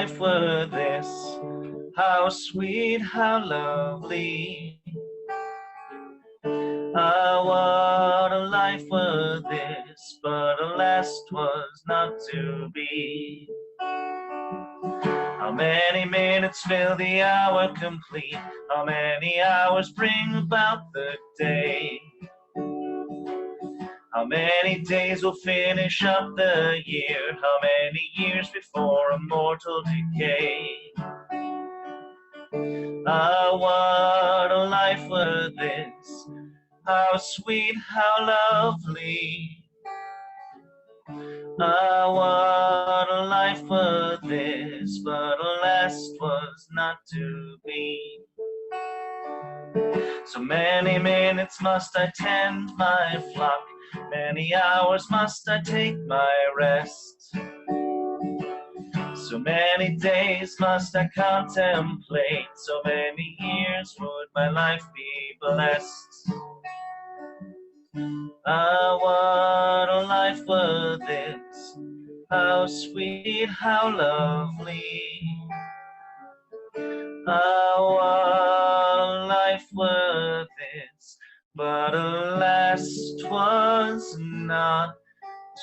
life were this, how sweet, how lovely. Ah, what a life were this, but alas 'twas not to be. How many minutes fill the hour complete? How many hours bring about the day? How many days will finish up the year? How many years before a mortal decay? Ah, what a life were this, how sweet, how lovely. Ah, what a life were this, but alas 'twas not to be. So many minutes must I tend my flock, many hours must I take my rest. So many days must I contemplate, so many years would my life be blessed. Ah, what a life were this, how sweet, how lovely. Ah, what a life were this, but alas 'twas not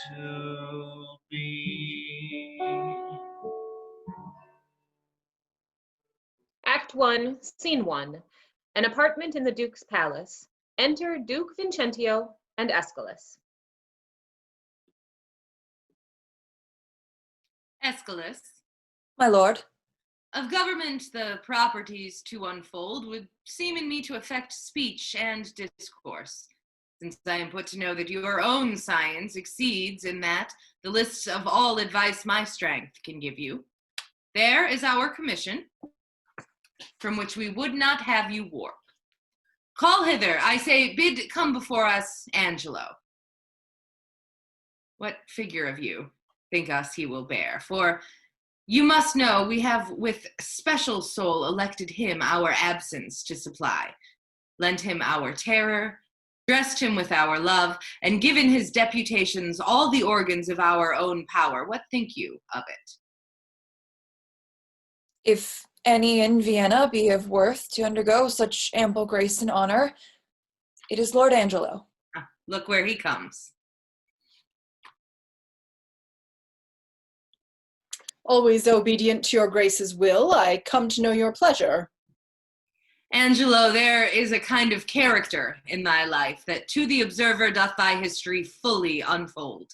to be. Act 1, Scene 1. An apartment in the Duke's palace. Enter Duke Vincentio and Aeschylus. Aeschylus. My lord. Of government the properties to unfold would seem in me to affect speech and discourse, since I am put to know that your own science exceeds in that the lists of all advice my strength can give you. There is our commission, from which we would not have you warp. Call hither, I say, bid come before us, Angelo. What figure of you think us he will bear? For you must know we have with special soul elected him our absence to supply, lent him our terror, dressed him with our love, and given his deputations all the organs of our own power. What think you of it? If any in Vienna be of worth to undergo such ample grace and honor, it is Lord Angelo. Look where he comes. Always obedient to your grace's will, I come to know your pleasure. Angelo, there is a kind of character in thy life that to the observer doth thy history fully unfold.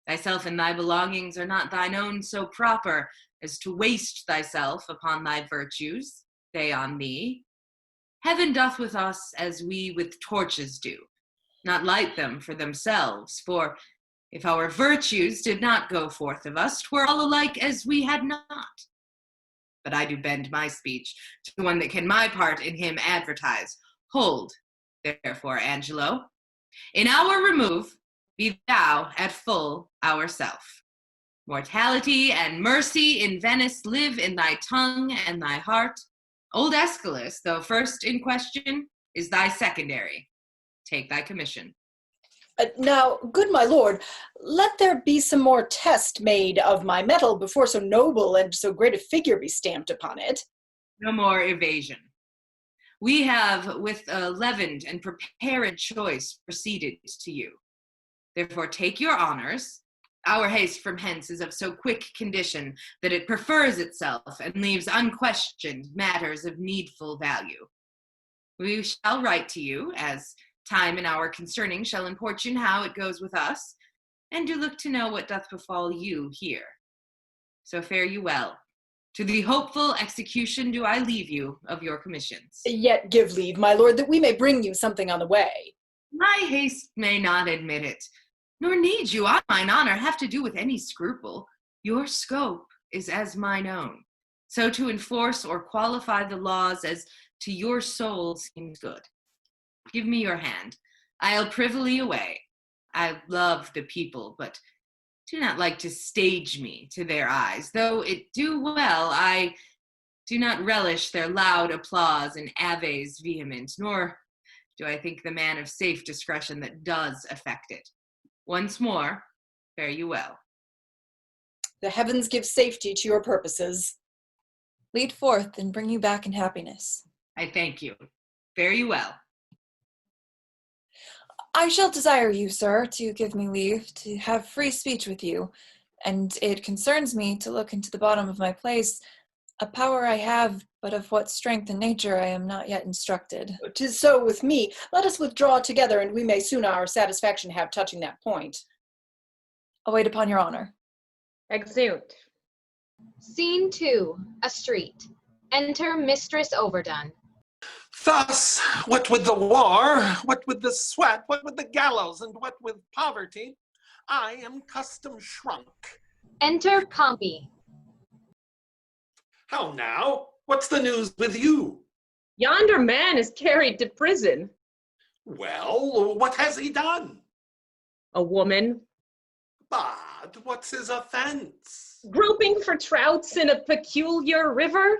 Thyself and thy belongings are not thine own so proper as to waste thyself upon thy virtues, they on thee. Heaven doth with us as we with torches do, not light them for themselves, for if our virtues did not go forth of us, 'twere all alike as we had not. But I do bend my speech to one that can my part in him advertise. Hold, therefore, Angelo, in our remove, be thou at full ourself. Mortality and mercy in Venice live in thy tongue and thy heart. Old Aeschylus, though first in question, is thy secondary. Take thy commission. Now, good my lord, let there be some more test made of my metal before so noble and so great a figure be stamped upon it. No more evasion. We have, with a leavened and prepared choice, proceeded to you. Therefore take your honors. Our haste from hence is of so quick condition that it prefers itself and leaves unquestioned matters of needful value. We shall write to you, as time in our concerning shall importune how it goes with us, and do look to know what doth befall you here. So fare you well. To the hopeful execution do I leave you of your commissions. Yet give leave, my lord, that we may bring you something on the way. My haste may not admit it, nor need you, on mine honor, have to do with any scruple. Your scope is as mine own, so to enforce or qualify the laws as to your soul seems good. Give me your hand. I'll privily away. I love the people, but do not like to stage me to their eyes. Though it do well, I do not relish their loud applause and aves vehement, nor do I think the man of safe discretion that does affect it. Once more, fare you well. The heavens give safety to your purposes. Lead forth and bring you back in happiness. I thank you. Fare you well. I shall desire you, sir, to give me leave to have free speech with you, and it concerns me to look into the bottom of my place, a power I have, but of what strength and nature I am not yet instructed. 'Tis so with me. Let us withdraw together, and we may soon our satisfaction have touching that point. I'll wait upon your honor. Exeunt. Scene 2, a street. Enter Mistress Overdone. Thus, what with the war, what with the sweat, what with the gallows, and what with poverty, I am custom shrunk. Enter Pompey. How now? What's the news with you? Yonder man is carried to prison. Well, what has he done? A woman, But what's his offense? groping for trouts in a peculiar river?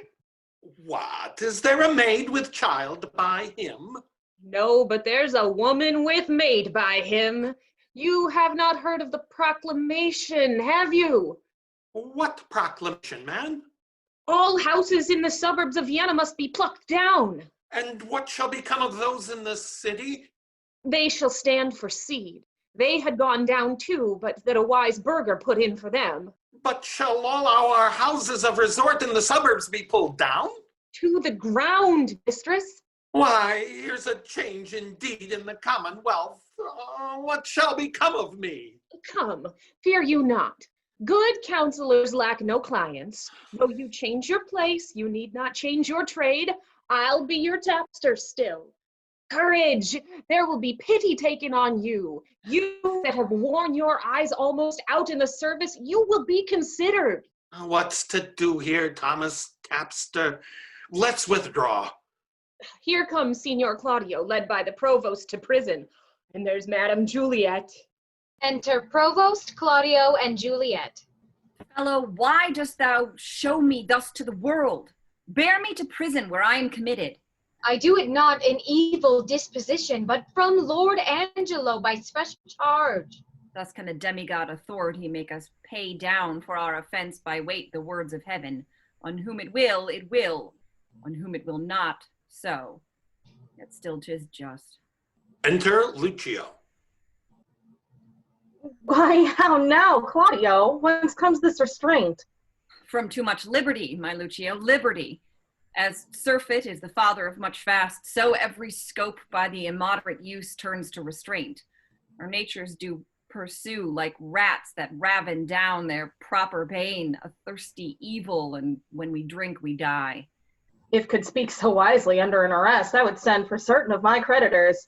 What, is there a maid with child by him? No, but there's a woman with maid by him. You have not heard of the proclamation, have you? What proclamation, man? All houses in the suburbs of Vienna must be plucked down. And what shall become of those in the city? They shall stand for seed. They had gone down too, but that a wise burgher put in for them. But shall all our houses of resort in the suburbs be pulled down? To the ground, mistress. Why, here's a change indeed in the Commonwealth. What shall become of me? Come, fear you not. Good counselors lack no clients. Though you change your place, you need not change your trade. I'll be your tapster still. Courage! There will be pity taken on you. You that have worn your eyes almost out in the service, you will be considered. What's to do here, Thomas Tapster? Let's withdraw. Here comes Signor Claudio, led by the provost to prison. And there's Madame Juliet. Enter Provost, Claudio, and Juliet. Fellow, why dost thou show me thus to the world? Bear me to prison where I am committed. I do it not in evil disposition, but from Lord Angelo by special charge. Thus can a demigod authority make us pay down for our offense by weight the words of heaven. On whom it will, it will. On whom it will not, so. Yet still 'tis just. Enter Lucio. Why, how now, Claudio? Whence comes this restraint? From too much liberty, my Lucio, liberty. As surfeit is the father of much fast, so every scope by the immoderate use turns to restraint. Our natures do pursue like rats that raven down their proper bane, a thirsty evil, and when we drink we die. If could speak so wisely under an arrest, I would send for certain of my creditors.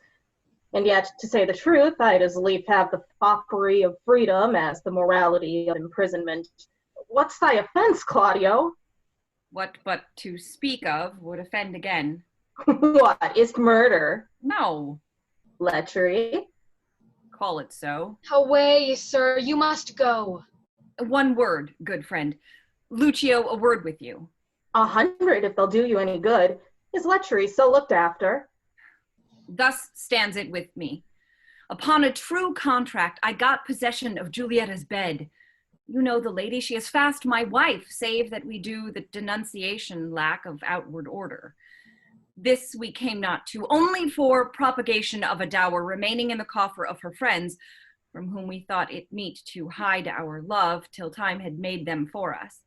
And yet, to say the truth, I'd as lief have the foppery of freedom as the morality of imprisonment. What's thy offense, Claudio? What but to speak of would offend again. What, is't murder? No, Lechery? call it so. Away, sir, you must go. One word, good friend. Lucio, a word with you. 100 if they'll do you any good. Is lechery so looked after? Thus stands it with me. Upon a true contract, I got possession of Julietta's bed. You know the lady, she is fast my wife, save that we do the denunciation lack of outward order. This we came not to, only for propagation of a dower remaining in the coffer of her friends, from whom we thought it meet to hide our love till time had made them for us.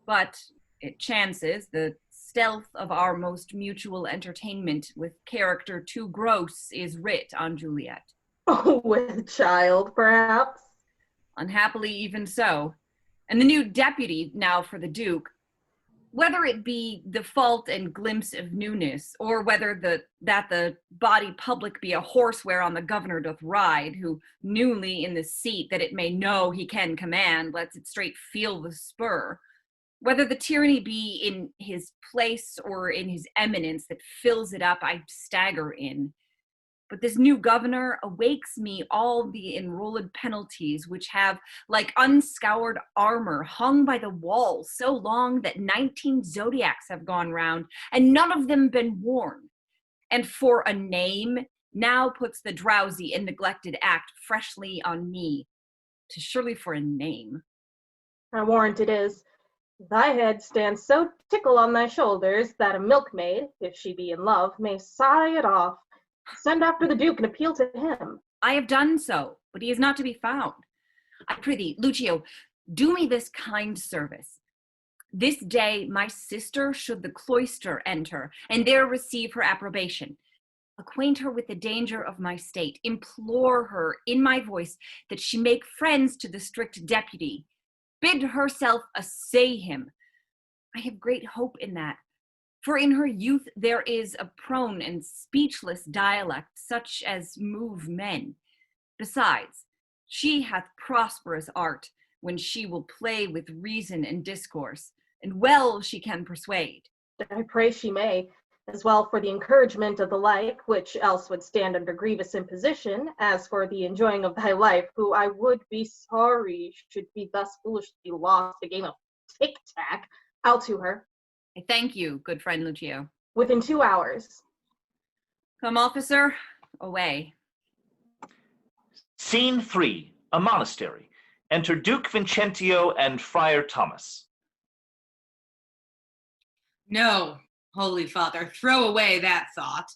But it chances the stealth of our most mutual entertainment with character too gross is writ on Juliet. Oh, with child, perhaps? Unhappily even so. And the new deputy now for the Duke, whether it be the fault and glimpse of newness, or whether that the body public be a horse whereon the governor doth ride, who newly in the seat that it may know he can command, lets it straight feel the spur, whether the tyranny be in his place or in his eminence that fills it up, I stagger in. But this new governor awakes me all the enrolled penalties which have, like unscoured armor, hung by the walls so long that 19 zodiacs have gone round, and none of them been worn. And for a name, now puts the drowsy and neglected act freshly on me. 'Tis surely for a name. I warrant it is. Thy head stands so tickle on thy shoulders that a milkmaid, if she be in love, may sigh it off. Send after the Duke and appeal to him. I have done so, but he is not to be found. I prithee, Lucio, do me this kind service. This day my sister should the cloister enter, and there receive her approbation. Acquaint her with the danger of my state. Implore her in my voice that she make friends to the strict deputy. Bid herself assay him. I have great hope in that. For in her youth there is a prone and speechless dialect, such as move men. Besides, she hath prosperous art, when she will play with reason and discourse, and well she can persuade. I pray she may, as well for the encouragement of the like, which else would stand under grievous imposition, as for the enjoying of thy life, who I would be sorry should be thus foolishly lost a game of tic-tac. I'll to her. I thank you, good friend Lucio. Within 2 hours. Come, officer, away. Scene 3, a monastery. Enter Duke Vincentio and Friar Thomas. No, Holy Father, throw away that thought.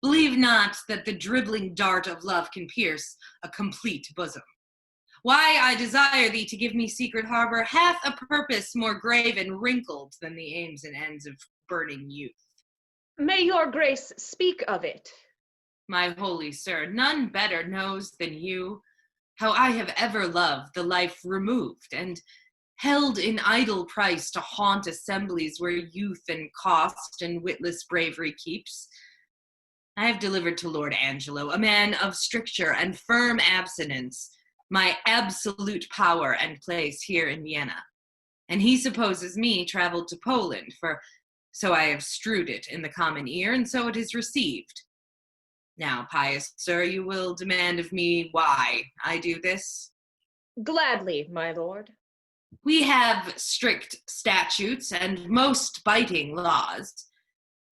Believe not that the dribbling dart of love can pierce a complete bosom. Why I desire thee to give me secret harbor hath a purpose more grave and wrinkled than the aims and ends of burning youth. May your grace speak of it. My holy sir, none better knows than you how I have ever loved the life removed and held in idle price to haunt assemblies where youth and cost and witless bravery keeps. I have delivered to Lord Angelo, a man of stricture and firm abstinence, my absolute power and place here in Vienna. And he supposes me traveled to Poland, for so I have strewed it in the common ear, and so it is received. Now, pious sir, you will demand of me why I do this? Gladly, my lord. We have strict statutes and most biting laws,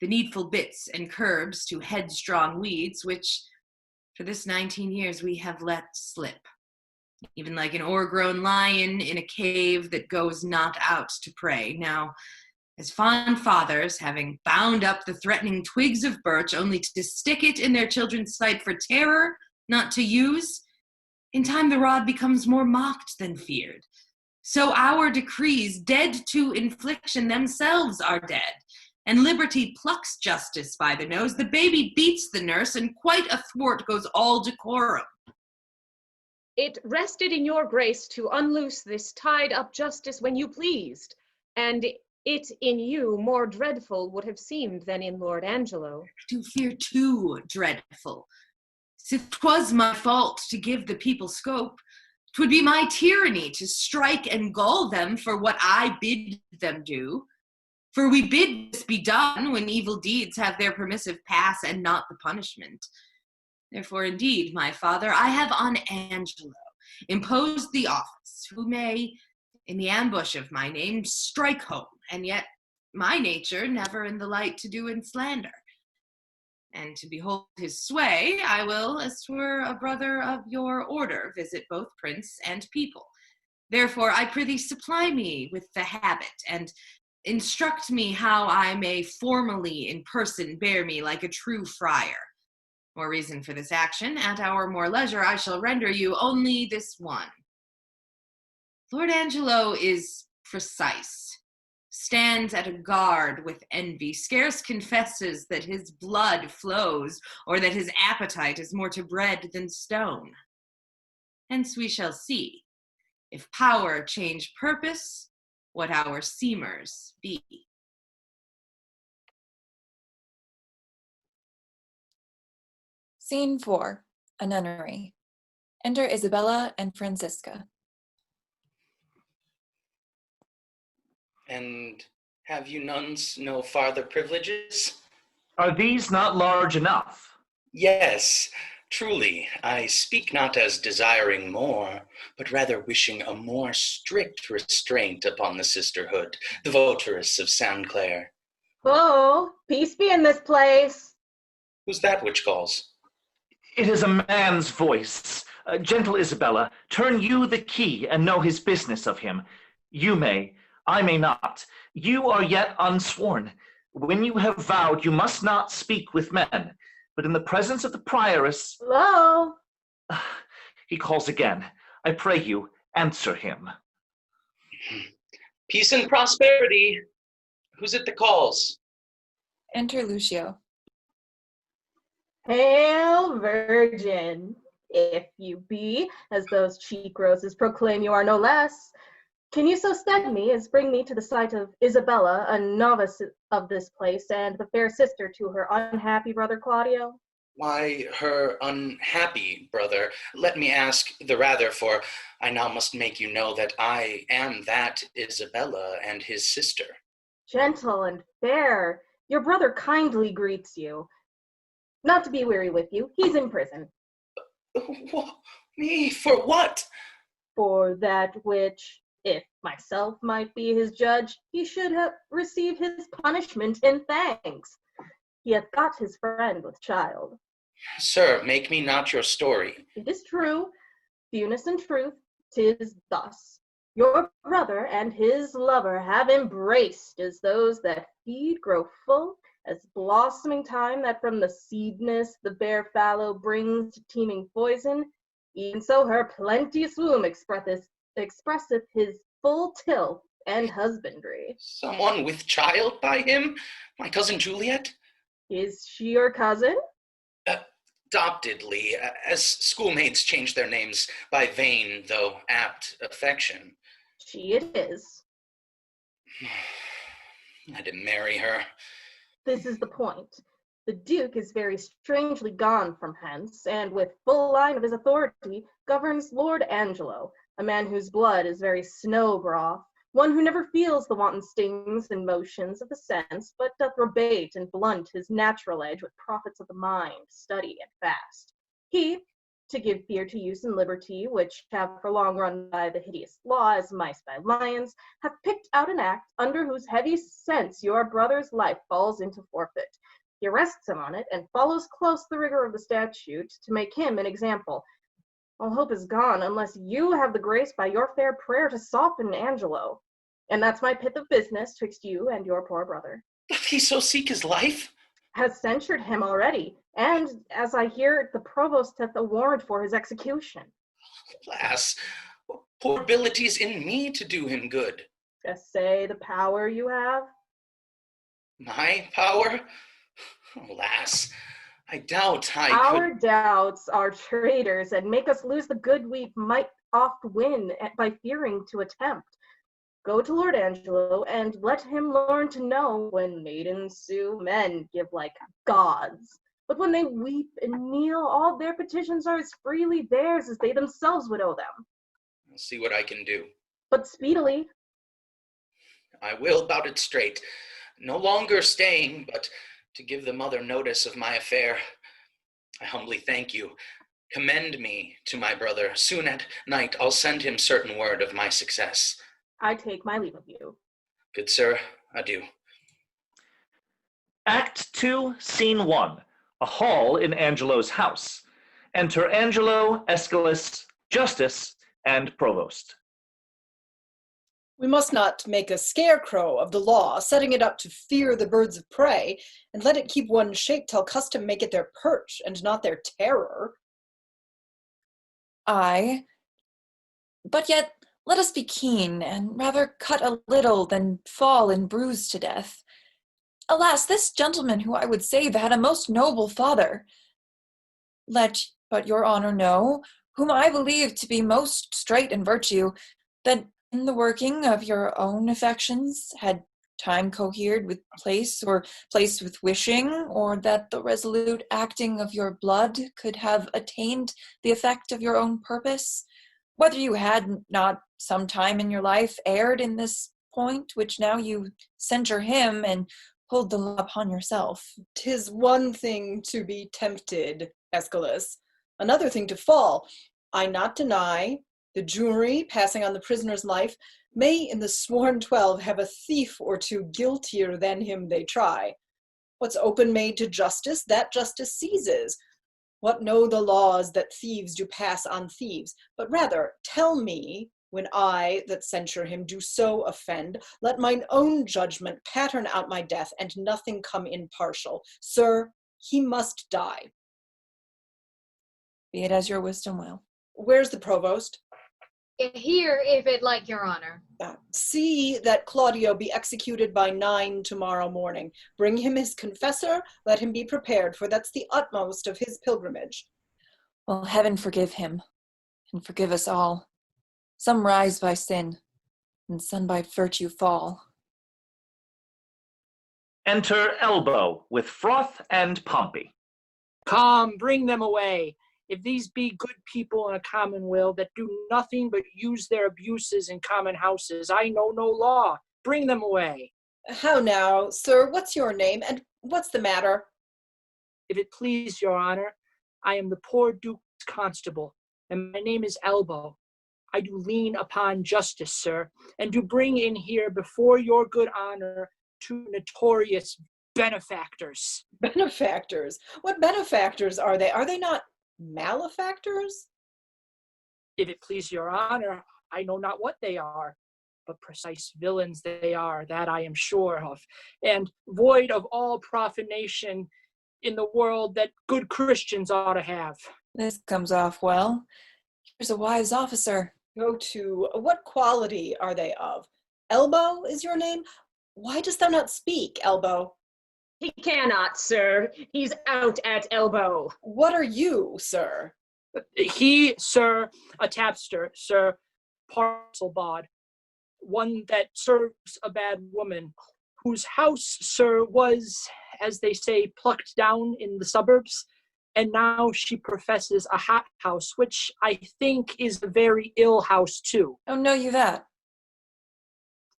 the needful bits and curbs to headstrong weeds, which for this 19 years we have let slip, even like an o'ergrown lion in a cave that goes not out to prey. Now, as fond fathers, having bound up the threatening twigs of birch only to stick it in their children's sight for terror, not to use, in time the rod becomes more mocked than feared. So our decrees, dead to infliction, themselves are dead, and liberty plucks justice by the nose. The baby beats the nurse, and quite athwart goes all decorum. It rested in your grace to unloose this tied-up justice when you pleased, and it in you more dreadful would have seemed than in Lord Angelo. Do fear too dreadful. Sith 'twas my fault to give the people scope, 'twould be my tyranny to strike and gall them for what I bid them do. For we bid this be done when evil deeds have their permissive pass and not the punishment. Therefore, indeed, my father, I have on Angelo imposed the office, who may, in the ambush of my name, strike home, and yet my nature never in the light to do and slander. And to behold his sway, I will, as 'twere a brother of your order, visit both prince and people. Therefore, I prithee supply me with the habit, and instruct me how I may formally in person bear me like a true friar. More reason for this action, at our more leisure, I shall render you only this one. Lord Angelo is precise, stands at a guard with envy, scarce confesses that his blood flows, or that his appetite is more to bread than stone. Hence we shall see, if power change purpose, what our seemers be. Scene 4, a nunnery. Enter Isabella and Francisca. And have you nuns no farther privileges? Are these not large enough? Yes, truly, I speak not as desiring more, but rather wishing a more strict restraint upon the sisterhood, the votaress of Sainte Claire. Oh, peace be in this place. Who's that which calls? It is a man's voice. Gentle Isabella, turn you the key and know his business of him. You may, I may not. You are yet unsworn. When you have vowed, you must not speak with men, but in the presence of the prioress. Hello? He calls again. I pray you, answer him. Peace and prosperity. Who's it that calls? Enter Lucio. Hail, Virgin, if you be, as those cheek roses proclaim you are no less. Can you so stead me as bring me to the sight of Isabella, a novice of this place, and the fair sister to her unhappy brother Claudio? Why, her unhappy brother. Let me ask the rather, for I now must make you know that I am that Isabella and his sister. Gentle and fair, your brother kindly greets you. Not to be weary with you, he's in prison. Me? For what? For that which, if myself might be his judge, he should have received his punishment in thanks. He hath got his friend with child. Sir, make me not your story. It is true, fewness and truth, 'tis thus. Your brother and his lover have embraced as those that feed grow full, as blossoming time that from the seedness the bare fallow brings to teeming poison, even so her plenteous womb expresseth his full till and husbandry. Someone with child by him? My cousin Juliet? Is she your cousin? Adoptedly, as schoolmates change their names by vain, though apt, affection. She it is. I didn't marry her. This is the point. The Duke is very strangely gone from hence, and with full line of his authority governs Lord Angelo, a man whose blood is very snow broth, one who never feels the wanton stings and motions of the sense, but doth rebate and blunt his natural edge with profits of the mind, study, and fast. He, to give fear to use and liberty, which have for long run by the hideous law as mice by lions, hath picked out an act under whose heavy sense your brother's life falls into forfeit. He arrests him on it, and follows close the rigor of the statute to make him an example. All hope is gone, unless you have the grace by your fair prayer to soften Angelo. And that's my pith of business twixt you and your poor brother. Doth he so seek his life? Has censured him already, and, as I hear, the provost hath a warrant for his execution. Alas, what poor abilities in me to do him good? Just say the power you have. My power? Alas, I doubt I Our could. doubts are traitors, and make us lose the good we might oft win by fearing to attempt. Go to Lord Angelo, and let him learn to know when maidens sue, men give like gods. But when they weep and kneel, all their petitions are as freely theirs as they themselves would owe them. I'll see what I can do. But speedily. I will bout it straight. No longer staying, but to give the mother notice of my affair. I humbly thank you. Commend me to my brother. Soon at night I'll send him certain word of my success. I take my leave of you. Good sir, adieu. Act 2, Scene 1. A hall in Angelo's house. Enter Angelo, Aeschylus, Justice, and Provost. We must not make a scarecrow of the law, setting it up to fear the birds of prey, and let it keep one shape till custom make it their perch, and not their terror. Aye. But yet, let us be keen, and rather cut a little than fall and bruise to death. Alas, this gentleman who I would save had a most noble father. Let but your honor know, whom I believe to be most straight in virtue, that in the working of your own affections had time cohered with place, or place with wishing, or that the resolute acting of your blood could have attained the effect of your own purpose, whether you had not some time in your life erred in this point, which now you censure him and pulled the law upon yourself. 'Tis one thing to be tempted, Aeschylus, another thing to fall. I not deny, the jury, passing on the prisoner's life, may in the sworn 12 have a thief or two guiltier than him they try. What's open made to justice, that justice seizes. What know the laws that thieves do pass on thieves? But rather, tell me, When I that censure him do so offend, let mine own judgment pattern out my death, and nothing come impartial. Sir, he must die. Be it as your wisdom will. Where's the provost? Here, if it like your honor. See that Claudio be executed by 9 tomorrow morning. Bring him his confessor, let him be prepared, for that's the utmost of his pilgrimage. Well, heaven forgive him, and forgive us all. Some rise by sin, and some by virtue fall. Enter Elbow with Froth and Pompey. Come, bring them away. If these be good people in a commonweal that do nothing but use their abuses in common houses, I know no law. Bring them away. How now, sir, what's your name, and what's the matter? If it please your honor, I am the poor duke's constable, and my name is Elbow. I do lean upon justice, sir, and do bring in here before your good honor 2 notorious benefactors. Benefactors? What benefactors are they? Are they not malefactors? If it please your honor, I know not what they are, but precise villains they are, that I am sure of, and void of all profanation in the world that good Christians ought to have. This comes off well. Here's a wise officer. Go to. What quality are they of? Elbow is your name? Why dost thou not speak, Elbow? He cannot, sir. He's out at elbow. What are you, sir? He, sir, a tapster, sir, parcel bawd, one that serves a bad woman, whose house, sir, was, as they say, plucked down in the suburbs, and now she professes a hot house, which I think is a very ill house too. Oh, know you that?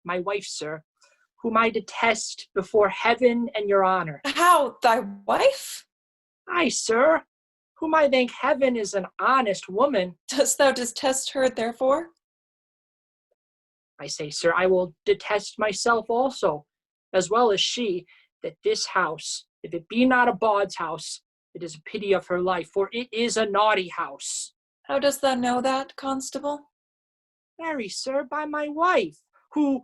My wife, sir, whom I detest before heaven and your honor. How, thy wife? Aye, sir, whom I thank heaven is an honest woman. Dost thou detest her, therefore? I say, sir, I will detest myself also, as well as she, that this house, if it be not a bawd's house, it is a pity of her life, for it is a naughty house. How dost thou know that, constable? Marry, sir, by my wife, who,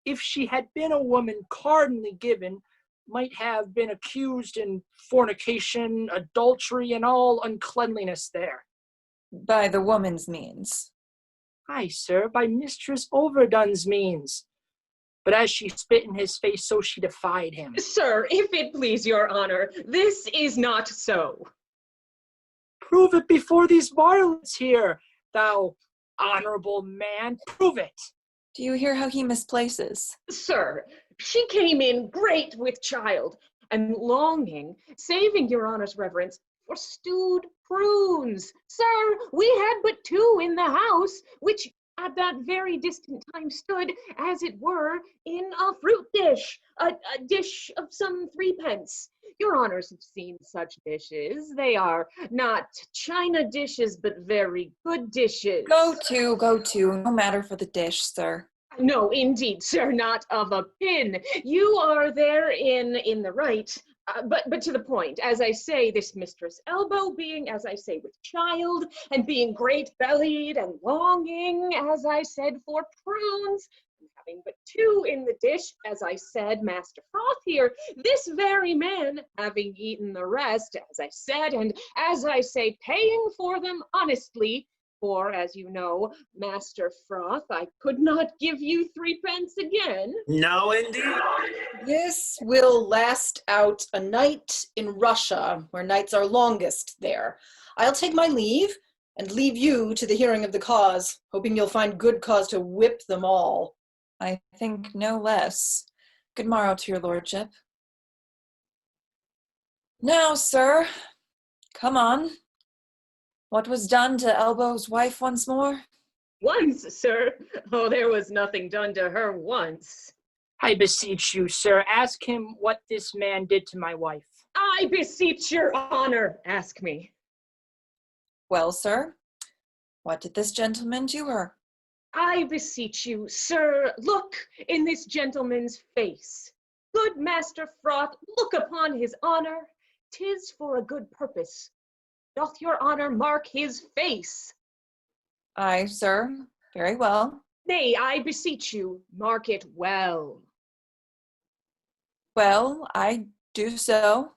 if she had been a woman cardinally given, might have been accused in fornication, adultery, and all uncleanliness there. By the woman's means. Aye, sir, by Mistress Overdone's means. But as she spit in his face, so she defied him. Sir, if it please your honor, this is not so. Prove it before these varlets here, thou honorable man, prove it. Do you hear how he misplaces? Sir, she came in great with child, and longing, saving your honor's reverence, for stewed prunes. Sir, we had but 2 in the house, which at that very distant time stood, as it were, in a fruit dish, a dish of some 3 pence. Your honors have seen such dishes. They are not china dishes, but very good dishes. Go to, no matter for the dish, sir. No, indeed, sir, not of a pin. You are there in the right. But to the point, as I say, this Mistress Elbow being, as I say, with child, and being great-bellied and longing, as I said, for prunes, and having but 2 in the dish, as I said, Master Froth here, this very man, having eaten the rest, as I said, and as I say, paying for them honestly, for, as you know, Master Froth, I could not give you 3 pence again. No, indeed. This will last out a night in Russia, where nights are longest there. I'll take my leave, and leave you to the hearing of the cause, hoping you'll find good cause to whip them all. I think no less. Good morrow to your lordship. Now, sir, come on. What was done to Elbow's wife once more? Once, sir? Oh, there was nothing done to her once. I beseech you, sir, ask him what this man did to my wife. I beseech your honor, ask me. Well, sir, what did this gentleman do her? I beseech you, sir, look in this gentleman's face. Good Master Froth, look upon his honor. 'Tis for a good purpose. Doth your honor mark his face? Aye, sir. Very well. Nay, I beseech you, mark it well. Well, I do so.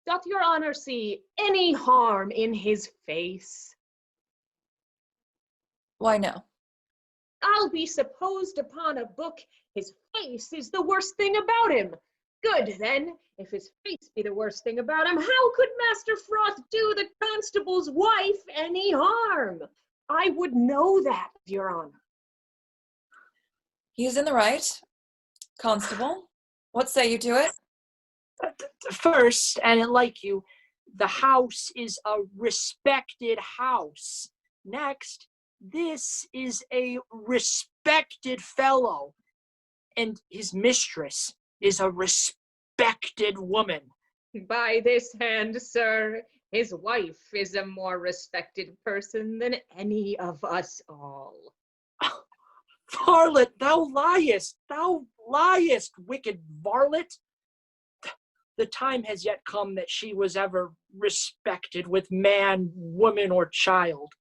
Doth your honor see any harm in his face? Why no? I'll be supposed upon a book his face is the worst thing about him. Good then, if his face be the worst thing about him, how could Master Froth do the constable's wife any harm? I would know that, your honor. He is in the right. Constable, what say you to it? First, and like you, the house is a respected house. Next, this is a respected fellow, and his mistress is a respected woman. By this hand, sir, his wife is a more respected person than any of us all. Varlet, thou liest, wicked varlet. The time has yet come that she was ever respected with man, woman, or child.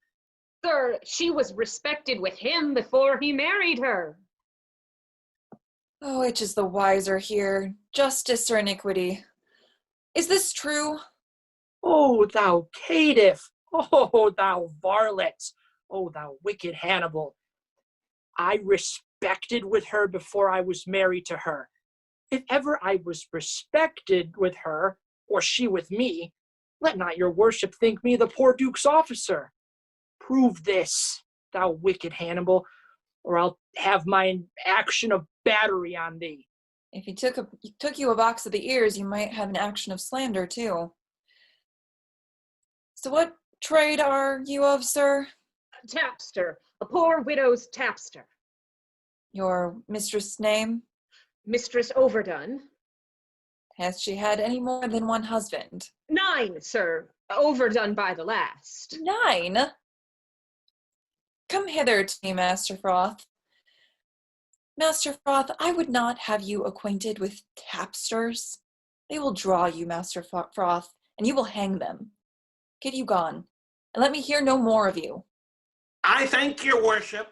Sir, she was respected with him before he married her. Oh, which is the wiser here, justice or iniquity? Is this true? O thou caitiff! O thou varlet! O thou wicked Hannibal! I respected with her before I was married to her. If ever I was respected with her, or she with me, let not your worship think me the poor duke's officer. Prove this, thou wicked Hannibal, or I'll have mine action of battery on thee. If he took you a box of the ears, you might have an action of slander, too. So what trade are you of, sir? A tapster, a poor widow's tapster. Your mistress' name? Mistress Overdone. Has she had any more than one husband? 9, sir, overdone by the last. 9? Come hither to me, Master Froth. Master Froth, I would not have you acquainted with tapsters. They will draw you, Master Froth, and you will hang them. Get you gone, and let me hear no more of you. I thank your worship.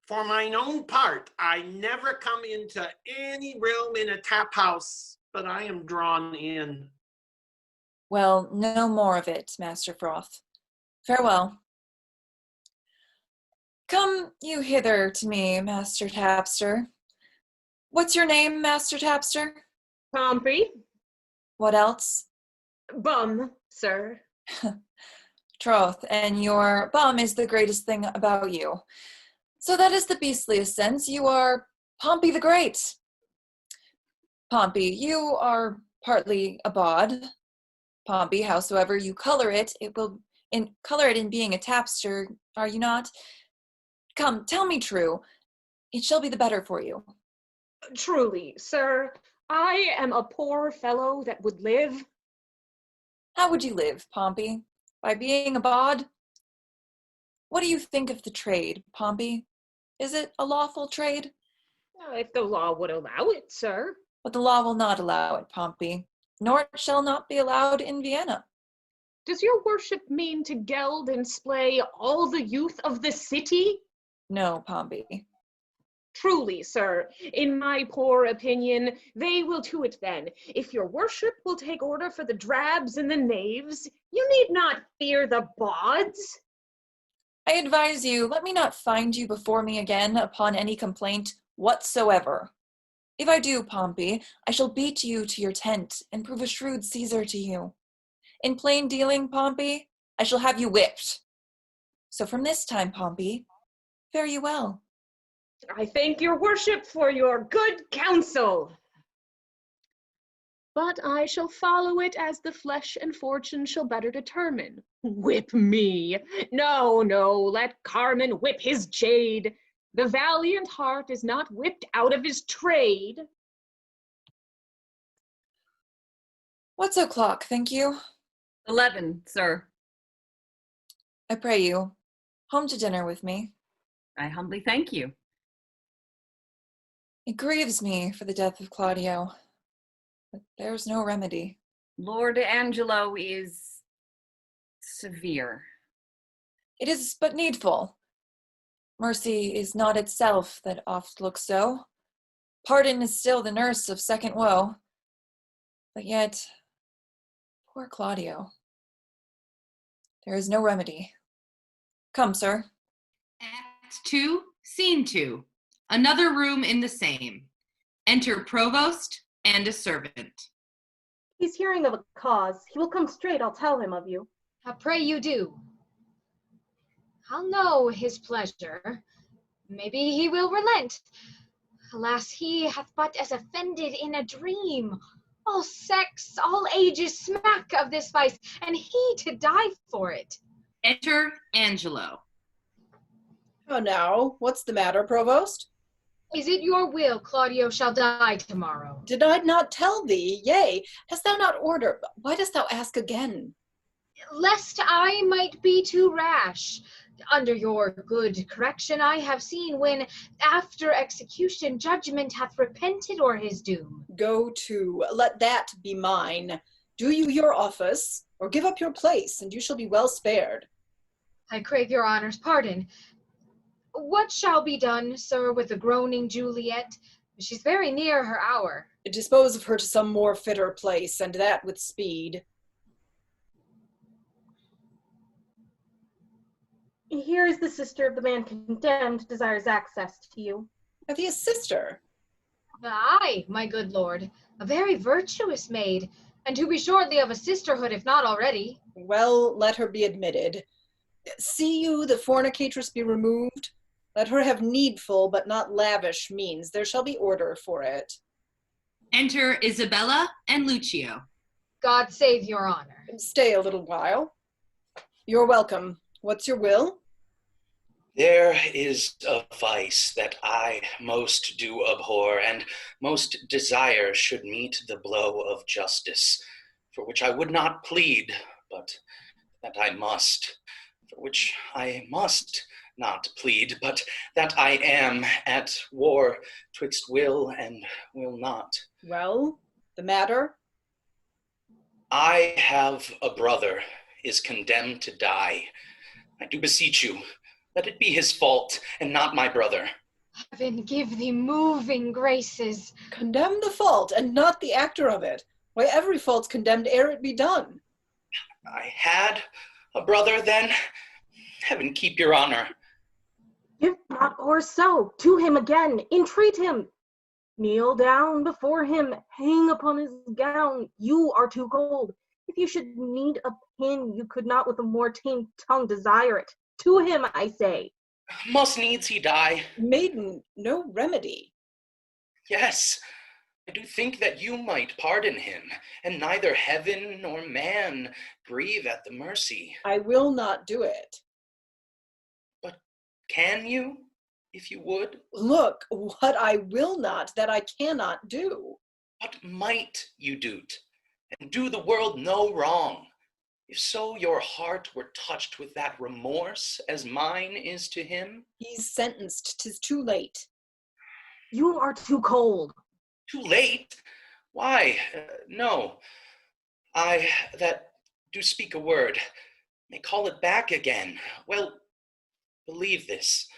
For mine own part, I never come into any realm in a tap house, but I am drawn in. Well, no more of it, Master Froth. Farewell. Come you hither to me, Master Tapster. What's your name, Master Tapster? Pompey. What else? Bum, sir. Troth, and your bum is the greatest thing about you. So that is the beastliest sense. You are Pompey the Great. Pompey, you are partly a bawd. Pompey, howsoever you color it in being a tapster, are you not? Come, tell me true. It shall be the better for you. Truly, sir, I am a poor fellow that would live. How would you live, Pompey? By being a bawd? What do you think of the trade, Pompey? Is it a lawful trade? If the law would allow it, sir. But the law will not allow it, Pompey, nor it shall not be allowed in Vienna. Does your worship mean to geld and splay all the youth of the city? No, Pompey. Truly, sir, in my poor opinion, they will to it then. If your worship will take order for the drabs and the knaves, you need not fear the bawds. I advise you, let me not find you before me again upon any complaint whatsoever. If I do, Pompey, I shall beat you to your tent and prove a shrewd Caesar to you. In plain dealing, Pompey, I shall have you whipped. So from this time, Pompey, fare you well. I thank your worship for your good counsel. But I shall follow it as the flesh and fortune shall better determine. Whip me! No, no, let Carmen whip his jade. The valiant heart is not whipped out of his trade. What's o'clock, think you? 11, sir. I pray you, home to dinner with me. I humbly thank you. It grieves me for the death of Claudio, but there's no remedy. Lord Angelo is severe. It is but needful. Mercy is not itself that oft looks so. Pardon is still the nurse of second woe. But yet, poor Claudio, there is no remedy. Come, sir. Act 2, Scene 2. Another room in the same. Enter Provost and a servant. He's hearing of a cause. He will come straight, I'll tell him of you. I pray you do. I'll know his pleasure. Maybe he will relent. Alas, he hath but as offended in a dream. All sex, all ages smack of this vice, and he to die for it. Enter Angelo. Oh, now, what's the matter, Provost? Is it your will Claudio shall die tomorrow? Did I not tell thee? Yea, hast thou not ordered? Why dost thou ask again? Lest I might be too rash. Under your good correction, I have seen when, after execution, judgment hath repented o'er his doom. Go to, let that be mine. Do you your office, or give up your place, and you shall be well spared. I crave your honor's pardon. What shall be done, sir, with the groaning Juliet? She's very near her hour. Dispose of her to some more fitter place, and that with speed. Here is the sister of the man condemned, desires access to you. Are thee a sister? Aye, my good lord, a very virtuous maid, and to be shortly of a sisterhood, if not already. Well, let her be admitted. See you the fornicatress be removed? Let her have needful, but not lavish means. There shall be order for it. Enter Isabella and Lucio. God save your honor. Stay a little while. You're welcome. What's your will? There is a vice that I most do abhor, and most desire should meet the blow of justice, for which I would not plead, but that I must, for which I must not plead, but that I am at war twixt will and will not. Well, the matter? I have a brother, is condemned to die. I do beseech you, let it be his fault, and not my brother. Heaven give thee moving graces. Condemn the fault, and not the actor of it. Why, every fault's condemned ere it be done. I had a brother then. Heaven keep your honor. If not or so, to him again, entreat him. Kneel down before him, hang upon his gown. You are too cold. If you should need a pin, you could not with a more tame tongue desire it. To him, I say. Must needs he die? Maiden, no remedy. Yes, I do think that you might pardon him, and neither heaven nor man grieve at the mercy. I will not do it. But can you, if you would? Look, what I will not, that I cannot do. What might you do't, and do the world no wrong? If so your heart were touched with that remorse as mine is to him? He's sentenced, 'tis too late. You are too cold. Too late? Why, no. I that do speak a word may call it back again. Well, believe this,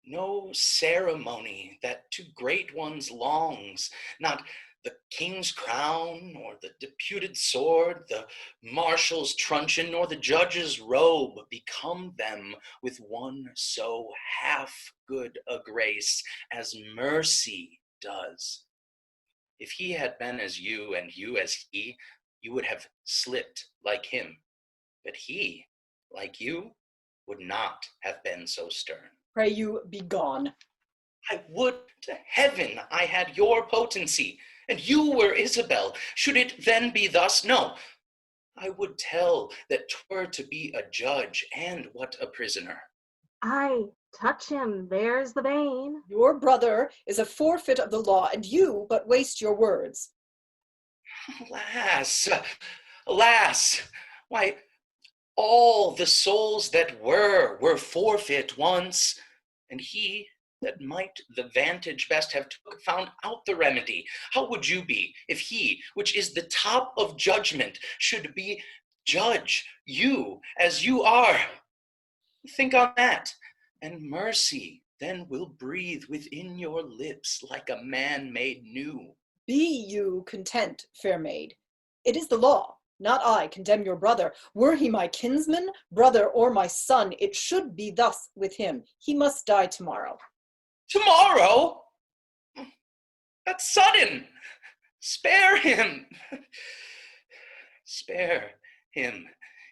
no ceremony that to great ones longs, not the king's crown, or the deputed sword, the marshal's truncheon, nor the judge's robe, become them with one so half good a grace as mercy does. If he had been as you, and you as he, you would have slipped like him. But he, like you, would not have been so stern. Pray you, be gone. I would to heaven I had your potency, and you were Isabel. Should it then be thus? No, I would tell that 'twere to be a judge, and what a prisoner. Aye, touch him, there's the vein. Your brother is a forfeit of the law, and you but waste your words. Alas, alas, why, all the souls that were forfeit once, and he that might the vantage best have took found out the remedy. How would you be if he, which is the top of judgment, should be judge you as you are? Think on that, and mercy then will breathe within your lips like a man made new. Be you content, fair maid. It is the law, not I, condemn your brother. Were he my kinsman, brother, or my son, it should be thus with him. He must die tomorrow. Tomorrow? That's sudden. Spare him. Spare him.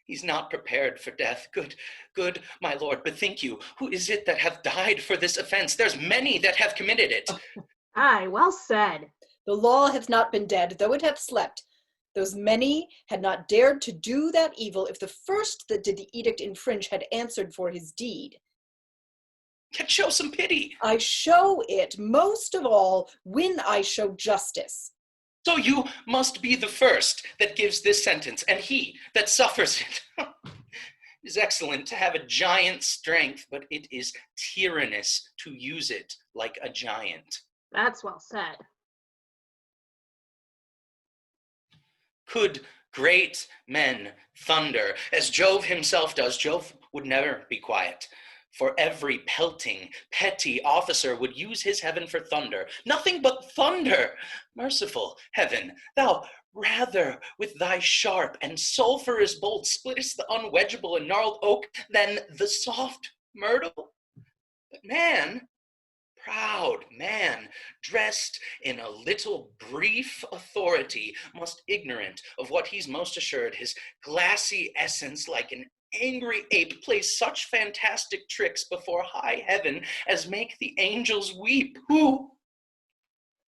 He's not prepared for death. Good, my lord, bethink you. Who is it that hath died for this offense? There's many that have committed it. Aye, well said. The law hath not been dead, though it hath slept. Those many had not dared to do that evil if the first that did the edict infringe had answered for his deed. Yet show some pity. I show it most of all when I show justice. So you must be the first that gives this sentence, and he that suffers it. It is excellent to have a giant's strength, but it is tyrannous to use it like a giant. That's well said. Could great men thunder, as Jove himself does, Jove would never be quiet. For every pelting, petty officer would use his heaven for thunder. Nothing but thunder! Merciful heaven, thou rather with thy sharp and sulphurous bolt splittest the unwedgeable and gnarled oak than the soft myrtle. But man, proud man, dressed in a little brief authority, must ignorant of what he's most assured, his glassy essence like an angry ape plays such fantastic tricks before high heaven as make the angels weep, who,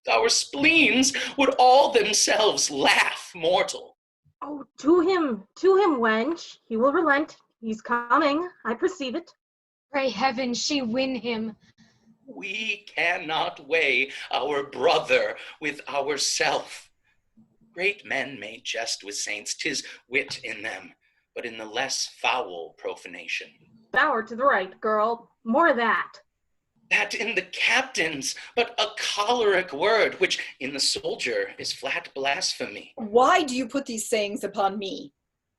our spleens, would all themselves laugh mortal. Oh, to him, wench. He will relent. He's coming. I perceive it. Pray heaven she win him. We cannot weigh our brother with ourself. Great men may jest with saints, 'tis wit in them, but in the less foul profanation. Bower to the right, girl. More of that. That in the captain's but a choleric word, which in the soldier is flat blasphemy. Why do you put these sayings upon me?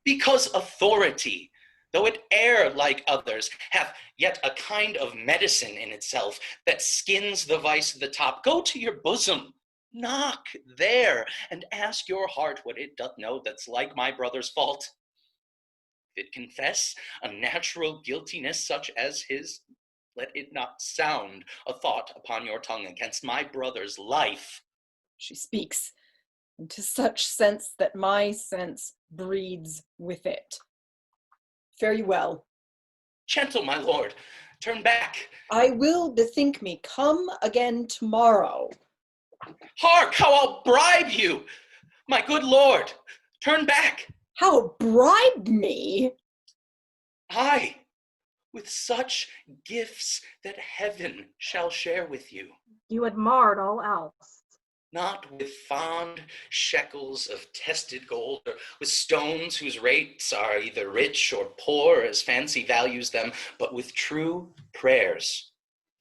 Because authority, though it err like others, hath yet a kind of medicine in itself that skins the vice of the top. Go to your bosom, knock there, and ask your heart what it doth know that's like my brother's fault. If it confess a natural guiltiness such as his, let it not sound a thought upon your tongue against my brother's life. She speaks, and to such sense that my sense breeds with it. Fare you well. Gentle, my lord, turn back. I will bethink me. Come again tomorrow. Hark, how I'll bribe you! My good lord, turn back. How bribe me? Aye, with such gifts that heaven shall share with you. You had marred all else. Not with fond shekels of tested gold, or with stones whose rates are either rich or poor as fancy values them, but with true prayers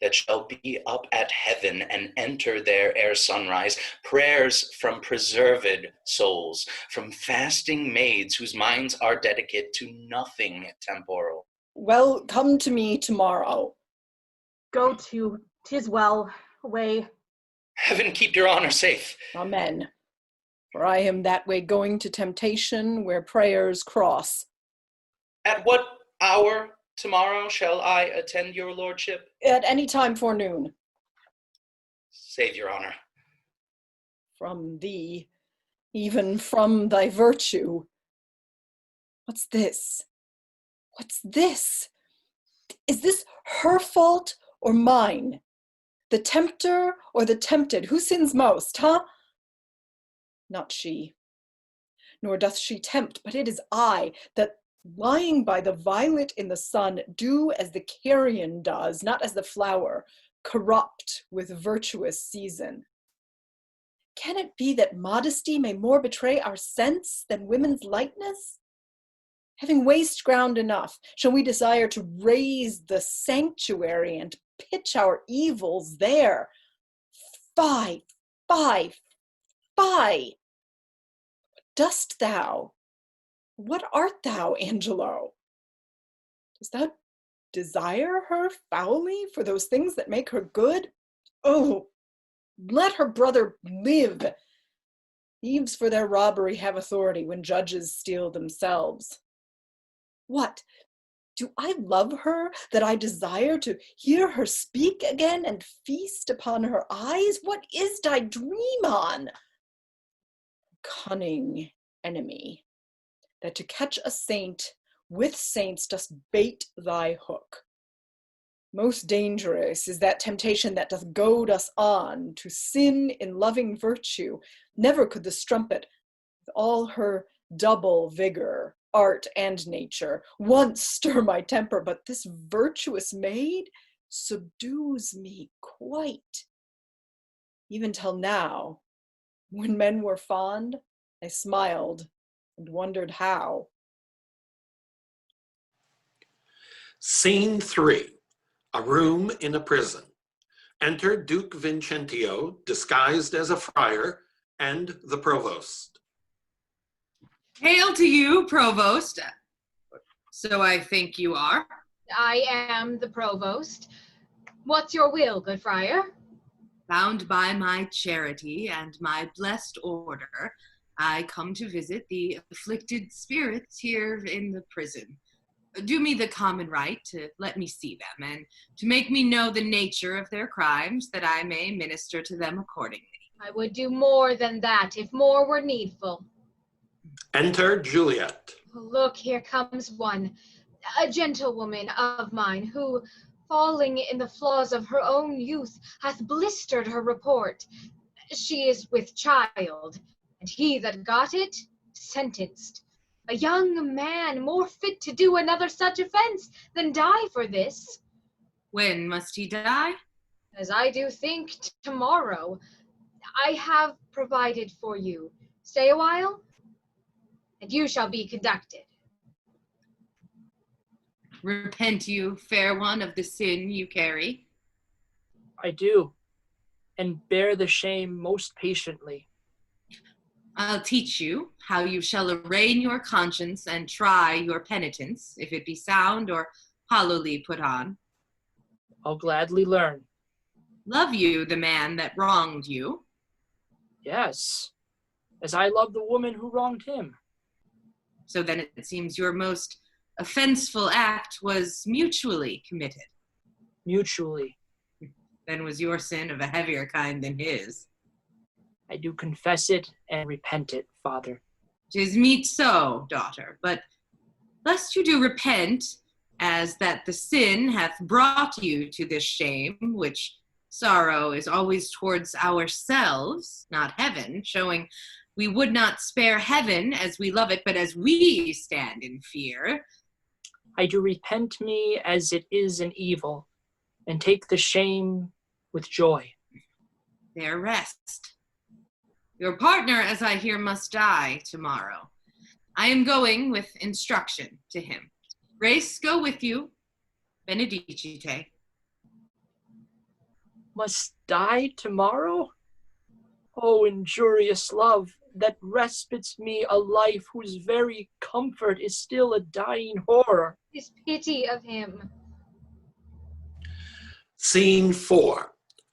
that shall be up at heaven and enter there ere sunrise, prayers from preserved souls, from fasting maids whose minds are dedicate to nothing temporal. Well, come to me tomorrow. Go to, 'tis well, away. Heaven keep your honor safe. Amen. For I am that way going to temptation where prayers cross. At what hour tomorrow shall I attend your lordship? At any time forenoon. Save your honor. From thee, even from thy virtue. What's this? What's this? Is this her fault or mine? The tempter or the tempted? Who sins most, huh? Not she. Nor doth she tempt, but it is I, that lying by the violet in the sun, do as the carrion does, not as the flower, corrupt with virtuous season. Can it be that modesty may more betray our sense than women's lightness? Having waste ground enough, shall we desire to raise the sanctuary and pitch our evils there? Fie, fie, fie! What dost thou? What art thou, Angelo? Dost thou desire her foully for those things that make her good? Oh, let her brother live. Thieves for their robbery have authority when judges steal themselves. What? Do I love her that I desire to hear her speak again and feast upon her eyes? What is thy dream on? Cunning enemy, that to catch a saint with saints dost bait thy hook. Most dangerous is that temptation that doth goad us on to sin in loving virtue. Never could the strumpet, with all her double vigor, art and nature, once stir my temper, but this virtuous maid subdues me quite. Even till now, when men were fond, I smiled and wondered how. Scene 3, a room in a prison. Enter Duke Vincentio, disguised as a friar, and the provost. Hail to you, provost. So I think you are. I am the provost. What's your will, good friar? Bound by my charity and my blessed order, I come to visit the afflicted spirits here in the prison. Do me the common right to let me see them, and to make me know the nature of their crimes, that I may minister to them accordingly. I would do more than that, if more were needful. Enter Juliet. Look, here comes one, a gentlewoman of mine, who, falling in the flaws of her own youth, hath blistered her report. She is with child, and he that got it, sentenced. A young man more fit to do another such offense than die for this. When must he die? As I do think, tomorrow. I have provided for you. Stay a while, and you shall be conducted. Repent you, fair one, of the sin you carry? I do, and bear the shame most patiently. I'll teach you how you shall arraign your conscience and try your penitence, if it be sound or hollowly put on. I'll gladly learn. Love you the man that wronged you? Yes, as I love the woman who wronged him. So then it seems your most offenseful act was mutually committed. Mutually. Then was your sin of a heavier kind than his. I do confess it and repent it, Father. 'Tis meet so, daughter, but lest you do repent, as that the sin hath brought you to this shame, which sorrow is always towards ourselves, not heaven, showing we would not spare heaven as we love it, but as we stand in fear. I do repent me as it is an evil, and take the shame with joy. There rest. Your partner, as I hear, must die tomorrow. I am going with instruction to him. Grace, go with you. Benedicite. Must die tomorrow? Oh, injurious love, that respites me a life whose very comfort is still a dying horror. His pity of him. Scene 4,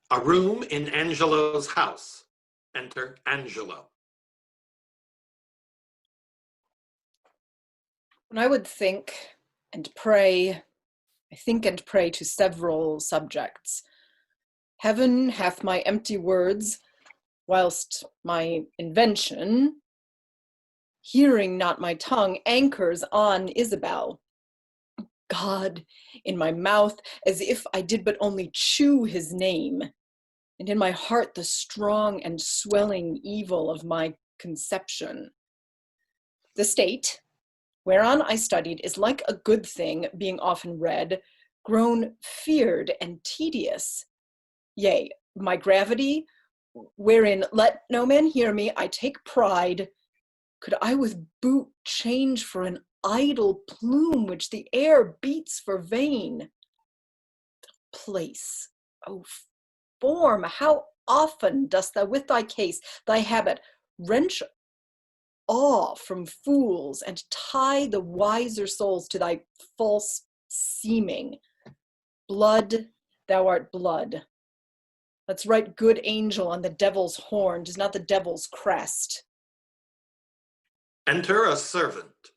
a room in Angelo's house. Enter Angelo. When I would think and pray, I think and pray to several subjects. Heaven hath my empty words, whilst my invention, hearing not my tongue, anchors on Isabel. God in my mouth, as if I did but only chew his name, and in my heart the strong and swelling evil of my conception. The state whereon I studied is like a good thing, being often read, grown feared and tedious. Yea, my gravity, wherein let no man hear me, I take pride, could I with boot change for an idle plume which the air beats for vain. The place, O form, how often dost thou with thy case, thy habit, wrench awe from fools and tie the wiser souls to thy false seeming. Blood, thou art blood. Let's write good angel on the devil's horn, 'tis not the devil's crest. Enter a servant.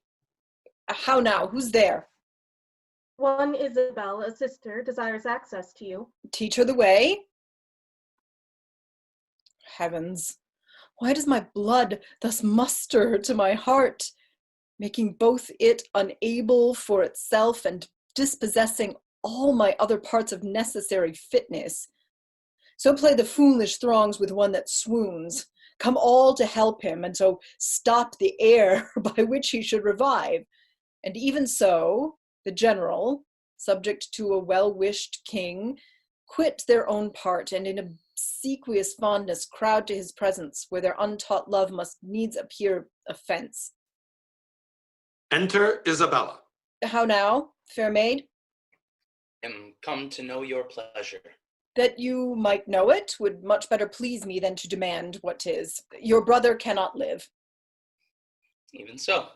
How now? Who's there? One Isabel, a sister, desires access to you. Teach her the way. Heavens, why does my blood thus muster to my heart, making both it unable for itself and dispossessing all my other parts of necessary fitness? So play the foolish throngs with one that swoons. Come all to help him, and so stop the air by which he should revive. And even so, the general, subject to a well-wished king, quit their own part, and in obsequious fondness crowd to his presence, where their untaught love must needs appear offense. Enter Isabella. How now, fair maid? Am come to know your pleasure. That you might know it would much better please me than to demand what 'tis. Your brother cannot live. Even so.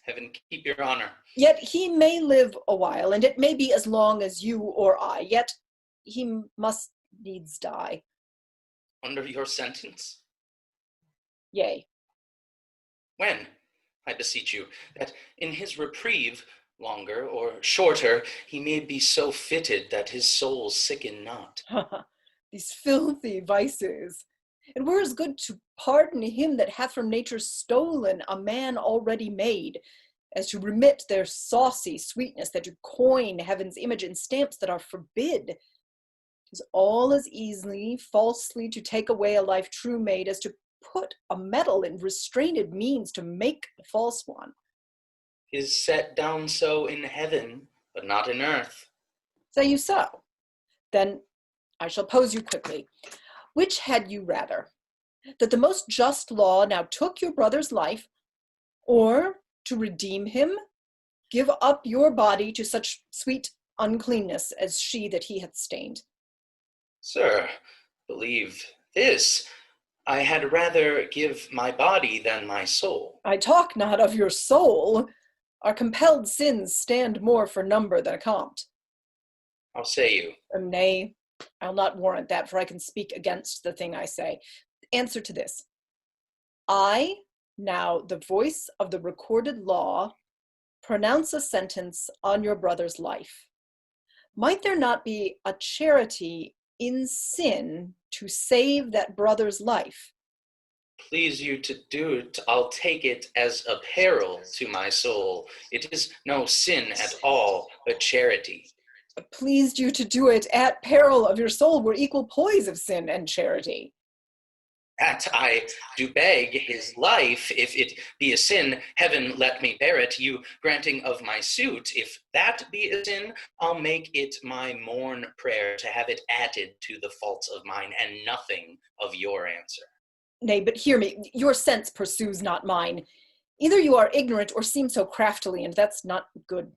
Heaven keep your honor. Yet he may live a while, and it may be as long as you or I, yet he must needs die. Under your sentence? Yea. When, I beseech you, that in his reprieve, longer or shorter, he may be so fitted that his soul sicken not. These filthy vices. It were as good to pardon him that hath from nature stolen a man already made, as to remit their saucy sweetness, that to coin heaven's image in stamps that are forbid. 'Tis all as easily falsely to take away a life true made as to put a metal in restrained means to make a false one. Is set down so in heaven, but not in earth. Say you so? Then I shall pose you quickly. Which had you rather? That the most just law now took your brother's life, or to redeem him, give up your body to such sweet uncleanness as she that he hath stained? Sir, believe this, I had rather give my body than my soul. I talk not of your soul. Our compelled sins stand more for number than account. How say you? Nay, I'll not warrant that, for I can speak against the thing I say. Answer to this. I, now the voice of the recorded law, pronounce a sentence on your brother's life. Might there not be a charity in sin to save that brother's life? Please you to do it, I'll take it as a peril to my soul. It is no sin at all, but charity. Pleased you to do it at peril of your soul were equal poise of sin and charity. That I do beg his life, if it be a sin, heaven let me bear it, you granting of my suit. If that be a sin, I'll make it my morn prayer to have it added to the faults of mine, and nothing of your answer. Nay, but hear me, your sense pursues not mine. Either you are ignorant or seem so craftily, and that's not good.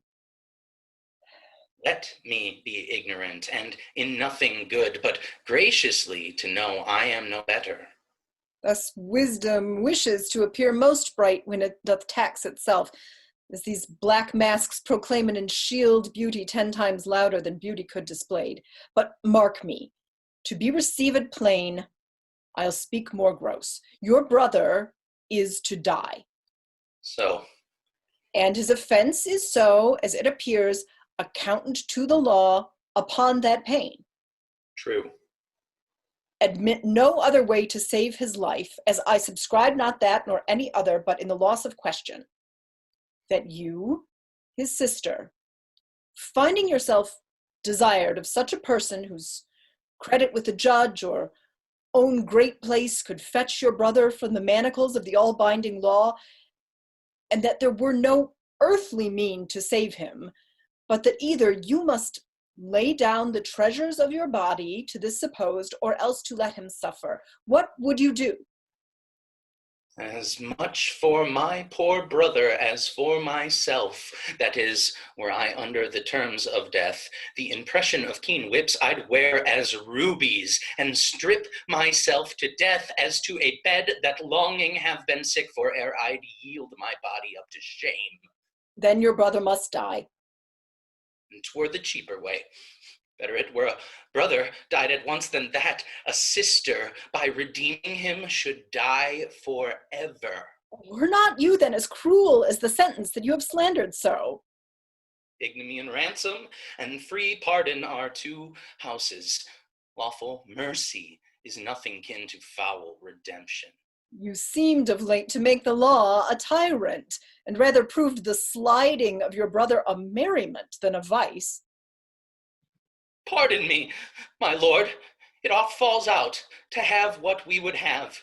Let me be ignorant, and in nothing good, but graciously to know I am no better. Thus wisdom wishes to appear most bright when it doth tax itself, as these black masks proclaimen and shield beauty 10 times louder than beauty could displayed. But mark me, to be received plain, I'll speak more gross. Your brother is to die. So. And his offense is so, as it appears, accountant to the law upon that pain. True. Admit no other way to save his life, as I subscribe not that nor any other, but in the loss of question, that you, his sister, finding yourself desired of such a person whose credit with the judge or own great place could fetch your brother from the manacles of the all-binding law, and that there were no earthly mean to save him, but that either you must lay down the treasures of your body to this supposed, or else to let him suffer. What would you do? As much for my poor brother as for myself. That is, were I under the terms of death, the impression of keen whips I'd wear as rubies, and strip myself to death as to a bed that longing have been sick for, ere I'd yield my body up to shame. Then your brother must die. and 'twere the cheaper way. Better it were a brother died at once than that a sister, by redeeming him, should die forever. Were not you then as cruel as the sentence that you have slandered so? Ignominy and ransom, and free pardon are two houses. Lawful mercy is nothing kin to foul redemption. You seemed of late to make the law a tyrant, and rather proved the sliding of your brother a merriment than a vice. Pardon me, my lord, it oft falls out to have what we would have.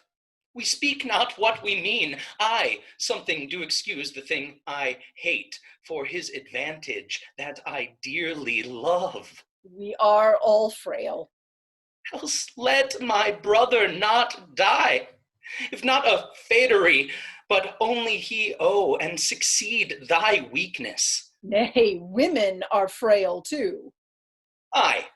We speak not what we mean. I something do excuse the thing I hate, for his advantage that I dearly love. We are all frail. Else let my brother not die, if not of fatery, but only he owe and succeed thy weakness. Nay, women are frail too. Aye,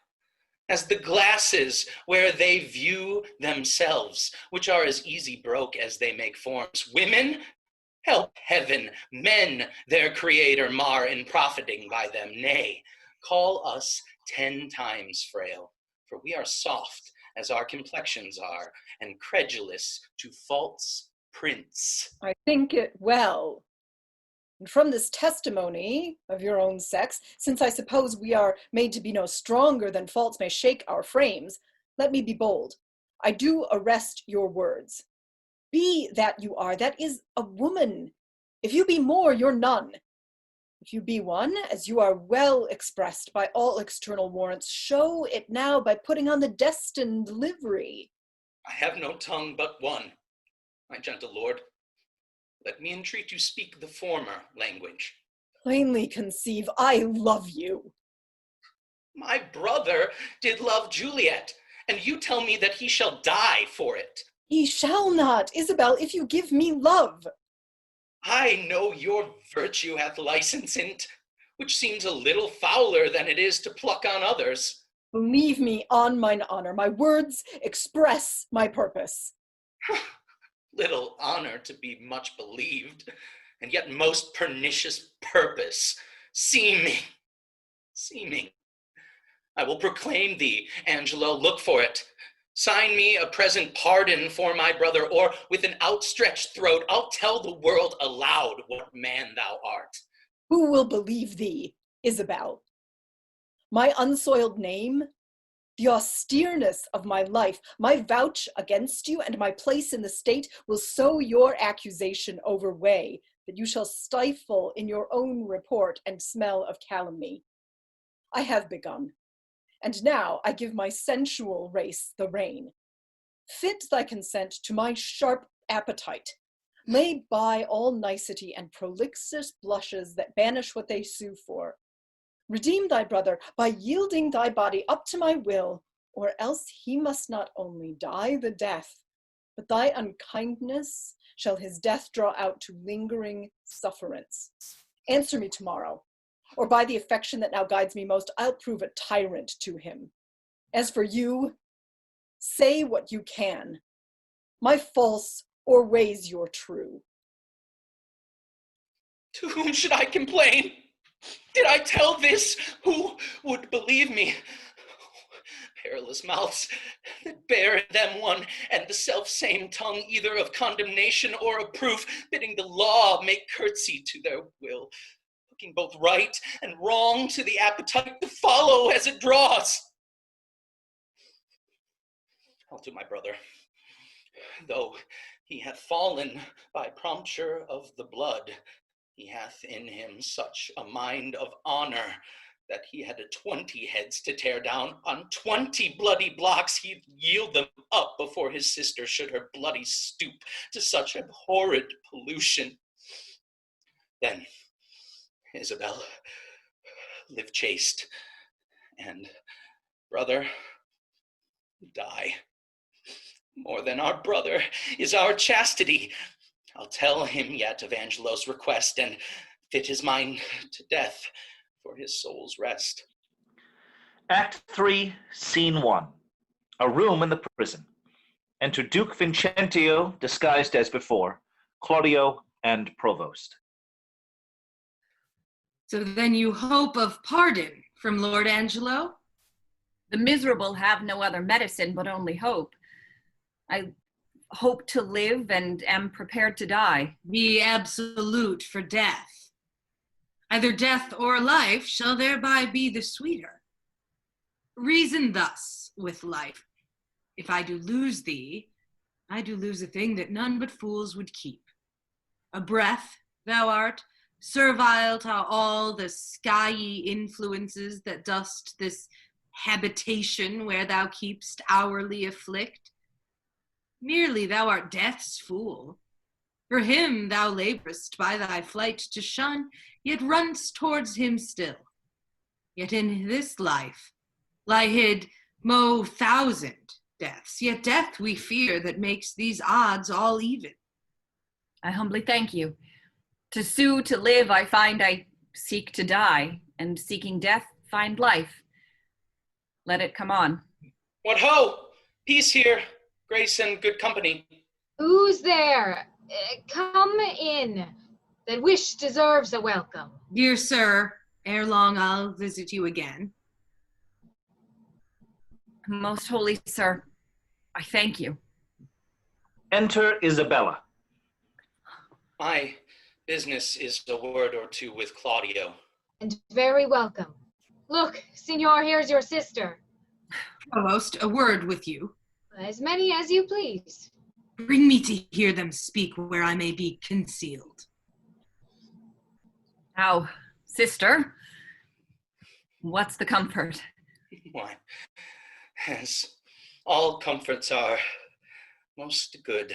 as the glasses where they view themselves, which are as easy broke as they make forms. Women, help heaven, men their creator mar in profiting by them. Nay, call us 10 times frail, for we are soft as our complexions are, and credulous to false prints. I think it well. And from this testimony of your own sex, since I suppose we are made to be no stronger than faults may shake our frames, let me be bold. I do arrest your words. Be that you are, that is a woman. If you be more, you're none. If you be one, as you are well expressed by all external warrants, show it now by putting on the destined livery. I have no tongue but one, my gentle lord. Let me entreat you speak the former language. Plainly conceive, I love you. My brother did love Juliet, and you tell me that he shall die for it. He shall not, Isabel, if you give me love. I know your virtue hath license in't, which seems a little fouler than it is to pluck on others. Believe me on mine honor, my words express my purpose. Little honor to be much believed, and yet most pernicious purpose. Seeming. I will proclaim thee, Angelo, look for it. Sign me a present pardon for my brother, or with an outstretched throat, I'll tell the world aloud what man thou art. Who will believe thee, Isabel? My unsoiled name, the austereness of my life, my vouch against you, and my place in the state will so your accusation overweigh that you shall stifle in your own report and smell of calumny. I have begun, and now I give my sensual race the rein. Fit thy consent to my sharp appetite. Lay by all nicety and prolixous blushes that banish what they sue for. Redeem thy brother by yielding thy body up to my will, or else he must not only die the death, but thy unkindness shall his death draw out to lingering sufferance. Answer me tomorrow, or by the affection that now guides me most, I'll prove a tyrant to him. As for you, say what you can. My false or ways your true. To whom should I complain? Did I tell this? Who would believe me? Perilous mouths that bear in them one and the self-same tongue, either of condemnation or of proof, bidding the law make curtsy to their will, looking both right and wrong to the appetite to follow as it draws. I'll to my brother, though he hath fallen by prompture of the blood, he hath in him such a mind of honor that he had 20 heads to tear down. On 20 bloody blocks he'd yield them up before his sister should her bloody stoop to such abhorred pollution. Then, Isabel, live chaste, and brother, die. More than our brother is our chastity. I'll tell him yet of Angelo's request and fit his mind to death for his soul's rest. Act 3, Scene 1. A room in the prison. Enter Duke Vincentio, disguised as before, Claudio, and Provost. So then you hope of pardon, from Lord Angelo? The miserable have no other medicine but only hope. I hope to live and am prepared to die. Be absolute for death. Either death or life shall thereby be the sweeter. Reason thus with life. If I do lose thee, I do lose a thing that none but fools would keep. A breath, thou art, servile to all the skyey influences that dost this habitation where thou keep'st hourly afflict. Merely thou art death's fool. For him thou laborest by thy flight to shun, yet runn'st towards him still. Yet in this life lie hid 1,000 deaths, yet death we fear that makes these odds all even. I humbly thank you. To sue to live, I find I seek to die, and seeking death, find life. Let it come on. What ho! Peace here, grace and good company. Who's there? Come in. That wish deserves a welcome. Dear sir, ere long I'll visit you again. Most holy sir, I thank you. Enter Isabella. My business is a word or two with Claudio. And very welcome. Look, Signor, here's your sister. Provost, a word with you. As many as you please. Bring me to hear them speak where I may be concealed. Now, sister, what's the comfort? Why, as all comforts are, most good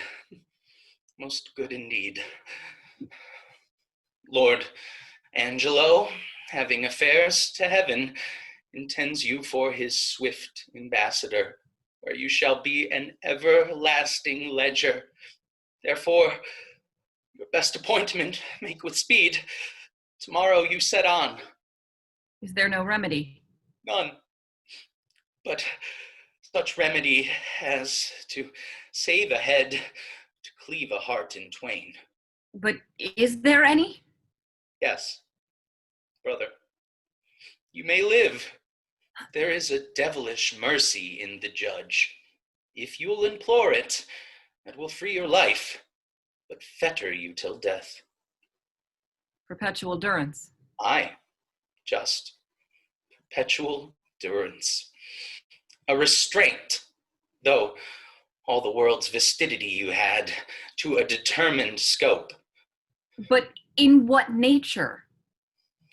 indeed. Lord Angelo, having affairs to heaven, intends you for his swift ambassador, where you shall be an everlasting ledger. Therefore, your best appointment make with speed. Tomorrow you set on. Is there no remedy? None. But such remedy as to save a head, to cleave a heart in twain. But is there any? Yes, brother. You may live. There is a devilish mercy in the judge. If you'll implore it, it will free your life, but fetter you till death. Perpetual endurance. Aye, just perpetual endurance. A restraint, though all the world's vastity you had, to a determined scope. But in what nature?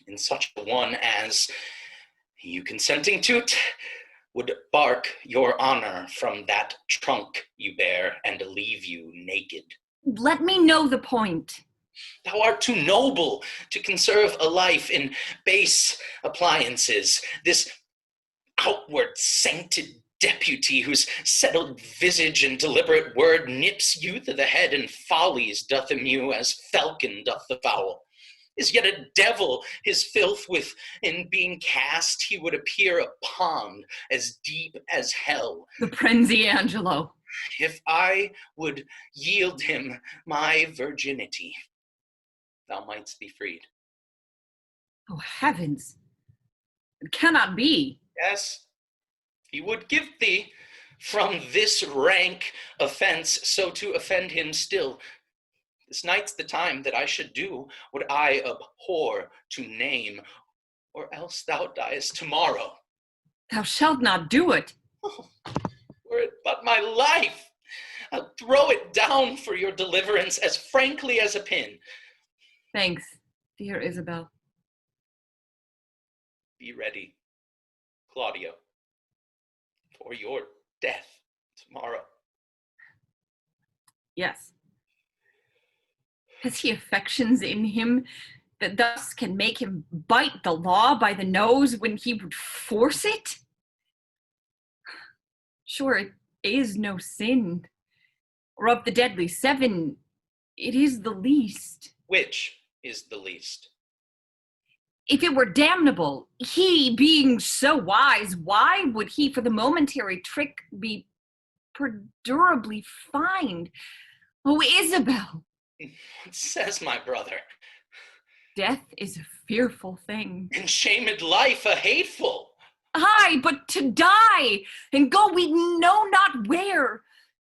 In such a one as, you consenting to't, would bark your honor from that trunk you bear and leave you naked. Let me know the point. Thou art too noble to conserve a life in base appliances. This outward sainted deputy whose settled visage and deliberate word nips youth of the head and follies doth immue as falcon doth the fowl. Is yet a devil his filth with, in being cast, he would appear a pond as deep as hell. The Prenzi Angelo. If I would yield him my virginity, thou mightst be freed. Oh, heavens. It cannot be. Yes, he would give thee from this rank offense, so to offend him still. This night's the time that I should do what I abhor to name, or else thou diest tomorrow. Thou shalt not do it. Oh, were it but my life, I'll throw it down for your deliverance as frankly as a pin. Thanks, dear Isabel. Be ready, Claudio, for your death tomorrow. Yes. Has he affections in him that thus can make him bite the law by the nose when he would force it? Sure, it is no sin. Or of the deadly 7, it is the least. Which is the least? If it were damnable, he being so wise, why would he for the momentary trick be perdurably fined? Oh, Isabel! What says my brother? Death is a fearful thing. And shamed life a hateful. Aye, but to die and go we know not where,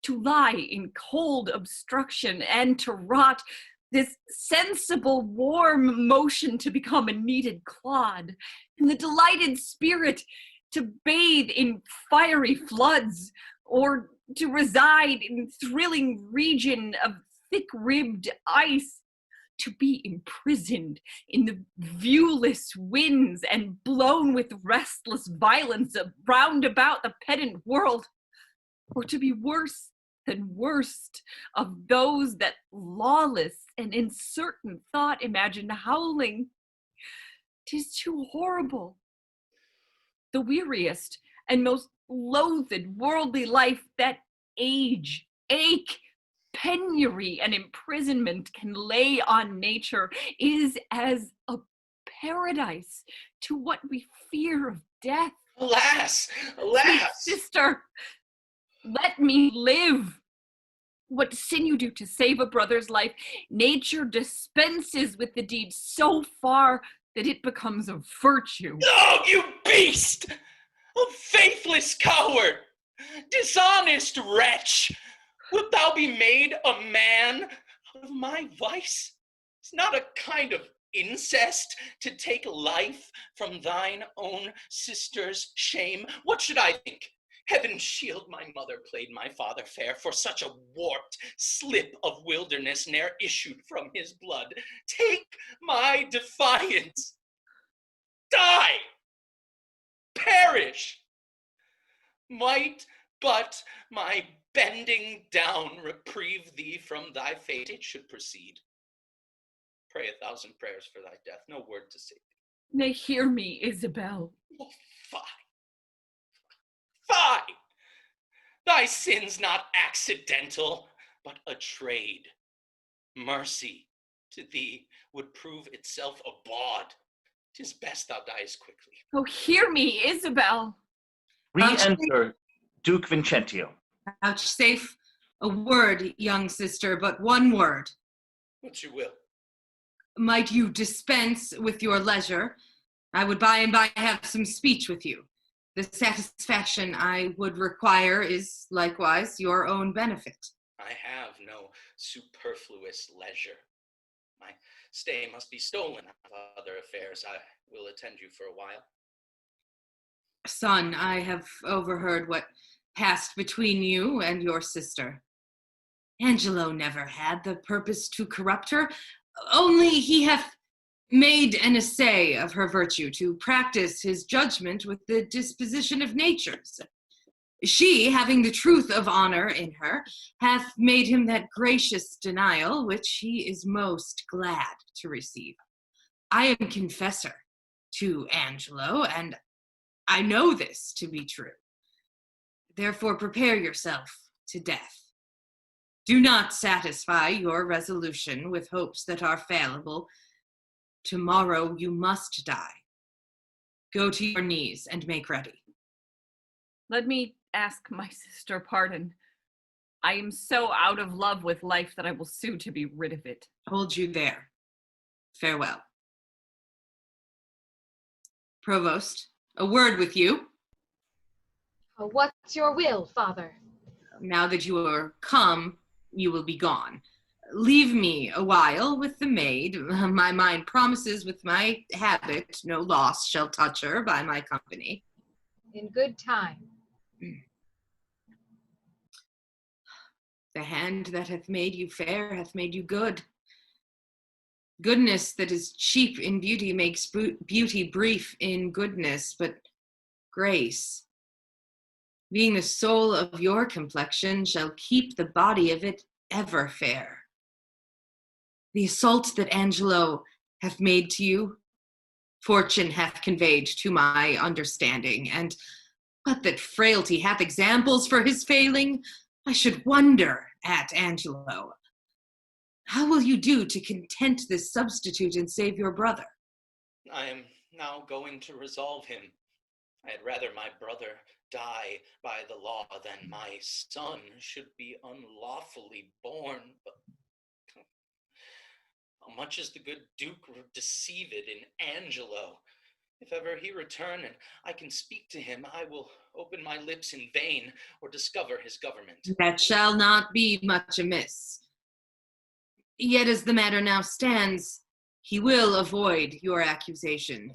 to lie in cold obstruction and to rot, this sensible warm motion to become a kneaded clod, and the delighted spirit to bathe in fiery floods, or to reside in thrilling region of thick-ribbed ice, to be imprisoned in the viewless winds and blown with restless violence round about the pedant world, or to be worse than worst of those that lawless and in certain thought imagine howling. 'Tis too horrible. The weariest and most loathed worldly life that age, ache, penury, and imprisonment can lay on nature is as a paradise to what we fear of death. Alas, Sweet alas! sister, let me live. What sin you do to save a brother's life, nature dispenses with the deed so far that it becomes a virtue. Oh, you beast! A faithless coward! Dishonest wretch! Wilt thou be made a man of my vice? It's not a kind of incest to take life from thine own sister's shame. What should I think? Heaven shield my mother played my father fair, for such a warped slip of wilderness ne'er issued from his blood. Take my defiance. Die! Perish! Might but my bending down reprieve thee from thy fate, it should proceed. Pray 1,000 prayers for thy death, no word to save thee. Nay, hear me, Isabel. Oh, fie! Fie! Thy sin's not accidental, but a trade. Mercy to thee would prove itself a bawd. 'Tis best thou diest quickly. Oh, hear me, Isabel. Re-enter Duke Vincentio. Vouchsafe a word, young sister, but one word. What you will. Might you dispense with your leisure? I would by and by have some speech with you. The satisfaction I would require is likewise your own benefit. I have no superfluous leisure. My stay must be stolen out of other affairs. I will attend you for a while. Son, I have overheard what passed between you and your sister. Angelo never had the purpose to corrupt her, only he hath made an essay of her virtue to practice his judgment with the disposition of natures. She, having the truth of honor in her, hath made him that gracious denial which he is most glad to receive. I am confessor to Angelo, and I know this to be true. Therefore prepare yourself to death. Do not satisfy your resolution with hopes that are fallible. Tomorrow you must die. Go to your knees and make ready. Let me ask my sister pardon. I am so out of love with life that I will sue to be rid of it. Hold you there. Farewell. Provost, a word with you. What's your will, Father? Now that you are come, you will be gone. Leave me a while with the maid. My mind promises with my habit no loss shall touch her by my company. In good time. The hand that hath made you fair hath made you good. Goodness that is cheap in beauty makes beauty brief in goodness, but grace, being the soul of your complexion, shall keep the body of it ever fair. The assault that Angelo hath made to you, fortune hath conveyed to my understanding, and but that frailty hath examples for his failing, I should wonder at Angelo. How will you do to content this substitute and save your brother? I am now going to resolve him. I had rather my brother die by the law than my son should be unlawfully born. But How much is the good Duke deceived in Angelo? If ever he return and I can speak to him, I will open my lips in vain or discover his government. That shall not be much amiss. Yet as the matter now stands, he will avoid your accusation.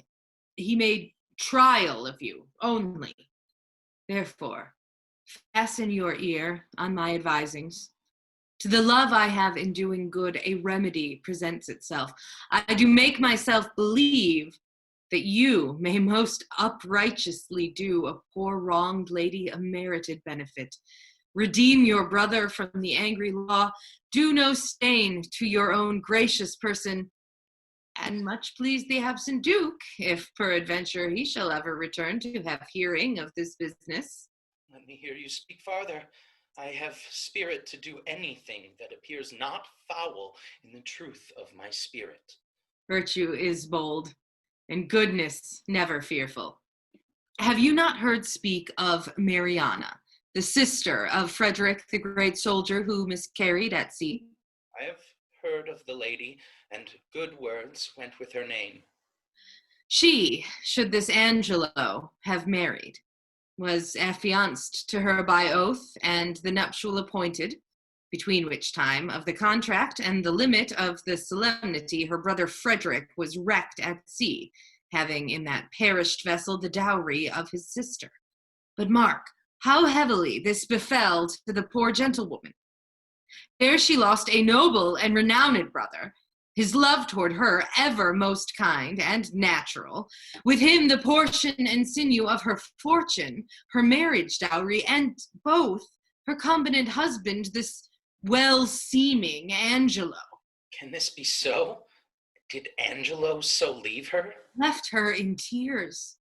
He made trial of you only. Therefore, fasten your ear on my advisings. To the love I have in doing good, a remedy presents itself. I do make myself believe that you may most uprighteously do a poor wronged lady a merited benefit. Redeem your brother from the angry law, do no stain to your own gracious person, and much please the absent Duke, if peradventure he shall ever return to have hearing of this business. Let me hear you speak farther. I have spirit to do anything that appears not foul in the truth of my spirit. Virtue is bold, and goodness never fearful. Have you not heard speak of Mariana, the sister of Frederick the great soldier who miscarried at sea? I have heard of the lady, and good words went with her name. She, should this Angelo have married, was affianced to her by oath, and the nuptial appointed, between which time of the contract and the limit of the solemnity her brother Frederick was wrecked at sea, having in that perished vessel the dowry of his sister. But mark, how heavily this befell to the poor gentlewoman. There she lost a noble and renowned brother, his love toward her ever most kind and natural, with him the portion and sinew of her fortune, her marriage dowry, and both her competent husband, this well-seeming Angelo. Can this be so? Did Angelo so leave her? Left her in tears,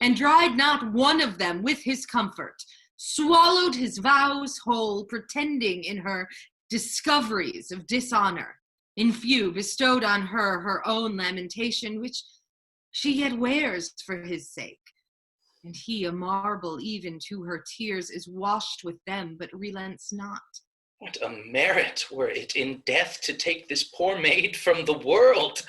and dried not one of them with his comfort, swallowed his vows whole, pretending in her discoveries of dishonor, in few bestowed on her her own lamentation, which she yet wears for his sake. And he, a marble even to her tears, is washed with them, but relents not. What a merit were it in death to take this poor maid from the world!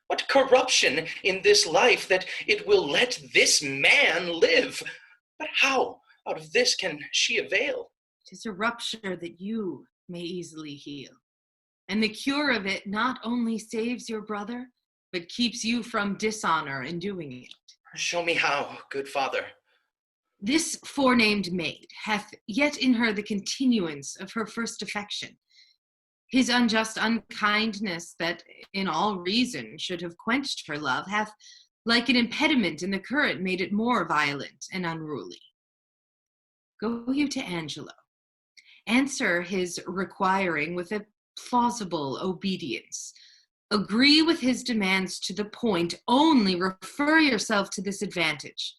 What corruption in this life that it will let this man live! But how out of this can she avail? 'Tis a rupture that you may easily heal. And the cure of it not only saves your brother, but keeps you from dishonor in doing it. Show me how, good father. This forenamed maid hath yet in her the continuance of her first affection. His unjust unkindness that in all reason should have quenched her love hath, like an impediment in the current, made it more violent and unruly. Go you to Angelo. Answer his requiring with a plausible obedience. Agree with his demands to the point, only refer yourself to this advantage.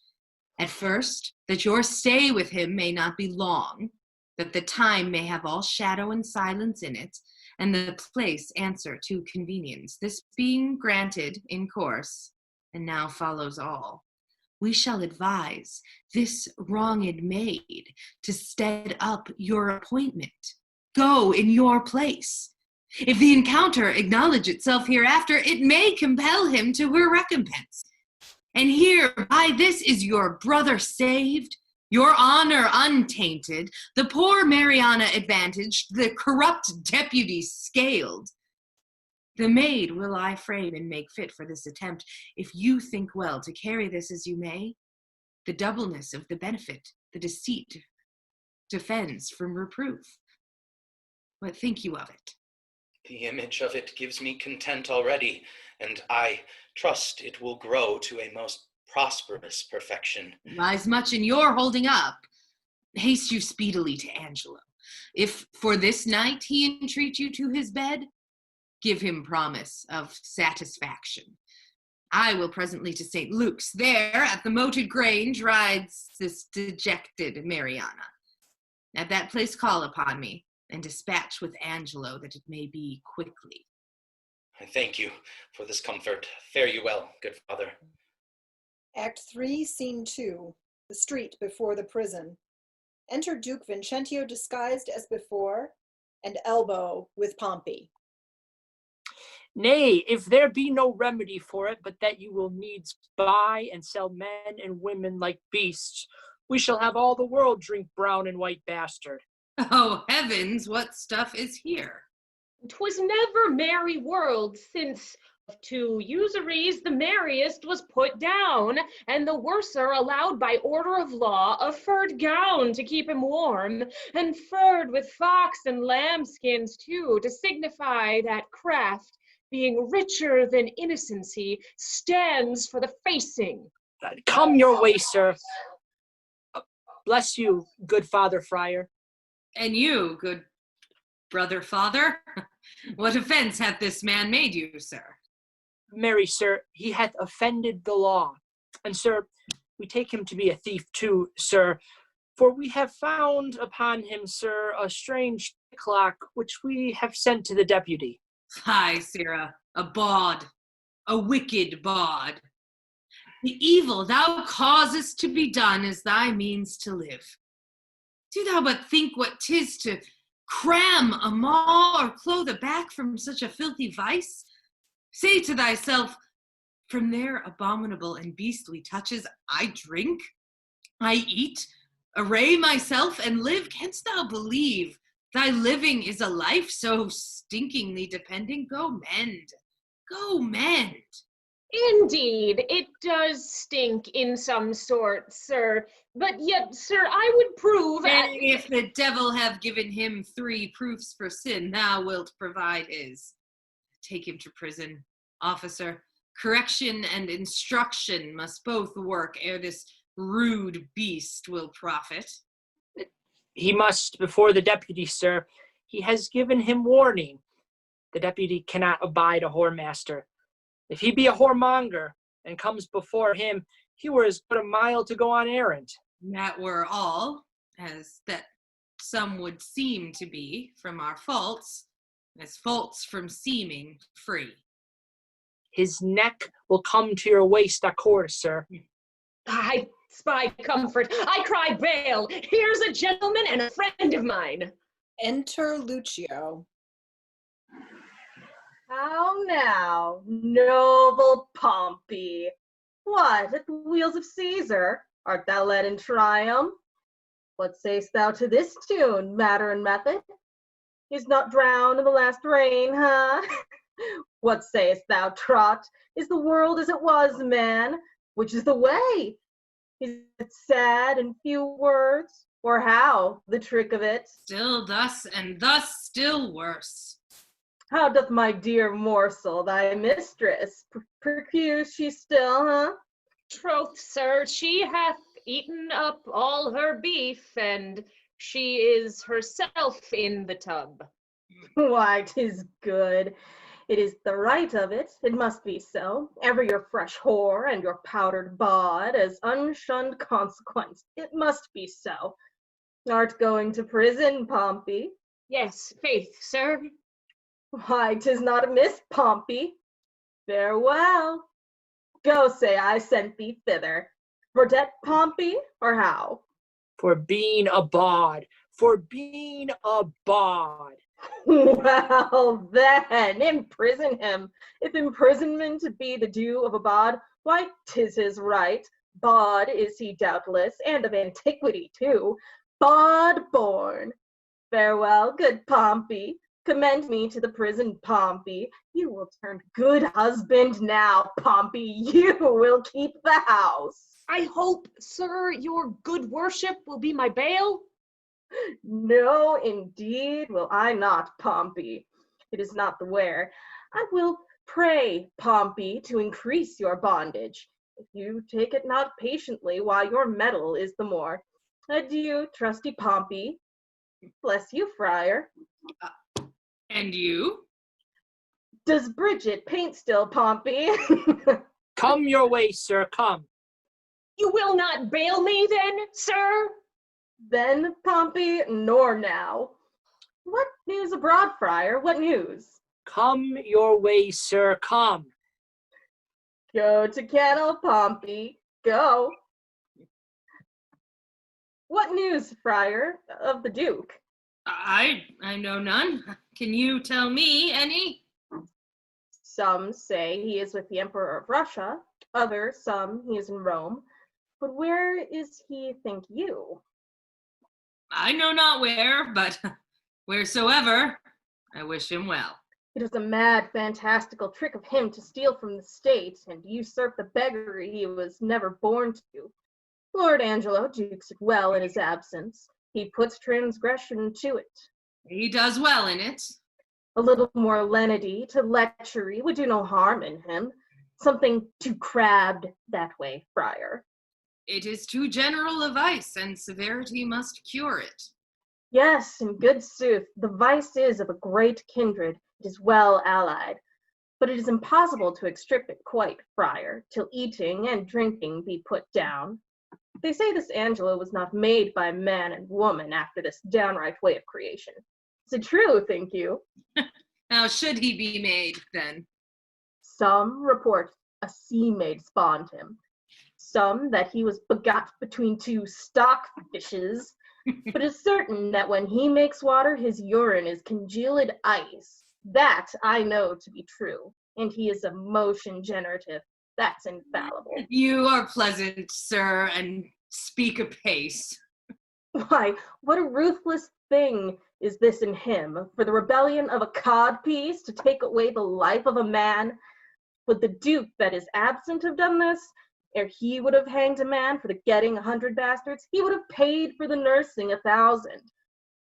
At first, that your stay with him may not be long, that the time may have all shadow and silence in it, and the place answer to convenience. This being granted in course, and now follows all, we shall advise this wronged maid to stead up your appointment. Go in your place. If the encounter acknowledge itself hereafter, it may compel him to her recompense. And here, by this is your brother saved, your honor untainted, the poor Mariana advantaged, the corrupt deputy scaled. The maid will I frame and make fit for this attempt, if you think well to carry this as you may. The doubleness of the benefit, the deceit, defends from reproof. What think you of it? The image of it gives me content already, and I trust it will grow to a most prosperous perfection. Lies much in your holding up. Haste you speedily to Angelo. If for this night he entreat you to his bed, give him promise of satisfaction. I will presently to St. Luke's. There, at the moated grange, rides this dejected Mariana. At that place call upon me, and dispatch with Angelo that it may be quickly. I thank you for this comfort. Fare you well, good father. Act 3, Scene 2, the street before the prison. Enter Duke Vincentio disguised as before, and Elbow with Pompey. Nay, if there be no remedy for it, but that you will needs buy and sell men and women like beasts, we shall have all the world drink brown and white bastard. Oh, heavens, what stuff is here? 'Twas never merry world since of two usuries the merriest was put down, and the worser allowed by order of law a furred gown to keep him warm, and furred with fox and lambskins too, to signify that craft, being richer than innocency, stands for the facing. Come your way, sir. Bless you, good Father Friar. And you, good brother father, what offense hath this man made you, sir? Marry, sir, he hath offended the law. And, sir, we take him to be a thief too, sir, for we have found upon him, sir, a strange clock which we have sent to the deputy. Fie, sirrah, a bawd, a wicked bawd. The evil thou causest to be done is thy means to live. Do thou but think what 'tis to cram a maw or clothe a back from such a filthy vice? Say to thyself, from their abominable and beastly touches I drink, I eat, array myself, and live. Canst thou believe thy living is a life so stinkingly depending? Go mend, go mend. Indeed, it does stink in some sort, sir. But yet, sir, I would prove... And if the devil have given him 3 proofs for sin, thou wilt provide his. Take him to prison, officer. Correction and instruction must both work ere this rude beast will profit. He must before the deputy, sir. He has given him warning. The deputy cannot abide a whoremaster. If he be a whoremonger and comes before him, he were as good a mile to go on errand. That were all, as that some would seem to be from our faults, as faults from seeming free. His neck will come to your waist, accord, sir. I spy comfort. I cry bail. Here's a gentleman and a friend of mine. Enter Lucio. How now, noble Pompey? What, at the wheels of Caesar? Art thou led in triumph? What sayst thou to this tune, matter and method? Is not drowned in the last rain, huh? What sayest thou, Trot? Is the world as it was, man? Which is the way? Is it sad and few words? Or how, the trick of it? Still thus, and thus still worse. How doth my dear morsel, thy mistress? Procures she still, huh? Troth, sir, she hath eaten up all her beef, and she is herself in the tub. Why, 'tis good. It is the right of it. It must be so. Ever your fresh whore and your powdered bawd, as unshunned consequence. It must be so. Art going to prison, Pompey? Yes, faith, sir. Why, 'tis not amiss, Pompey. Farewell. Go say I sent thee thither. For debt, Pompey, or how? For being a bawd. For being a bawd. Well, then, imprison him. If imprisonment be the due of a bawd, why, 'tis his right. Bawd is he doubtless, and of antiquity too. Bawd born. Farewell, good Pompey. Commend me to the prison, Pompey. You will turn good husband now, Pompey. You will keep the house. I hope, sir, your good worship will be my bail. No, indeed, will I not, Pompey. It is not the wear. I will pray, Pompey, to increase your bondage, if you take it not patiently, while your mettle is the more. Adieu, trusty Pompey. Bless you, friar. And you? Does Bridget paint still, Pompey? Come your way, sir, come. You will not bail me then, sir? Then, Pompey, nor now. What news abroad, friar? What news? Come your way, sir, come. Go to kennel, Pompey, go. What news, friar, of the Duke? I know none. Can you tell me any? Some say he is with the Emperor of Russia, others, some he is in Rome. But where is he, think you? I know not where, but wheresoever, I wish him well. It is a mad, fantastical trick of him to steal from the state and usurp the beggary he was never born to. Lord Angelo dukes it well in his absence. He puts transgression to it. He does well in it. A little more lenity to lechery would do no harm in him. Something too crabbed that way, friar. It is too general a vice, and severity must cure it. Yes, in good sooth, the vice is of a great kindred. It is well allied. But it is impossible to extirp it quite, friar, till eating and drinking be put down. They say this Angelo was not made by man and woman after this downright way of creation. Is it true, think you? How should he be made, then? Some report a sea-maid spawned him. Some that he was begot between two stockfishes. But it's certain that when he makes water, his urine is congealed ice. That I know to be true. And he is a motion generative. That's infallible. You are pleasant, sir, and speak apace. Why, what a ruthless thing is this in him, for the rebellion of a codpiece to take away the life of a man? Would the Duke that is absent have done this? Ere he would have hanged a man for the getting 100 bastards, he would have paid for the nursing 1,000.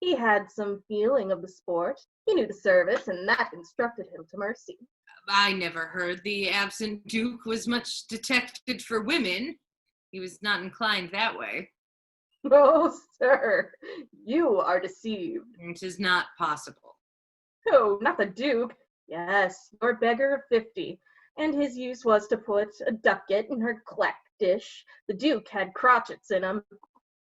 He had some feeling of the sport. He knew the service, and that instructed him to mercy. I never heard the absent Duke was much detected for women. He was not inclined that way. Oh, sir, you are deceived. It is not possible. Oh, not the Duke. Yes, your beggar of 50. And his use was to put a ducat in her clack dish. The Duke had crotchets in him.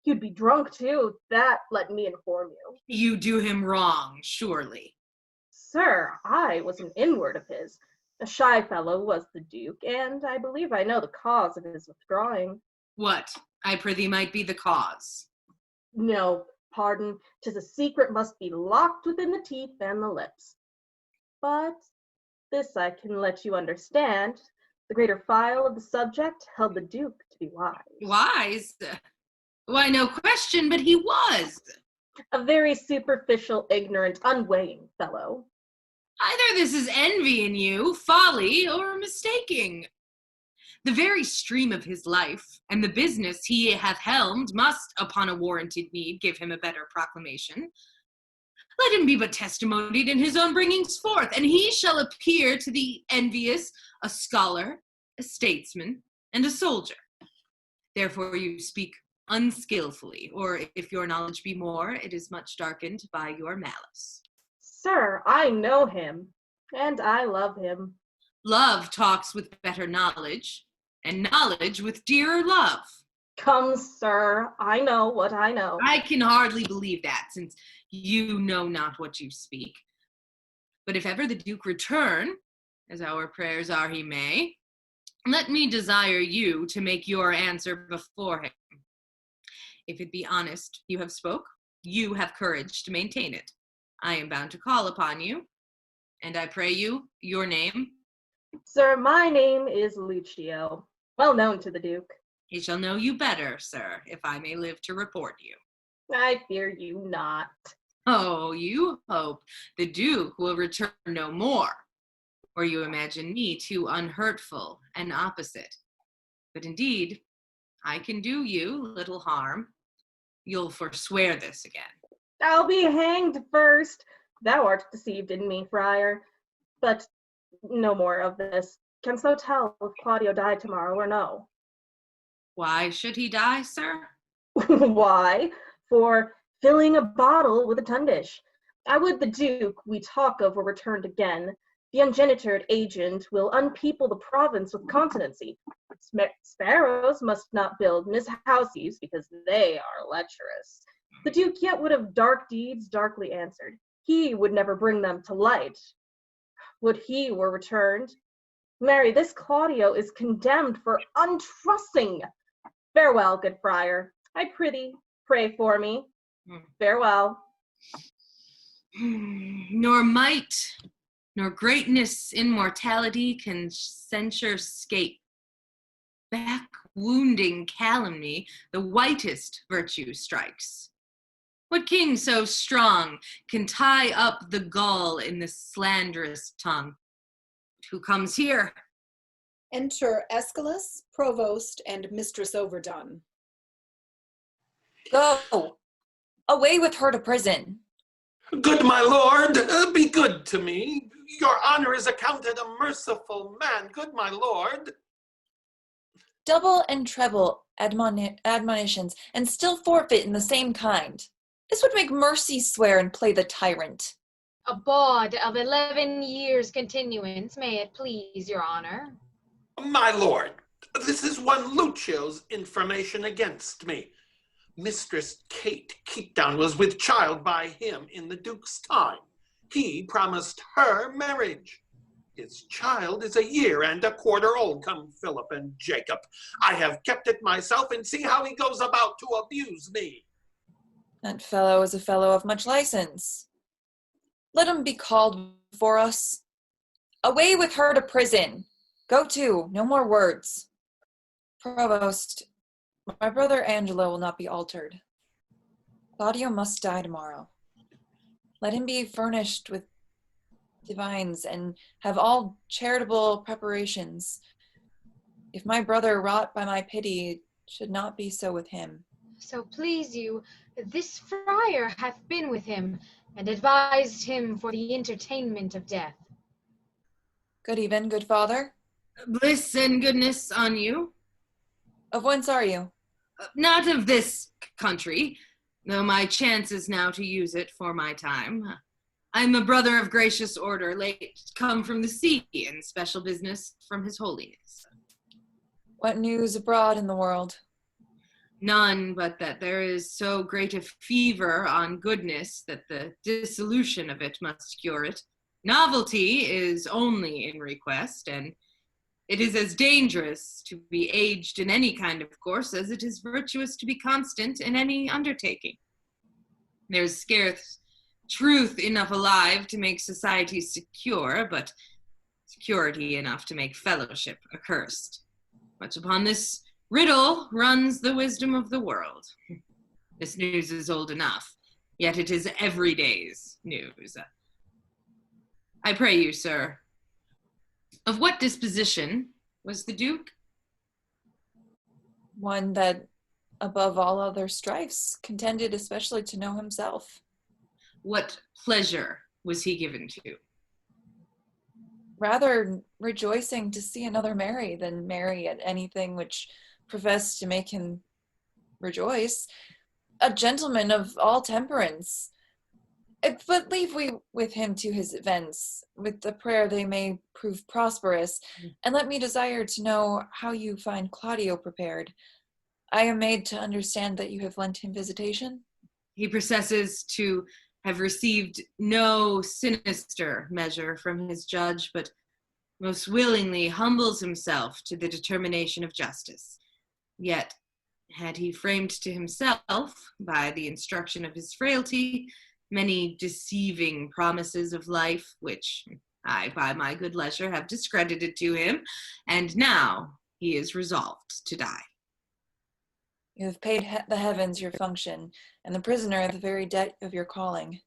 You'd be drunk, too. That, let me inform you. You do him wrong, surely. Sir, I was an inward of his. A shy fellow was the Duke, and I believe I know the cause of his withdrawing. What, I prithee, might be the cause? No, pardon, 'tis a secret must be locked within the teeth and the lips. But this I can let you understand. The greater file of the subject held the Duke to be wise. Wise? Why, no question, but he was. A very superficial, ignorant, unweighing fellow. Either this is envy in you, folly, or mistaking. The very stream of his life, and the business he hath helmed, must, upon a warranted need, give him a better proclamation. Let him be but testimonied in his own bringings forth, and he shall appear to the envious a scholar, a statesman, and a soldier. Therefore you speak unskillfully, or if your knowledge be more, it is much darkened by your malice. Sir, I know him, and I love him. Love talks with better knowledge, and knowledge with dearer love. Come, sir, I know what I know. I can hardly believe that, since you know not what you speak. But if ever the Duke return, as our prayers are he may, let me desire you to make your answer before him. If it be honest you have spoke, you have courage to maintain it. I am bound to call upon you, and I pray you, your name. Sir, my name is Lucio, well known to the Duke. He shall know you better, sir, if I may live to report you. I fear you not. Oh, you hope the Duke will return no more, or you imagine me too unhurtful and opposite. But indeed, I can do you little harm. You'll forswear this again. I'll be hanged first. Thou art deceived in me, friar. But no more of this. Canst thou tell if Claudio died tomorrow or no? Why should he die, sir? Why? For filling a bottle with a tundish. I would the Duke we talk of were returned again. The ungenitored agent will unpeople the province with continency. Sparrows must not build in his houses because they are lecherous. The Duke yet would have dark deeds darkly answered. He would never bring them to light. Would he were returned. Marry, this Claudio is condemned for untrussing. Farewell, good friar. I prithee, pray for me. Farewell. Nor might nor greatness immortality can censure scape. Back wounding calumny, the whitest virtue strikes. What king so strong can tie up the gall in the slanderous tongue? Who comes here? Enter Aeschylus, Provost, and Mistress Overdone. Go! Away with her to prison. Good my lord, be good to me. Your honor is accounted a merciful man, good my lord. Double and treble admonitions, and still forfeit in the same kind. This would make mercy swear and play the tyrant. A baud of 11 years' continuance, may it please your honor. My lord, this is one Lucio's information against me. Mistress Kate Keepdown was with child by him in the Duke's time. He promised her marriage. His child is 1 year and a quarter old, come Philip and Jacob. I have kept it myself, and see how he goes about to abuse me. That fellow is a fellow of much license. Let him be called before us. Away with her to prison. Go to, no more words. Provost, my brother Angelo will not be altered. Claudio must die tomorrow. Let him be furnished with divines and have all charitable preparations. If my brother wrought by my pity, it should not be so with him. So please you, this friar hath been with him, and advised him for the entertainment of death. Good even, good father. Bliss and goodness on you. Of whence are you? Not of this country, though my chance is now to use it for my time. I'm a brother of gracious order, late come from the sea, in special business from his holiness. What news abroad in the world? None but that there is so great a fever on goodness that the dissolution of it must cure it. Novelty is only in request, and it is as dangerous to be aged in any kind of course as it is virtuous to be constant in any undertaking. There's scarce truth enough alive to make society secure, but security enough to make fellowship accursed. Much upon this riddle runs the wisdom of the world. This news is old enough, yet it is every day's news. I pray you, sir, of what disposition was the Duke? One that, above all other strifes, contended especially to know himself. What pleasure was he given to? Rather rejoicing to see another merry than merry at anything which professed to make him rejoice. A gentleman of all temperance. But leave we with him to his events, with the prayer they may prove prosperous, and let me desire to know how you find Claudio prepared. I am made to understand that you have lent him visitation. He professes to have received no sinister measure from his judge, but most willingly humbles himself to the determination of justice. Yet, had he framed to himself, by the instruction of his frailty, many deceiving promises of life, which I, by my good leisure, have discredited to him, and now he is resolved to die. You have paid the heavens your function, and the prisoner the very debt of your calling.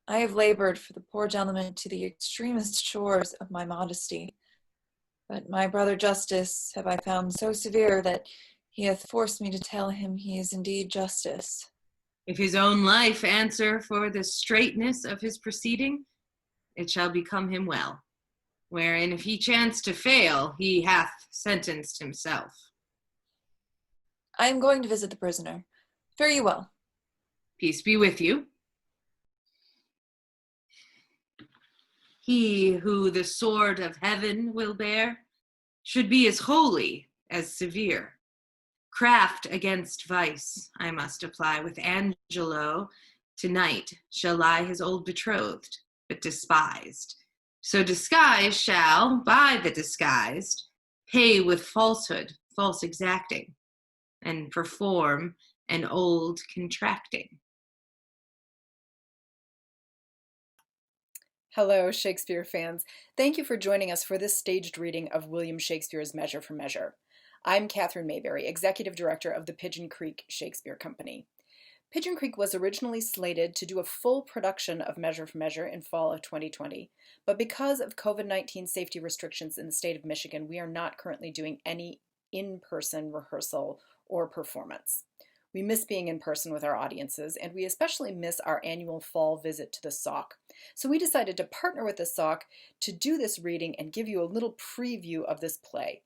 I have labored for the poor gentleman to the extremest shores of my modesty, but my brother Justice have I found so severe that he hath forced me to tell him he is indeed Justice. If his own life answer for the straightness of his proceeding, it shall become him well, wherein if he chance to fail, he hath sentenced himself. I am going to visit the prisoner. Fare you well. Peace be with you. He who the sword of heaven will bear should be as holy as severe. Craft against vice I must apply with Angelo. Tonight shall lie his old betrothed, but despised. So disguise shall, by the disguised, pay with falsehood, false exacting, and perform an old contracting. Hello, Shakespeare fans. Thank you for joining us for this staged reading of William Shakespeare's Measure for Measure. I'm Catherine Mayberry, Executive Director of the Pigeon Creek Shakespeare Company. Pigeon Creek was originally slated to do a full production of Measure for Measure in fall of 2020, but because of COVID-19 safety restrictions in the state of Michigan, we are not currently doing any in-person rehearsal or performance. We miss being in person with our audiences, and we especially miss our annual fall visit to the Sauk. So we decided to partner with the Sauk to do this reading and give you a little preview of this play.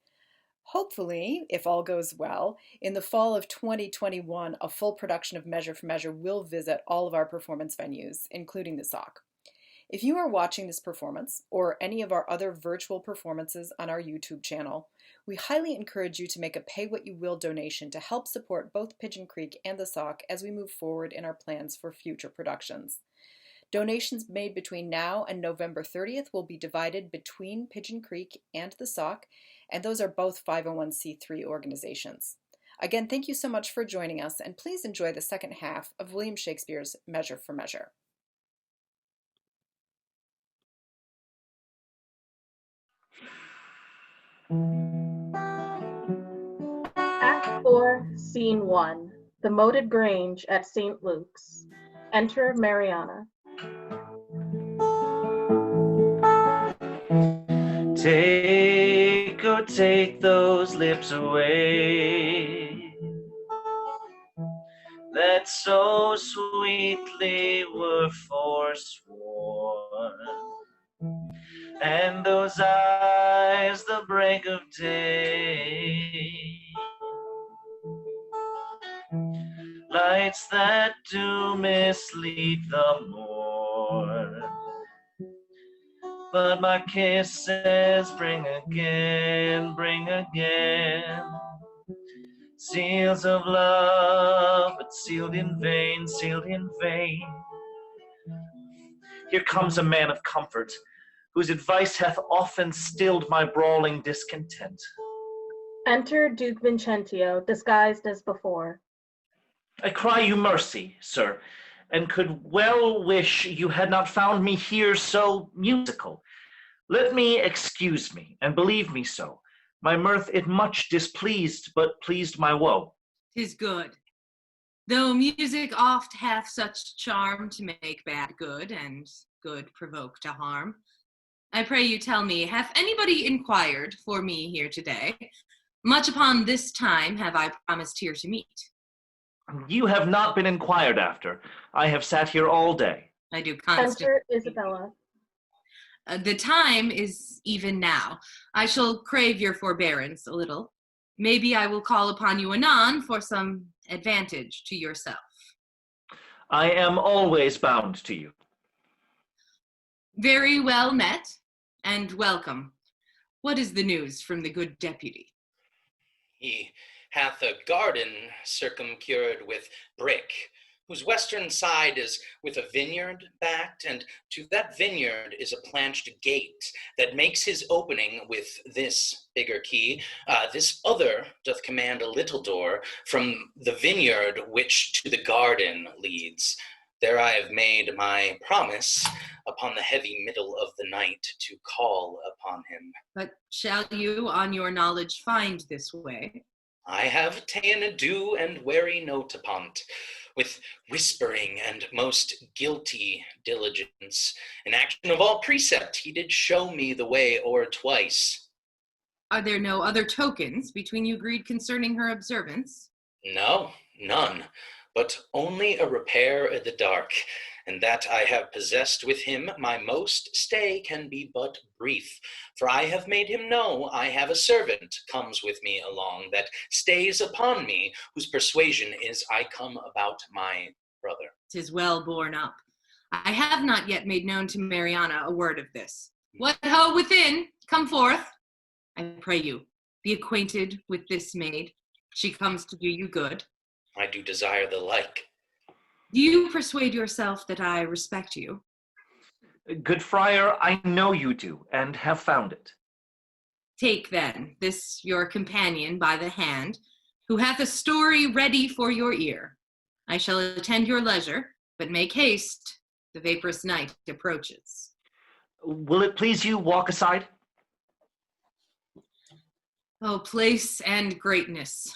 Hopefully, if all goes well, in the fall of 2021, a full production of Measure for Measure will visit all of our performance venues, including the Sauk. If you are watching this performance, or any of our other virtual performances on our YouTube channel, we highly encourage you to make a pay-what-you-will donation to help support both Pigeon Creek and the Sauk as we move forward in our plans for future productions. Donations made between now and November 30th will be divided between Pigeon Creek and the Sauk, and those are both 501c3 organizations. Again, thank you so much for joining us, and please enjoy the second half of William Shakespeare's Measure for Measure. Act 4, Scene 1, the Moated Grange at St. Luke's. Enter Mariana. Take, oh, take those lips away that so sweetly were forsworn, and those eyes the break of day, lights that do mislead the morn. But my kisses bring again, seals of love, but sealed in vain, sealed in vain. Here comes a man of comfort, whose advice hath often stilled my brawling discontent. Enter Duke Vincentio, disguised as before. I cry you mercy, sir, and could well wish you had not found me here so musical. Let me excuse me, and believe me so. My mirth it much displeased, but pleased my woe. 'Tis good. Though music oft hath such charm to make bad good, and good provoke to harm. I pray you tell me, hath anybody inquired for me here today? Much upon this time have I promised here to meet. You have not been inquired after. I have sat here all day. I do constantly. Enter Isabella. The time is even now. I shall crave your forbearance a little. Maybe I will call upon you anon for some advantage to yourself. I am always bound to you. Very well met, and welcome. What is the news from the good deputy? He hath a garden circumcured with brick, whose western side is with a vineyard backed, and to that vineyard is a planched gate that makes his opening with this bigger key. This other doth command a little door from the vineyard which to the garden leads. There I have made my promise upon the heavy middle of the night to call upon him. But shall you on your knowledge find this way? I have ta'en a due and wary note upon't, with whispering and most guilty diligence. In action of all precept, he did show me the way o'er twice. Are there no other tokens between you agreed concerning her observance? No, none, but only a repair i' the dark, and that I have possessed with him, my most stay can be but brief. For I have made him know I have a servant comes with me along, that stays upon me, whose persuasion is I come about my brother. 'Tis well borne up. I have not yet made known to Mariana a word of this. What ho within? Come forth. I pray you, be acquainted with this maid. She comes to do you good. I do desire the like. Do you persuade yourself that I respect you? Good friar, I know you do, and have found it. Take then this your companion by the hand, who hath a story ready for your ear. I shall attend your leisure, but make haste, the vaporous night approaches. Will it please you walk aside? Oh, place and greatness.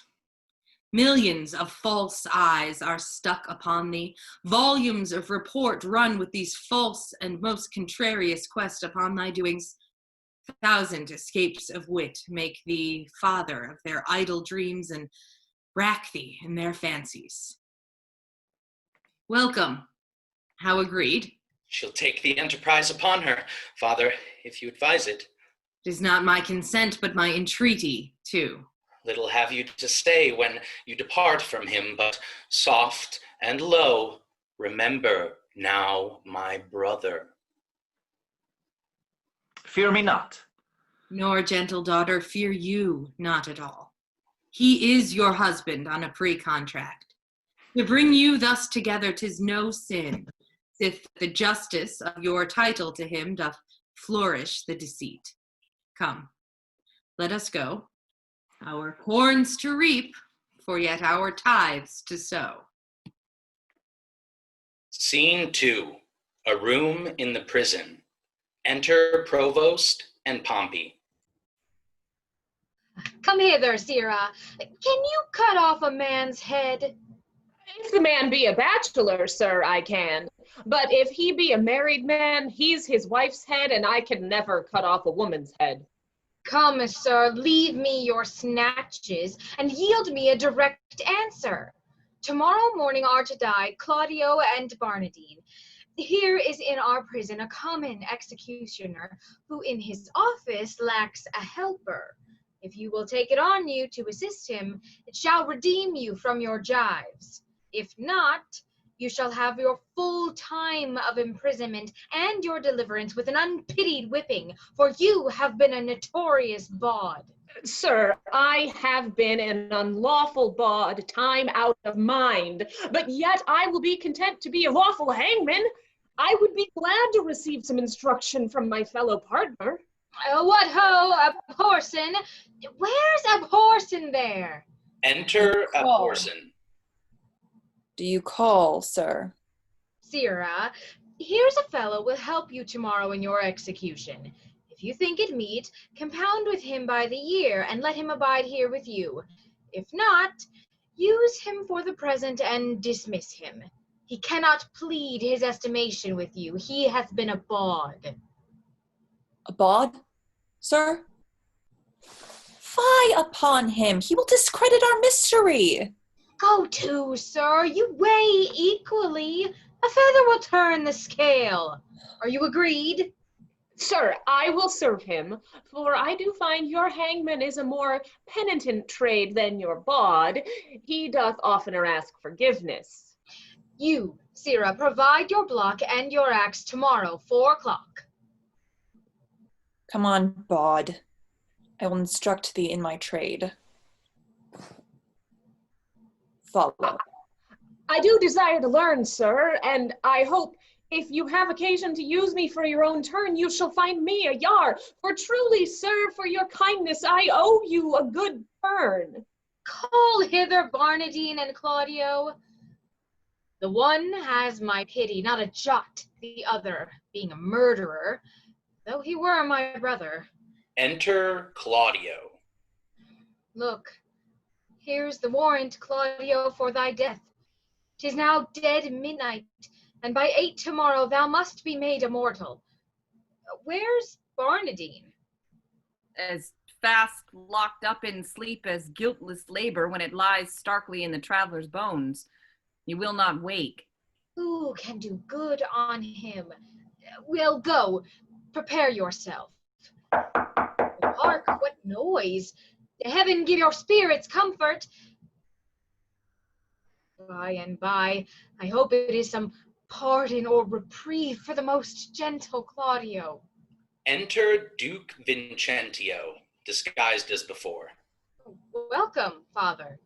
Millions of false eyes are stuck upon thee. Volumes of report run with these false and most contrarious quest upon thy doings. 1,000 escapes of wit make thee father of their idle dreams and rack thee in their fancies. Welcome. How agreed? She'll take the enterprise upon her, Father, if you advise it. It is not my consent, but my entreaty, too. Little have you to stay when you depart from him, but soft and low, remember now my brother. Fear me not. Nor, gentle daughter, fear you not at all. He is your husband on a pre-contract. To bring you thus together 'tis no sin, if the justice of your title to him doth flourish the deceit. Come, let us go. Our corns to reap, for yet our tithes to sow. Scene 2, a room in the prison. Enter Provost and Pompey. Come hither, Sirrah. Can you cut off a man's head? If the man be a bachelor, sir, I can. But if he be a married man, he's his wife's head, and I can never cut off a woman's head. Come, sir, leave me your snatches, and yield me a direct answer. Tomorrow morning are to die Claudio and Barnardine. Here is in our prison a common executioner, who in his office lacks a helper. If you will take it on you to assist him, it shall redeem you from your gyves. If not, you shall have your full time of imprisonment and your deliverance with an unpitied whipping, for you have been a notorious bawd. Sir, I have been an unlawful bawd, time out of mind, but yet I will be content to be a lawful hangman. I would be glad to receive some instruction from my fellow partner. What ho, Abhorson? Where's Abhorson there? Enter Abhorson. Do you call, sir? Sirrah, here's a fellow will help you tomorrow in your execution. If you think it meet, compound with him by the year, and let him abide here with you. If not, use him for the present and dismiss him. He cannot plead his estimation with you. He hath been a bawd. A bawd, sir? Fie upon him! He will discredit our mystery! Go to, sir. You weigh equally. A feather will turn the scale. Are you agreed? Sir, I will serve him, for I do find your hangman is a more penitent trade than your bawd. He doth oftener ask forgiveness. You, Sirrah, provide your block and your axe tomorrow, 4 o'clock. Come on, bawd. I will instruct thee in my trade. Follow. I do desire to learn, sir, and I hope if you have occasion to use me for your own turn, you shall find me a yar. For truly, sir, for your kindness, I owe you a good turn. Call hither Barnardine and Claudio. The one has my pity, not a jot, the other, being a murderer, though he were my brother. Enter Claudio. Look, here's the warrant, Claudio, for thy death. 'Tis now dead midnight, and by 8 tomorrow thou must be made immortal. Where's Barnardine? As fast locked up in sleep as guiltless labor when it lies starkly in the traveler's bones. You will not wake. Who can do good on him? Well, go, prepare yourself. Hark, what noise? Heaven give your spirits comfort. By and by, I hope it is some pardon or reprieve for the most gentle Claudio. Enter Duke Vincentio, disguised as before. Welcome, Father.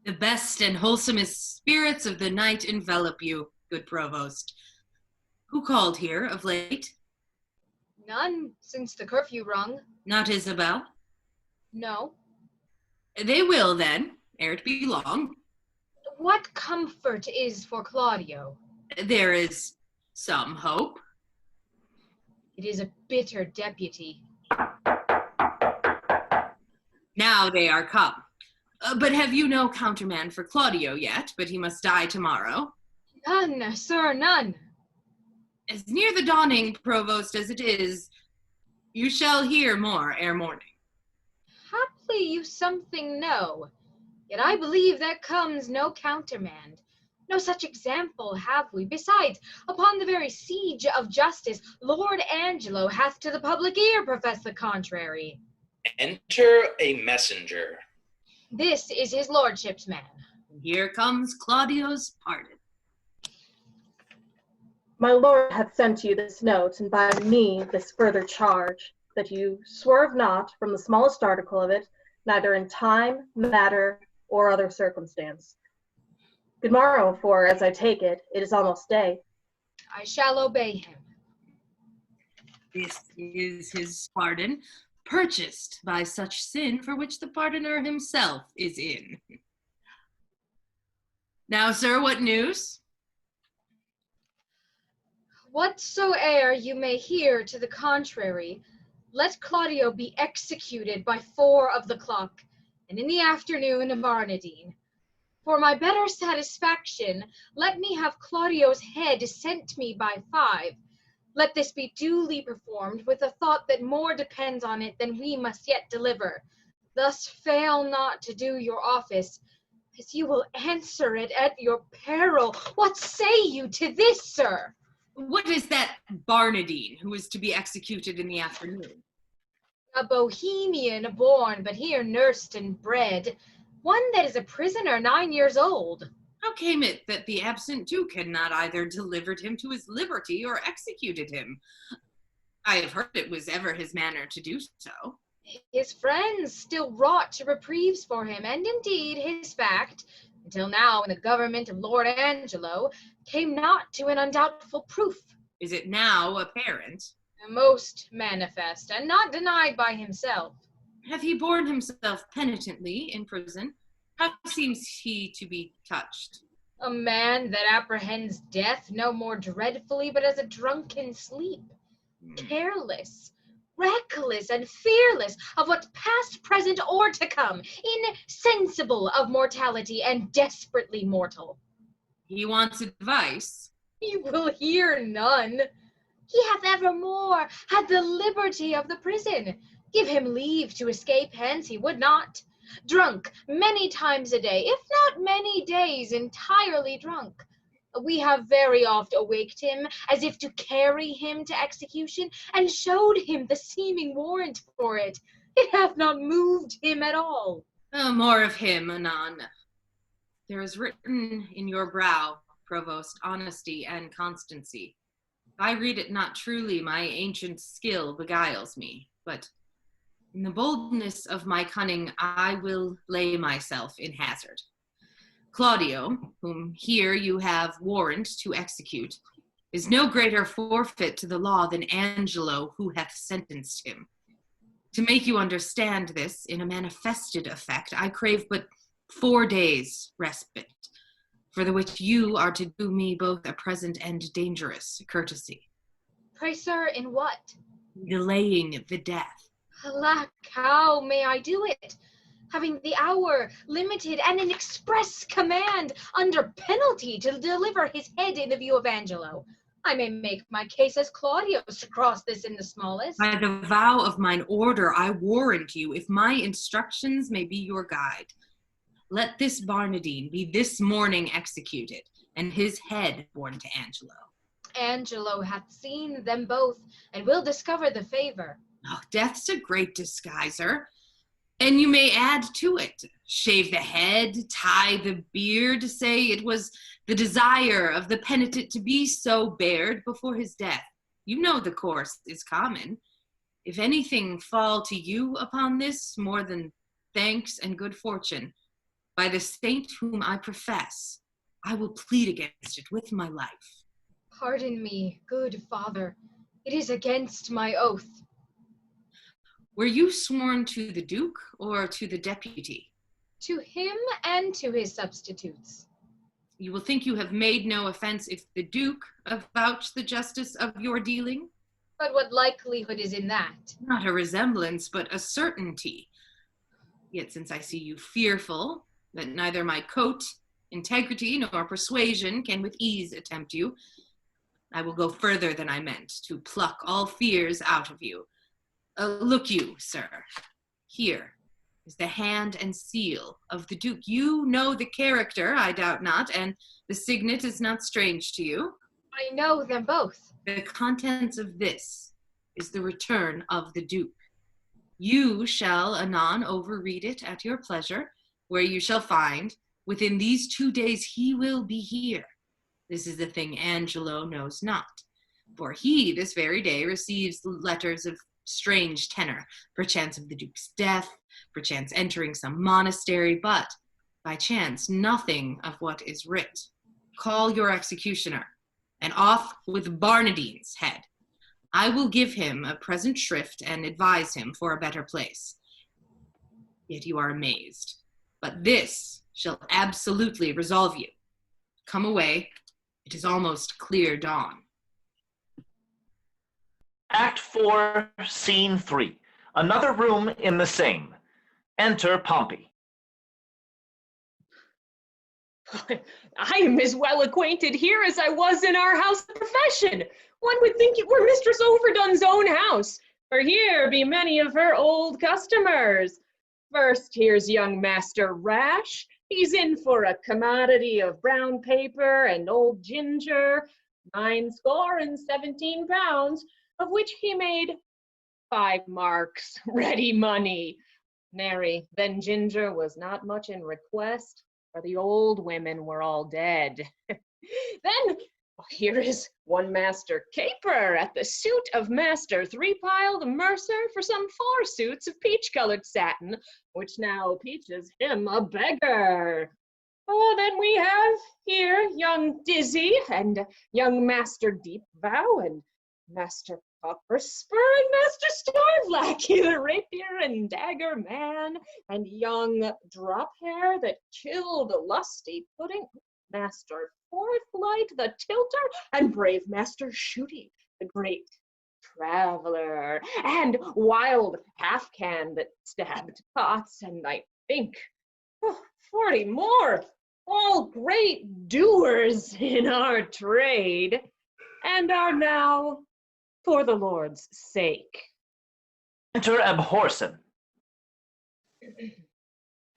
The best and wholesomest spirits of the night envelop you, good provost. Who called here of late? None since the curfew rung. Not Isabel? No. They will then, ere it be long. What comfort is for Claudio? There is some hope. It is a bitter deputy. Now they are come. But have you no countermand for Claudio yet, but he must die tomorrow? None, sir, none. As near the dawning, provost, as it is, you shall hear more ere morning. Haply you something know, yet I believe there comes no countermand. No such example have we. Besides, upon the very siege of justice, Lord Angelo hath to the public ear professed the contrary. Enter a messenger. This is his lordship's man. Here comes Claudio's pardon. My lord hath sent you this note, and by me this further charge, that you swerve not from the smallest article of it, neither in time, matter, or other circumstance. Good morrow, for, as I take it, it is almost day. I shall obey him. This is his pardon, purchased by such sin for which the pardoner himself is in. Now, sir, what news? Whatsoe'er you may hear to the contrary, let Claudio be executed by 4 of the clock, and in the afternoon of Barnadine. For my better satisfaction, let me have Claudio's head sent me by 5. Let this be duly performed, with a thought that more depends on it than we must yet deliver. Thus fail not to do your office, as you will answer it at your peril. What say you to this, sir? What is that Barnadine who is to be executed in the afternoon? A Bohemian born, but here nursed and bred, one that is a prisoner 9 years old. How came it that the absent duke had not either delivered him to his liberty or executed him? I have heard it was ever his manner to do so. His friends still wrought reprieves for him, and indeed his fact, until now in the government of Lord Angelo, came not to an undoubtful proof. Is it now apparent? Most manifest, and not denied by himself. Hath he borne himself penitently in prison? How seems he to be touched? A man that apprehends death no more dreadfully but as a drunken sleep, careless, reckless, and fearless of what past, present, or to come, insensible of mortality, and desperately mortal. He wants advice. He will hear none. He hath evermore had the liberty of the prison. Give him leave to escape hence, he would not. Drunk many times a day, if not many days, entirely drunk. We have very oft awaked him, as if to carry him to execution, and showed him the seeming warrant for it. It hath not moved him at all. More of him anon. There is written in your brow, provost, honesty and constancy. If I read it not truly, my ancient skill beguiles me, but in the boldness of my cunning, I will lay myself in hazard. Claudio, whom here you have warrant to execute, is no greater forfeit to the law than Angelo, who hath sentenced him. To make you understand this in a manifested effect, I crave but 4 days' respite, for the which you are to do me both a present and dangerous courtesy. Pray, sir, in what? Delaying the death. Alack, how may I do it? Having the hour limited and an express command under penalty to deliver his head in the view of Angelo. I may make my case as Claudio's to cross this in the smallest. By the vow of mine order, I warrant you, if my instructions may be your guide, let this Barnadine be this morning executed, and his head borne to Angelo. Angelo hath seen them both, and will discover the favor. Oh, death's a great disguiser. And you may add to it, shave the head, tie the beard, say it was the desire of the penitent to be so bared before his death. You know the course is common. If anything fall to you upon this, more than thanks and good fortune, by the saint whom I profess, I will plead against it with my life. Pardon me, good father. It is against my oath. Were you sworn to the Duke or to the deputy? To him and to his substitutes. You will think you have made no offense if the Duke avouch the justice of your dealing? But what likelihood is in that? Not a resemblance, but a certainty. Yet since I see you fearful, that neither my coat, integrity, nor persuasion can with ease attempt you, I will go further than I meant, to pluck all fears out of you. Look you, sir, here is the hand and seal of the Duke. You know the character, I doubt not, and the signet is not strange to you. I know them both. The contents of this is the return of the Duke. You shall anon overread it at your pleasure, where you shall find, within these 2 days he will be here. This is the thing Angelo knows not, for he this very day receives letters of strange tenor, perchance of the Duke's death, perchance entering some monastery, but by chance nothing of what is writ. Call your executioner, and off with Barnardine's head. I will give him a present shrift and advise him for a better place. Yet you are amazed, but this shall absolutely resolve you. Come away, it is almost clear dawn. Act 4, Scene 3. Another room in the same. Enter Pompey. I am as well acquainted here as I was in our house of profession. One would think it were Mistress Overdone's own house, for here be many of her old customers. First, here's young Master Rash. He's in for a commodity of brown paper and old ginger, 17 pounds, of which he made 5 marks, ready money. Nary, then ginger was not much in request, for the old women were all dead. Then here is one Master Caper at the suit of Master Threepile the mercer for some 4 suits of peach-colored satin, which now peaches him a beggar. Oh, then we have here young Dizzy and young Master Deep Vow and Master Copper Spur and Master Starvlack, the rapier and dagger man, and young Drop Hair that killed lusty pudding, Master Fourthlight the tilter, and brave Master Shooty, the great traveler, and Wild Half-Can that stabbed pots, and I think 40 more, all great doers in our trade, and are now for the Lord's sake. Enter Abhorsen.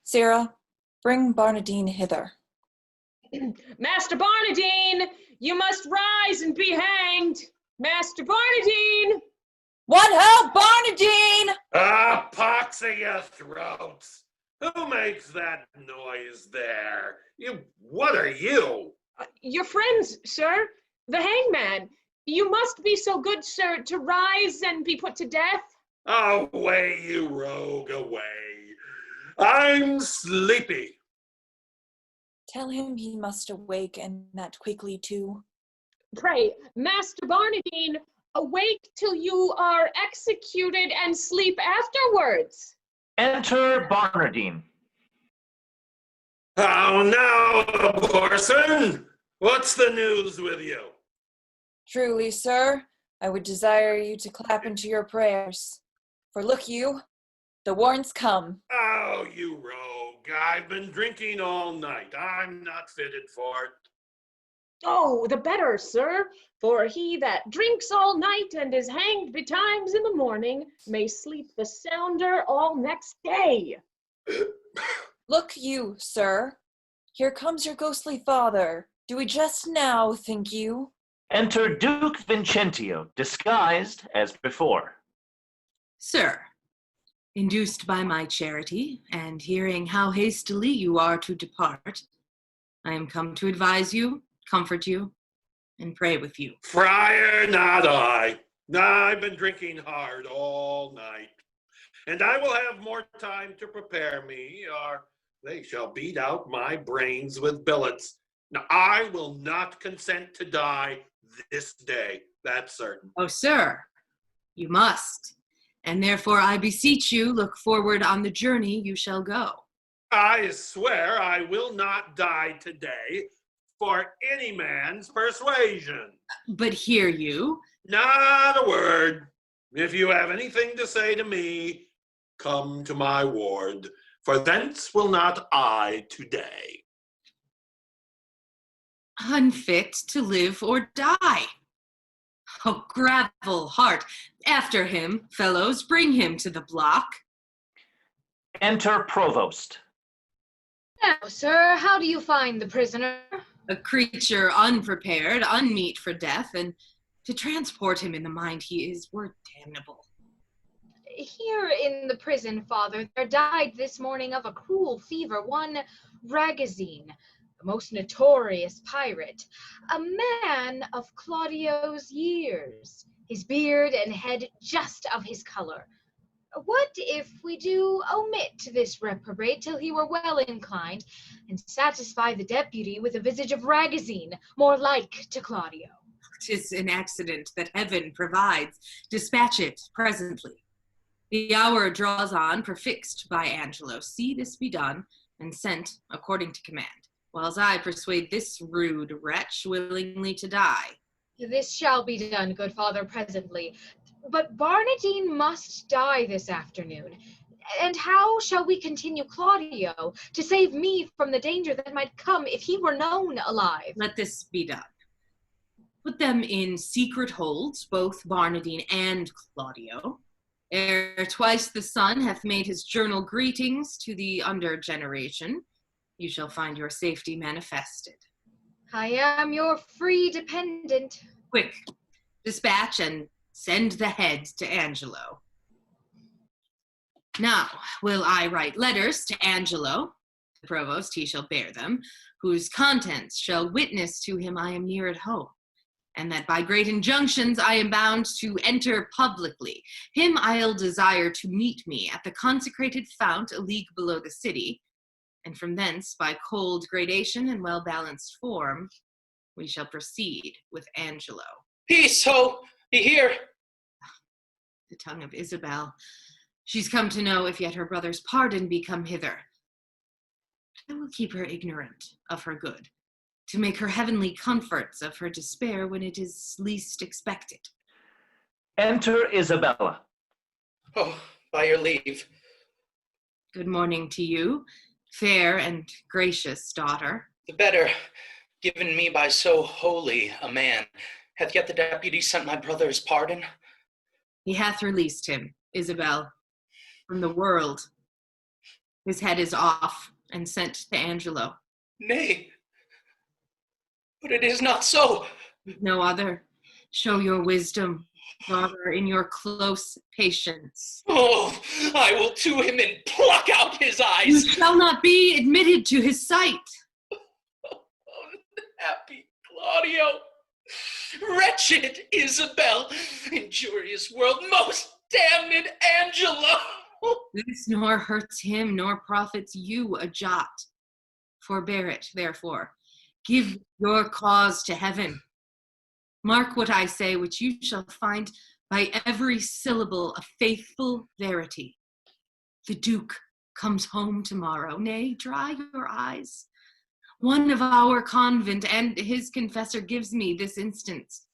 Sarah, bring Barnardine hither. Master Barnardine, you must rise and be hanged. Master Barnardine! One help, Barnardine! Ah, pox of your throats! Who makes that noise there? What are you? Your friends, sir, the hangman. You must be so good, sir, to rise and be put to death. Away, you rogue, away. I'm sleepy. Tell him he must awake, and that quickly too. Pray, Master Barnardine, awake till you are executed and sleep afterwards. Enter Barnardine. How now, Abhorsen? What's the news with you? Truly, sir, I would desire you to clap into your prayers. For look you, the warrant's come. Oh, you rogue. I've been drinking all night. I'm not fitted for it. Oh, the better, sir, for he that drinks all night and is hanged betimes in the morning may sleep the sounder all next day. Look you, sir, here comes your ghostly father. Do we just now, think you? Enter Duke Vincentio, disguised as before. Sir, induced by my charity, and hearing how hastily you are to depart, I am come to advise you, comfort you, and pray with you. Friar, not I. I've been drinking hard all night, and I will have more time to prepare me, or they shall beat out my brains with billets. Now, I will not consent to die this day, that's certain. Oh, sir, you must, and therefore I beseech you, look forward on the journey you shall go. I swear I will not die today for any man's persuasion. But hear you, Not a word. If you have anything to say to me, come to my ward, for thence will not I today. Unfit to live or die. Oh, gravel heart. After him, fellows, bring him to the block. Enter Provost. Now, sir, how do you find the prisoner? A creature unprepared, unmeet for death, and to transport him in the mind he is were damnable. Here in the prison, father, there died this morning of a cruel fever one Ragazine, a most notorious pirate, a man of Claudio's years, his beard and head just of his color. What if we do omit this reprobate till he were well inclined, and satisfy the deputy with a visage of Ragazine, more like to Claudio? 'Tis an accident that heaven provides. Dispatch it presently. The hour draws on, prefixed by Angelo. See this be done, and sent according to command, whiles I persuade this rude wretch willingly to die. This shall be done, good father, presently. But Barnardine must die this afternoon. And how shall we continue Claudio to save me from the danger that might come if he were known alive? Let this be done. Put them in secret holds, both Barnardine and Claudio. Ere twice the sun hath made his journal greetings to the under generation, you shall find your safety manifested. I am your free dependent. Quick, dispatch and send the heads to Angelo. Now will I write letters to Angelo, the provost he shall bear them, whose contents shall witness to him I am near at home, and that by great injunctions I am bound to enter publicly. Him I'll desire to meet me at the consecrated fount a league below the city, and from thence by cold gradation and well-balanced form we shall proceed with Angelo. Peace, ho! Be here! The tongue of Isabel. She's come to know if yet her brother's pardon be come hither. I will keep her ignorant of her good, to make her heavenly comforts of her despair when it is least expected. Enter Isabella. Oh, by your leave. Good morning to you, fair and gracious daughter. The better, given me by so holy a man. Hath yet the deputy sent my brother's pardon? He hath released him, Isabel, from the world. His head is off and sent to Angelo. Nay, but it is not so. No other. Show your wisdom, daughter, in your close patience. Oh, I will to him and pluck out his eyes. You shall not be admitted to his sight. Happy Claudio, wretched Isabel, injurious world, most damned Angelo. This nor hurts him, nor profits you a jot. Forbear it, therefore. Give your cause to heaven. Mark what I say, which you shall find by every syllable a faithful verity. The Duke comes home tomorrow. Nay, dry your eyes. One of our convent and his confessor gives me this instance.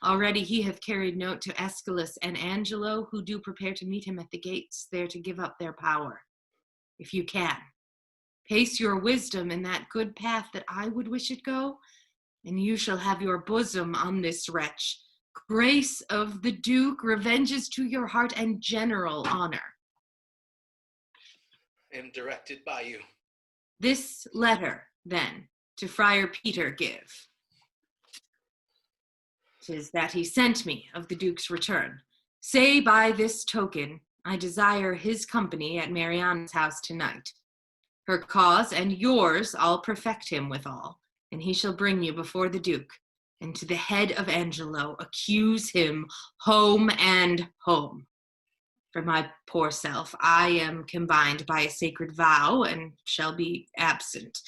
Already he hath carried note to Aeschylus and Angelo, who do prepare to meet him at the gates, there to give up their power. If you can, pace your wisdom in that good path that I would wish it go, and you shall have your bosom on this wretch. Grace of the Duke, revenges to your heart, and general honor. I am directed by you. This letter, then, to Friar Peter give. 'Tis that he sent me of the Duke's return. Say by this token, I desire his company at Mariana's house tonight. Her cause and yours I'll perfect him withal, and he shall bring you before the Duke, and to the head of Angelo accuse him home and home. For my poor self, I am combined by a sacred vow, and shall be absent.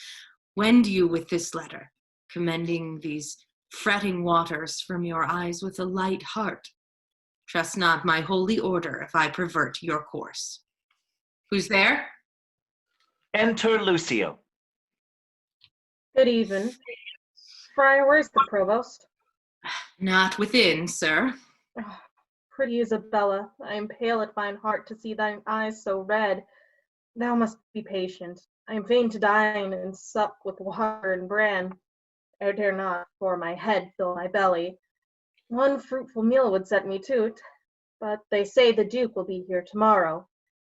Wend you with this letter, commending these fretting waters from your eyes with a light heart. Trust not my holy order if I pervert your course. Who's there? Enter Lucio. Good even. Friar, where's the provost? Not within, sir. Ah, pretty Isabella, I am pale at mine heart to see thine eyes so red. Thou must be patient. I am fain to dine and sup with water and bran. I dare not, for my head fill my belly. One fruitful meal would set me to't, but they say the Duke will be here tomorrow.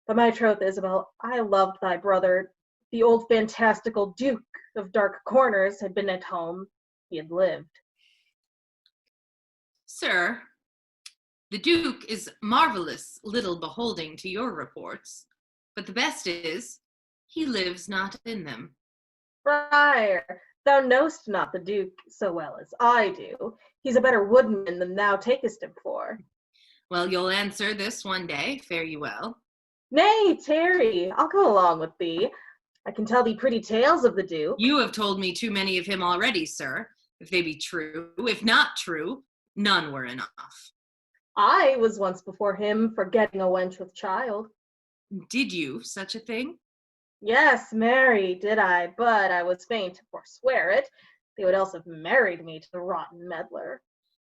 By my troth, Isabel, I loved thy brother. The old fantastical Duke of Dark Corners had been at home. He had lived. Sir, the Duke is marvelous little beholding to your reports, but the best is, he lives not in them. Friar, thou know'st not the Duke so well as I do. He's a better woodman than thou takest him for. Well, you'll answer this one day, fare you well. Nay, tarry, I'll go along with thee. I can tell thee pretty tales of the Duke. You have told me too many of him already, sir, if they be true. If not true, none were enough. I was once before him for getting a wench with child. Did you such a thing? Yes, marry, did I, but I was fain to forswear it. They would else have married me to the rotten meddler.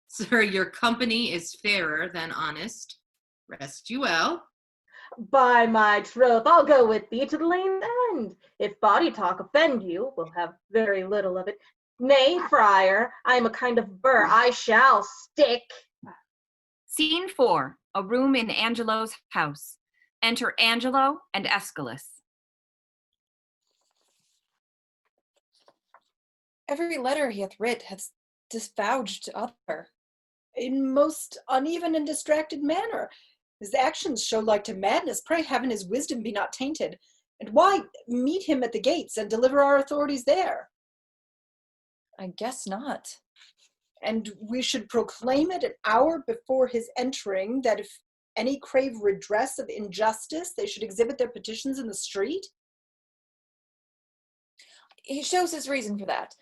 Sir, your company is fairer than honest. Rest you well. By my troth, I'll go with thee to the lane's end. If body talk offend you, we'll have very little of it. Nay, friar, I am a kind of burr. I shall stick. Scene 4, a room in Angelo's house. Enter Angelo and Aeschylus. Every letter he hath writ hath disgouged other. In most uneven and distracted manner. His actions show like to madness. Pray heaven his wisdom be not tainted. And why meet him at the gates and deliver our authorities there? I guess not. And we should proclaim it an hour before his entering, that if any crave redress of injustice, they should exhibit their petitions in the street? He shows his reason for that.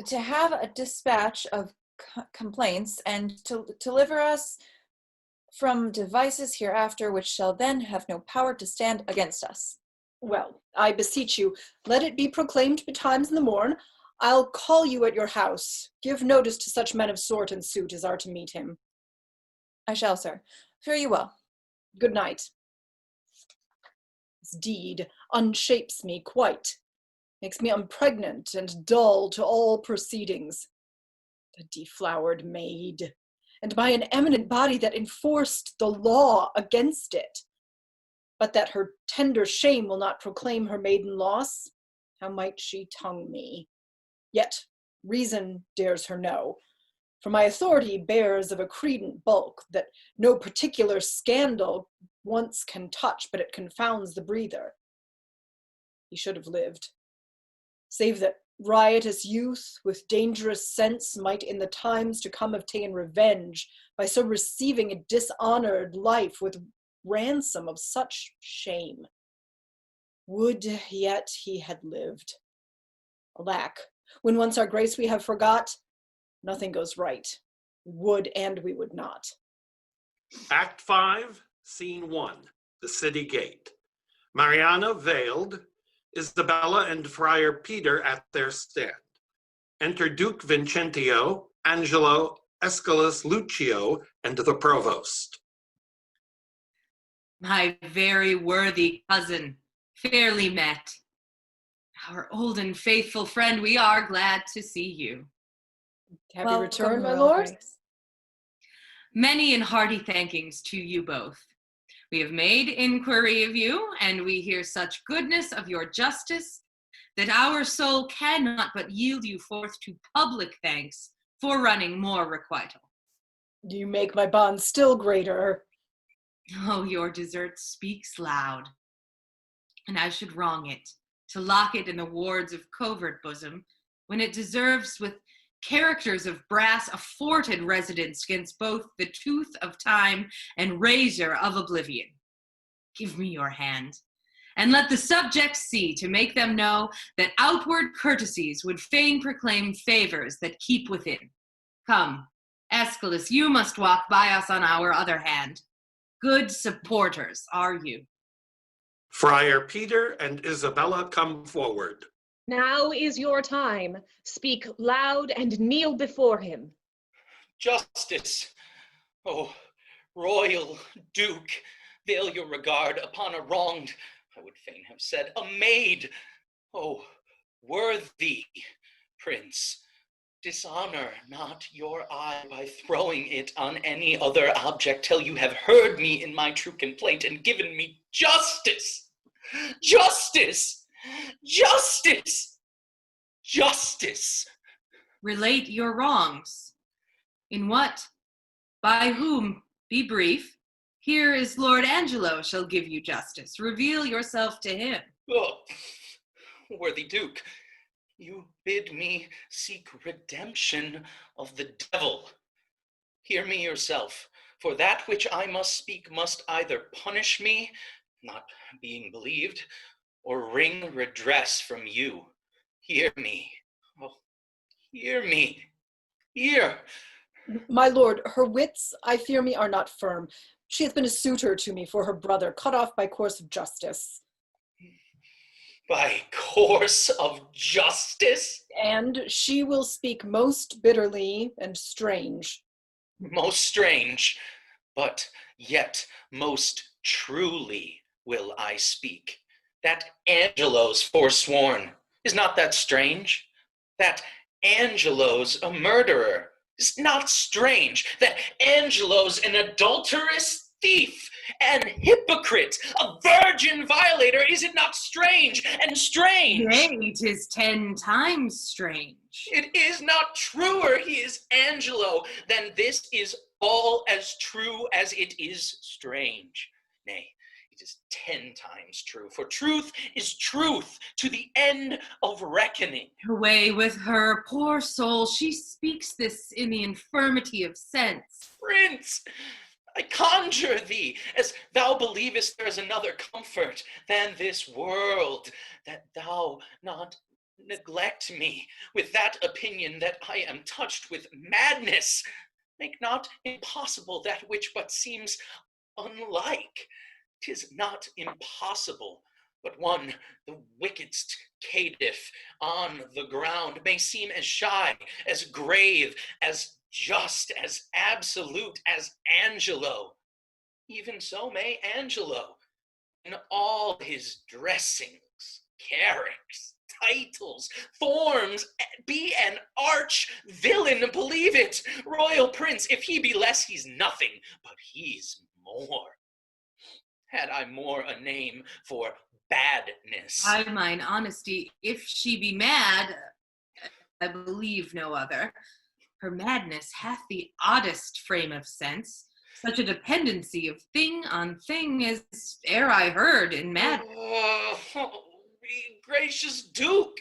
To have a dispatch of complaints and to deliver us from devices hereafter which shall then have no power to stand against us. Well, I beseech you, let it be proclaimed betimes in the morn. I'll call you at your house. Give notice to such men of sort and suit as are to meet him. I shall, sir. Fare you well. Good night. This deed unshapes me quite, makes me unpregnant and dull to all proceedings. The deflowered maid, and by an eminent body that enforced the law against it. But that her tender shame will not proclaim her maiden loss, how might she tongue me? Yet reason dares her no, for my authority bears of a credent bulk that no particular scandal once can touch, but it confounds the breather. He should have lived, save that riotous youth with dangerous sense might in the times to come have taken revenge by so receiving a dishonored life with ransom of such shame. Would yet he had lived. Alack, when once our grace we have forgot, nothing goes right. We would and we would not. Act 5, Scene 1, the city gate. Mariana veiled, Isabella and Friar Peter at their stand. Enter Duke Vincentio, Angelo, Aeschylus, Lucio, and the provost. My very worthy cousin, fairly met. Our old and faithful friend, we are glad to see you. Happy return, my Royal lord. Grace. Many and hearty thankings to you both. We have made inquiry of you, and we hear such goodness of your justice that our soul cannot but yield you forth to public thanks for running more requital. You make my bond still greater. Oh, your desert speaks loud, and I should wrong it to lock it in the wards of covert bosom, when it deserves with characters of brass afforded residence against both the tooth of time and razor of oblivion. Give me your hand, and let the subjects see, to make them know that outward courtesies would fain proclaim favors that keep within. Come, Aeschylus, you must walk by us on our other hand. Good supporters are you. Friar Peter and Isabella come forward. Now is your time. Speak loud and kneel before him. justice. Oh, royal Duke, veil your regard upon a wronged, I would fain have said, a maid. Oh, worthy Prince, dishonor not your eye by throwing it on any other object till you have heard me in my true complaint and given me justice. Justice! Justice! Justice! Relate your wrongs. In what? By whom? Be brief. Here is Lord Angelo shall give you justice. Reveal yourself to him. Oh, worthy Duke, you bid me seek redemption of the devil. Hear me yourself, for that which I must speak must either punish me, not being believed, or wring redress from you. Hear me. Oh, hear me. Hear. My lord, her wits, I fear me, are not firm. She hath been a suitor to me for her brother, cut off by course of justice. By course of justice? And she will speak most bitterly and strange. Most strange, but yet most truly will I speak. That Angelo's forsworn, is not that strange? That Angelo's a murderer, is not strange? That Angelo's an adulterous thief, an hypocrite, a virgin violator, is it not strange and strange? Nay, 'tis 10 times strange. It is not truer he is Angelo than this is all as true as it is strange. Nay, it is 10 times true, for truth is truth to the end of reckoning. Away with her, poor soul, she speaks this in the infirmity of sense. Prince, I conjure thee, as thou believest there is another comfort than this world, that thou not neglect me with that opinion that I am touched with madness. Make not impossible that which but seems unlike. 'Tis not impossible, but one, the wickedst caitiff on the ground, may seem as shy, as grave, as just, as absolute as Angelo. Even so may Angelo, in all his dressings, characters, titles, forms, be an arch villain, believe it, royal prince. If he be less, he's nothing, but he's more. Had I more a name for badness. By mine honesty, if she be mad, I believe no other. Her madness hath the oddest frame of sense, such a dependency of thing on thing as e'er I heard in madness. Oh, gracious Duke,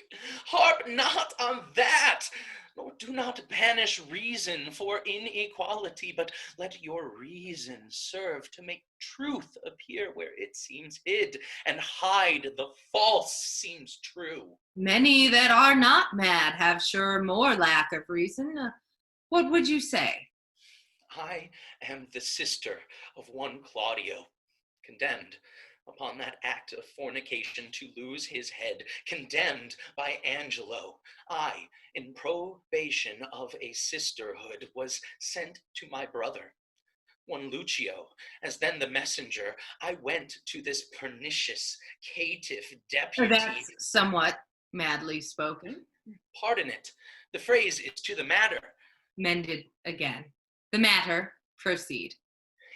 harp not on that, nor do not banish reason for inequality, but let your reason serve to make truth appear where it seems hid, and hide the false seems true. Many that are not mad have sure more lack of reason. What would you say? I am the sister of one Claudio, condemned upon that act of fornication to lose his head, condemned by Angelo. I, in probation of a sisterhood, was sent to my brother, one Lucio. As then the messenger, I went to this pernicious caitiff deputy. That's somewhat madly spoken. Pardon it, the phrase is to the matter. Mended again. The matter, proceed.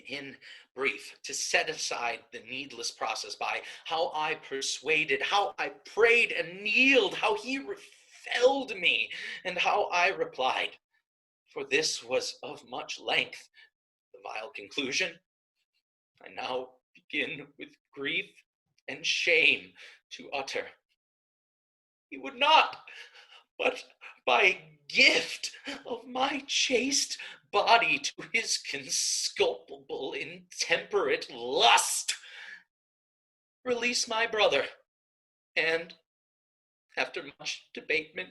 In brief, to set aside the needless process by how I persuaded, how I prayed and kneeled, how he refelled me, and how I replied. For this was of much length, the vile conclusion. I now begin with grief and shame to utter. He would not, but by gift of my chaste body to his consculpable intemperate lust, release my brother, and after much debatement,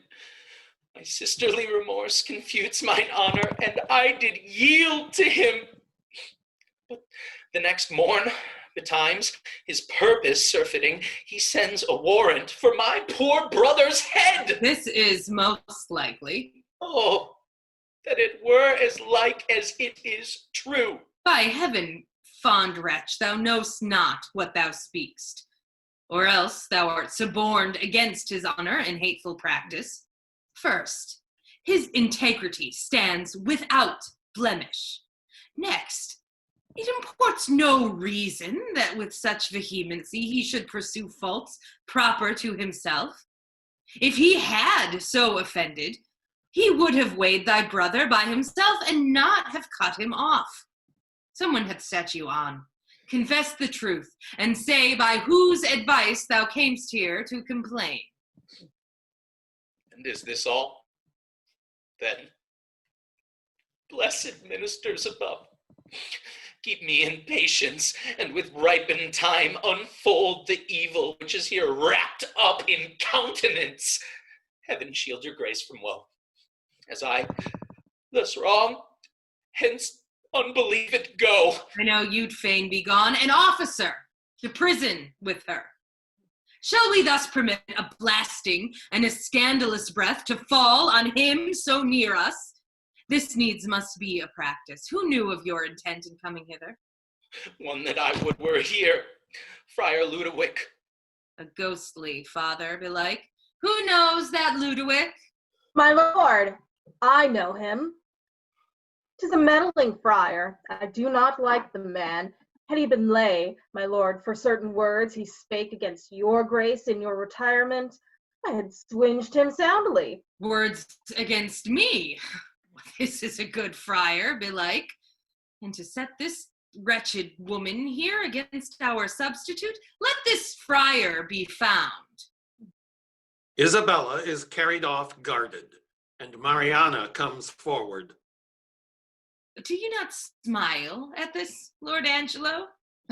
my sisterly remorse confutes mine honor, and I did yield to him. But the next morn, betimes, his purpose surfeiting, he sends a warrant for my poor brother's head. This is most likely. Oh, that it were as like as it is true. By heaven, fond wretch, thou know'st not what thou speakst, or else thou art suborned against his honor in hateful practice. First, his integrity stands without blemish. Next, it imports no reason that with such vehemency he should pursue faults proper to himself. If he had so offended, he would have weighed thy brother by himself and not have cut him off. Someone hath set you on. Confess the truth, and say by whose advice thou camest here to complain. And is this all? Then, blessed ministers above, keep me in patience, and with ripened time unfold the evil which is here wrapped up in countenance. Heaven shield your grace from woe, as I, thus wrong, hence unbelieved go. I know you'd fain be gone, an officer, to prison with her. Shall we thus permit a blasting and a scandalous breath to fall on him so near us? This needs must be a practice. Who knew of your intent in coming hither? One that I would were here, Friar Ludowick. A ghostly father, belike. Who knows that Ludowick? My lord, I know him. 'Tis a meddling friar. I do not like the man. Had he been lay, my lord, for certain words he spake against your grace in your retirement, I had swinged him soundly. Words against me? This is a good friar, belike. And to set this wretched woman here against our substitute, let this friar be found. Isabella is carried off guarded, and Mariana comes forward. Do you not smile at this, Lord Angelo?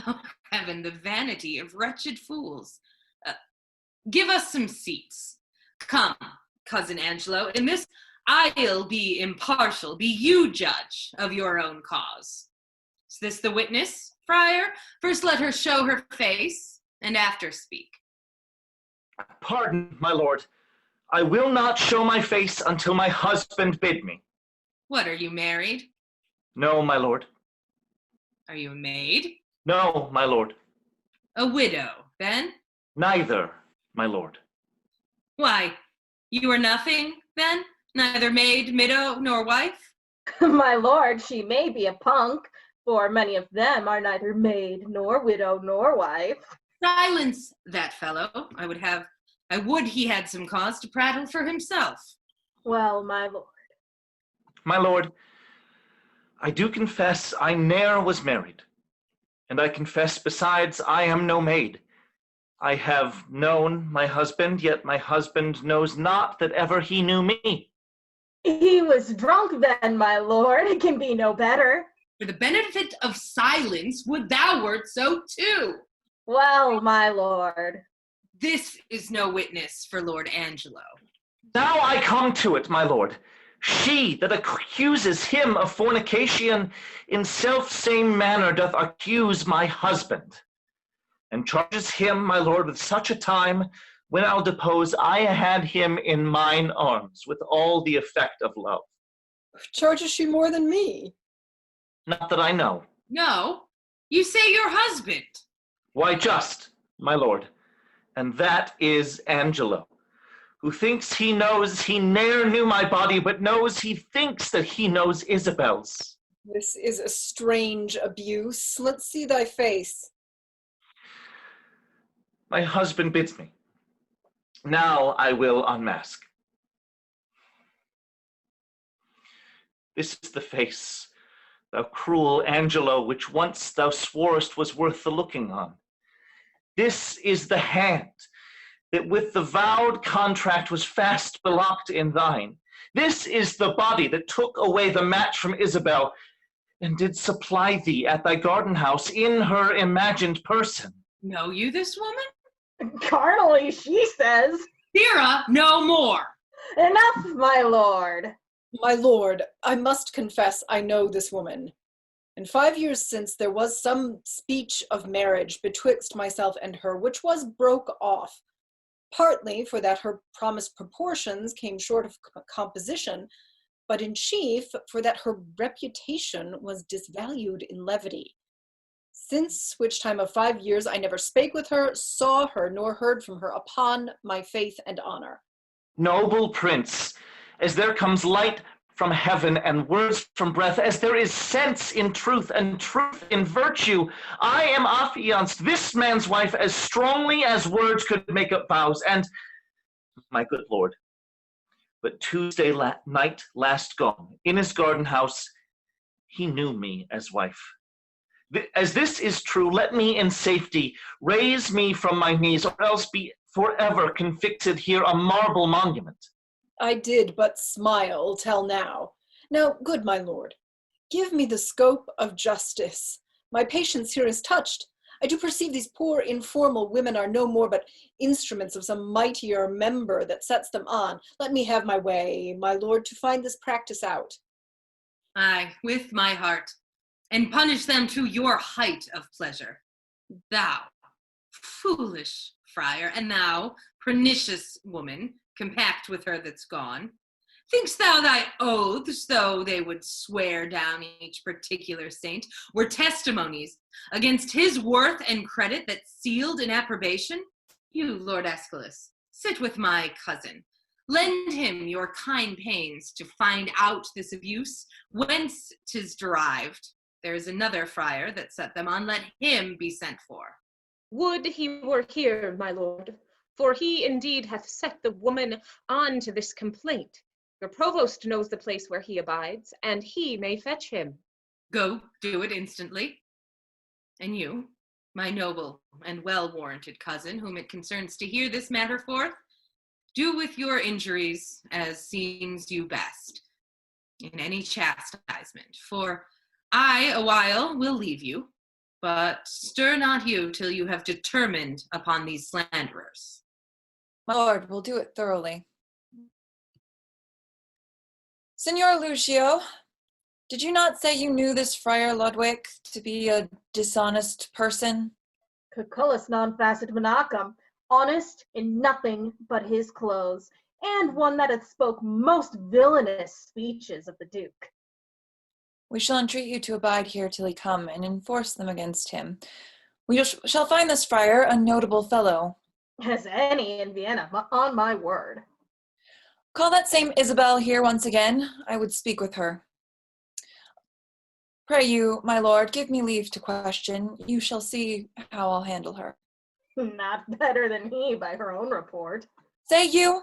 Oh, heaven, the vanity of wretched fools. Give us some seats. Come, cousin Angelo, in this I'll be impartial. Be you judge of your own cause. Is this the witness, friar? First let her show her face, and after speak. Pardon, my lord. I will not show my face until my husband bid me. What, are you married? No, my lord. Are you a maid? No, my lord. A widow, then? Neither, my lord. Why, you are nothing, then? Neither maid, widow, nor wife? My lord, she may be a punk, for many of them are neither maid, nor widow, nor wife. Silence that fellow. I would he had some cause to prattle for himself. Well, my lord. My lord, I do confess I ne'er was married, and I confess besides I am no maid. I have known my husband, yet my husband knows not that ever he knew me. He was drunk then, my lord. It can be no better. For the benefit of silence, would thou wert so too. Well, my lord. This is no witness for Lord Angelo. Now I come to it, my lord. She that accuses him of fornication in self-same manner doth accuse my husband, and charges him, my lord, with such a time when I'll depose I had him in mine arms with all the effect of love. Charges she more than me? Not that I know. No, you say your husband. Why, just, my lord, and that is Angelo, who thinks he knows he ne'er knew my body, but knows he thinks that he knows Isabel's. This is a strange abuse. Let's see thy face. My husband bids me. Now I will unmask. This is the face, thou cruel Angelo, which once thou sworest was worth the looking on. This is the hand that with the vowed contract was fast belocked in thine. This is the body that took away the match from Isabel and did supply thee at thy garden house in her imagined person. Know you this woman? Carnally, she says. Sirrah, no more. Enough, my lord. My lord, I must confess I know this woman. And 5 years since there was some speech of marriage betwixt myself and her, which was broke off, partly for that her promised proportions came short of composition, but in chief for that her reputation was disvalued in levity. Since which time of 5 years I never spake with her, saw her, nor heard from her, upon my faith and honor. Noble prince, as there comes light from heaven and words from breath, as there is sense in truth and truth in virtue, I am affianced this man's wife as strongly as words could make up vows. And, my good lord, but Tuesday night last gone, in his garden house, he knew me as wife. As this is true, let me in safety raise me from my knees, or else be forever convicted here a marble monument. I did but smile till now. Now, good my lord, give me the scope of justice. My patience here is touched. I do perceive these poor informal women are no more but instruments of some mightier member that sets them on. Let me have my way, my lord, to find this practice out. Aye, with my heart, and punish them to your height of pleasure. Thou, foolish friar, and thou, pernicious woman, compact with her that's gone, think'st thou thy oaths, though they would swear down each particular saint, were testimonies against his worth and credit that sealed in approbation? You, Lord Aeschylus, sit with my cousin. Lend him your kind pains to find out this abuse, whence 'tis derived. There is another friar that set them on, let him be sent for. Would he were here, my lord, for he indeed hath set the woman on to this complaint. Your provost knows the place where he abides, and he may fetch him. Go, do it instantly. And you, my noble and well-warranted cousin, whom it concerns to hear this matter forth, do with your injuries as seems you best, in any chastisement. For I, a while, will leave you, but stir not you till you have determined upon these slanderers. My lord, we'll do it thoroughly. Signor Lucio, did you not say you knew this Friar Ludwig to be a dishonest person? Cucullus non facit monachum, honest in nothing but his clothes, and one that hath spoke most villainous speeches of the Duke. We shall entreat you to abide here till he come and enforce them against him. We shall find this friar a notable fellow. As any in Vienna, on my word. Call that same Isabel here once again. I would speak with her. Pray you, my lord, give me leave to question. You shall see how I'll handle her. Not better than he by her own report. Say you?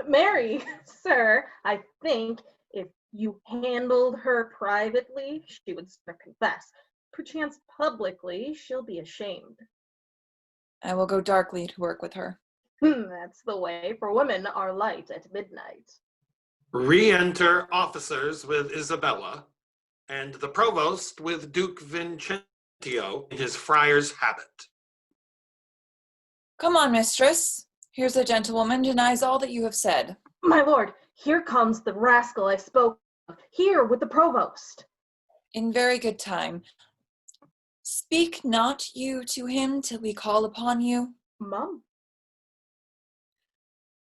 Marry, sir, I think if you handled her privately, she would sooner confess. Perchance publicly, she'll be ashamed. I will go darkly to work with her. That's the way, for women are light at midnight. Re-enter officers with Isabella, and the provost with Duke Vincentio in his friar's habit. Come on, mistress. Here's a gentlewoman denies all that you have said. My lord, here comes the rascal I spoke of, here with the provost. In very good time. Speak not you to him till we call upon you. Mum.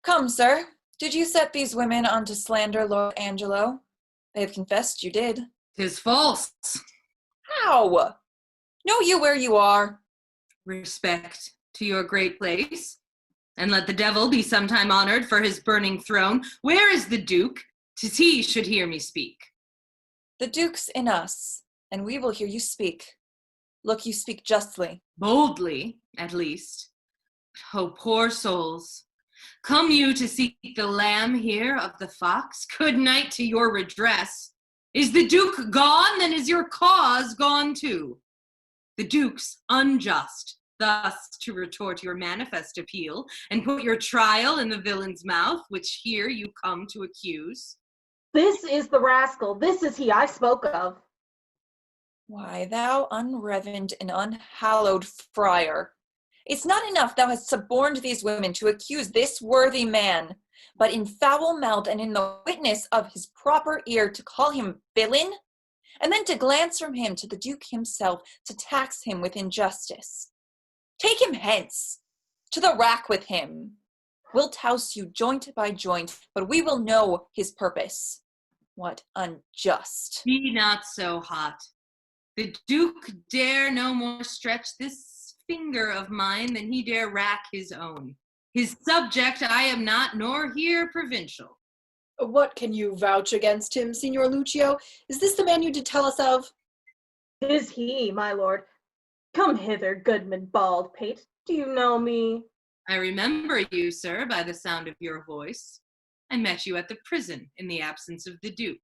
Come, sir. Did you set these women on to slander Lord Angelo? They have confessed you did. 'Tis false. How? Know you where you are? Respect to your great place, and let the devil be sometime honored for his burning throne. Where is the Duke? 'Tis he should hear me speak. The Duke's in us, and we will hear you speak. Look, you speak justly. Boldly, at least. Oh, poor souls. Come you to seek the lamb here of the fox? Good night to your redress. Is the Duke gone? Then is your cause gone too. The Duke's unjust, thus to retort your manifest appeal, and put your trial in the villain's mouth, which here you come to accuse. This is the rascal, this is he I spoke of. Why, thou unreverend and unhallowed friar, it's not enough thou hast suborned these women to accuse this worthy man, but in foul mouth and in the witness of his proper ear to call him villain, and then to glance from him to the Duke himself to tax him with injustice. Take him hence, to the rack with him. We'll touse you joint by joint, but we will know his purpose. What unjust. Be not so hot. The Duke dare no more stretch this finger of mine than he dare rack his own. His subject I am not, nor here provincial. What can you vouch against him, Signor Lucio? Is this the man you did tell us of? Is he, my lord? Come hither, Goodman Baldpate. Do you know me? I remember you, sir, by the sound of your voice. I met you at the prison in the absence of the Duke.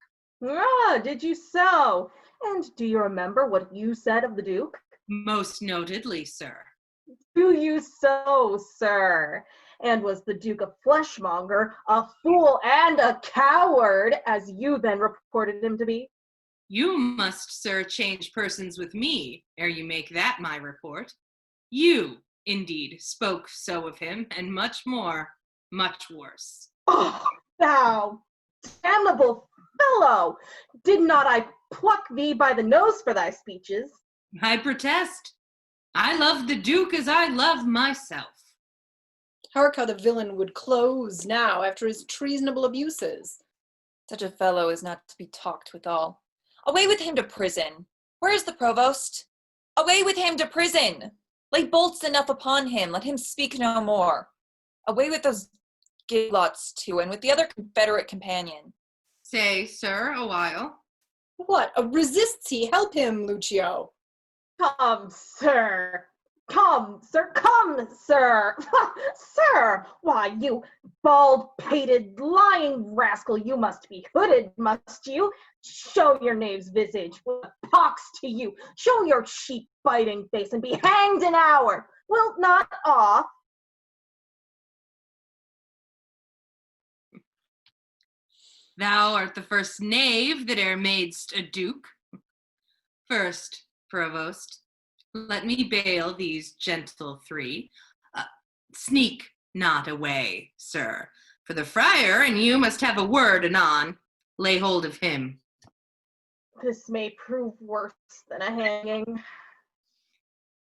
Ah, did you so? And do you remember what you said of the Duke? Most notedly, sir. Do you so, sir? And was the Duke a fleshmonger, a fool, and a coward, as you then reported him to be? You must, sir, change persons with me, ere you make that my report. You, indeed, spoke so of him, and much more, much worse. Oh, thou damnable fellow! Did not I pluck thee by the nose for thy speeches? I protest. I love the Duke as I love myself. Hark how the villain would close now after his treasonable abuses. Such a fellow is not to be talked withal. Away with him to prison. Where is the provost? Away with him to prison. Lay bolts enough upon him. Let him speak no more. Away with those giglots too, and with the other Confederate companion. Say, sir, a while. What? Resists he? Help him, Lucio. Come, sir. Come, sir. Come, sir. Sir, why, you bald-pated, lying rascal, you must be hooded, must you? Show your knave's visage. Pox to you. Show your sheep-biting face and be hanged an hour. Wilt not off? Thou art the first knave that e'er madest a duke. First, provost, let me bail these gentle three. Sneak not away, sir, for the friar and you must have a word anon. Lay hold of him. This may prove worse than a hanging.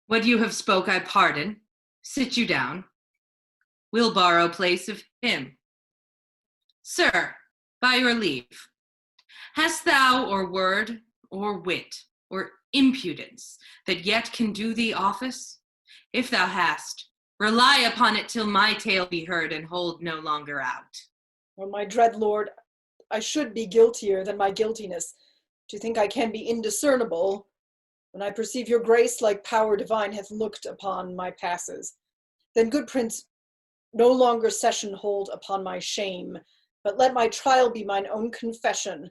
What you have spoke I pardon. Sit you down. We'll borrow place of him. Sir, by your leave, hast thou or word, or wit, or impudence that yet can do thee office? If thou hast, rely upon it till my tale be heard and hold no longer out. Oh, my dread lord, I should be guiltier than my guiltiness, to think I can be indiscernible, when I perceive your grace like power divine hath looked upon my passes. Then, good prince, no longer session hold upon my shame, but let my trial be mine own confession.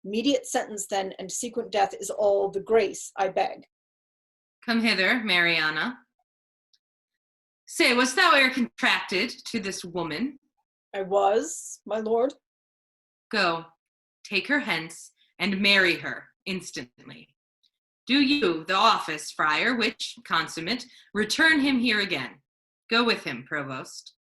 Immediate sentence then, and sequent death is all the grace I beg. Come hither, Mariana. Say, wast thou e'er contracted to this woman? I was, my lord. Go, take her hence, and marry her instantly. Do you the office, friar, which, consummate, return him here again. Go with him, provost.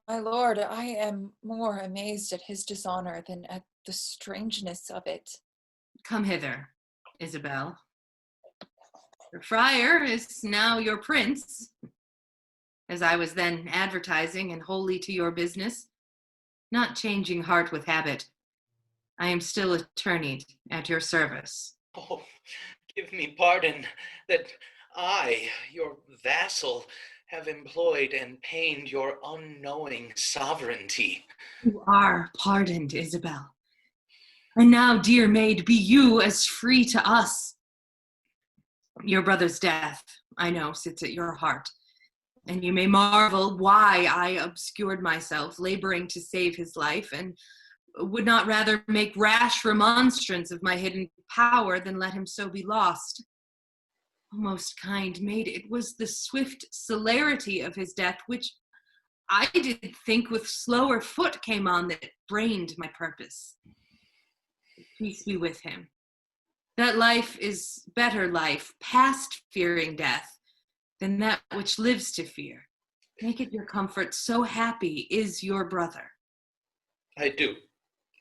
My lord, I am more amazed at his dishonor than at the strangeness of it. Come hither, Isabel. The friar is now your prince, as I was then advertising and wholly to your business, not changing heart with habit. I am still attorneyed at your service. Oh, give me pardon that I, your vassal, have employed and pained your unknowing sovereignty. You are pardoned, Isabel. And now, dear maid, be you as free to us. Your brother's death, I know, sits at your heart, and you may marvel why I obscured myself, laboring to save his life, and would not rather make rash remonstrance of my hidden power than let him so be lost. O most kind maid, it was the swift celerity of his death, which I did think with slower foot came on, that brained my purpose. Peace be with him. That life is better life, past fearing death, than that which lives to fear. Make it your comfort, so happy is your brother. I do,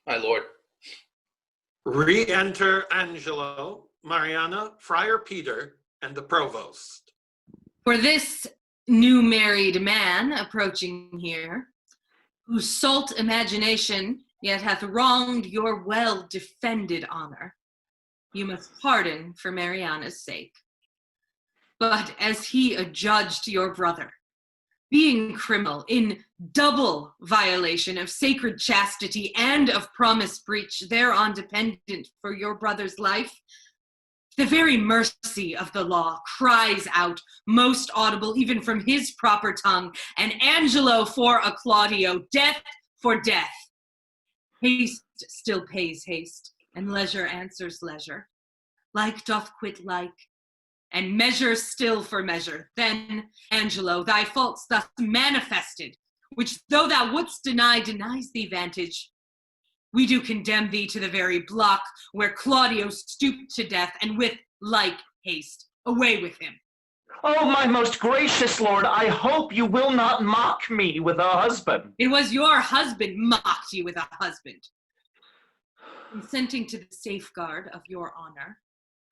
my lord. Re-enter Angelo, Mariana, Friar Peter, and the provost. For this new married man approaching here, whose salt imagination yet hath wronged your well-defended honor, you must pardon for Mariana's sake. But as he adjudged your brother, being criminal in double violation of sacred chastity and of promise breach, thereon dependent for your brother's life, the very mercy of the law cries out, most audible even from his proper tongue, and Angelo for a Claudio, death for death. Haste still pays haste, and leisure answers leisure. Like doth quit like, and measure still for measure. Then, Angelo, thy faults thus manifested, which though thou wouldst deny, denies thee vantage. We do condemn thee to the very block where Claudio stooped to death, and with like haste, away with him. Oh, my most gracious lord, I hope you will not mock me with a husband. It was your husband mocked you with a husband. Consenting to the safeguard of your honor,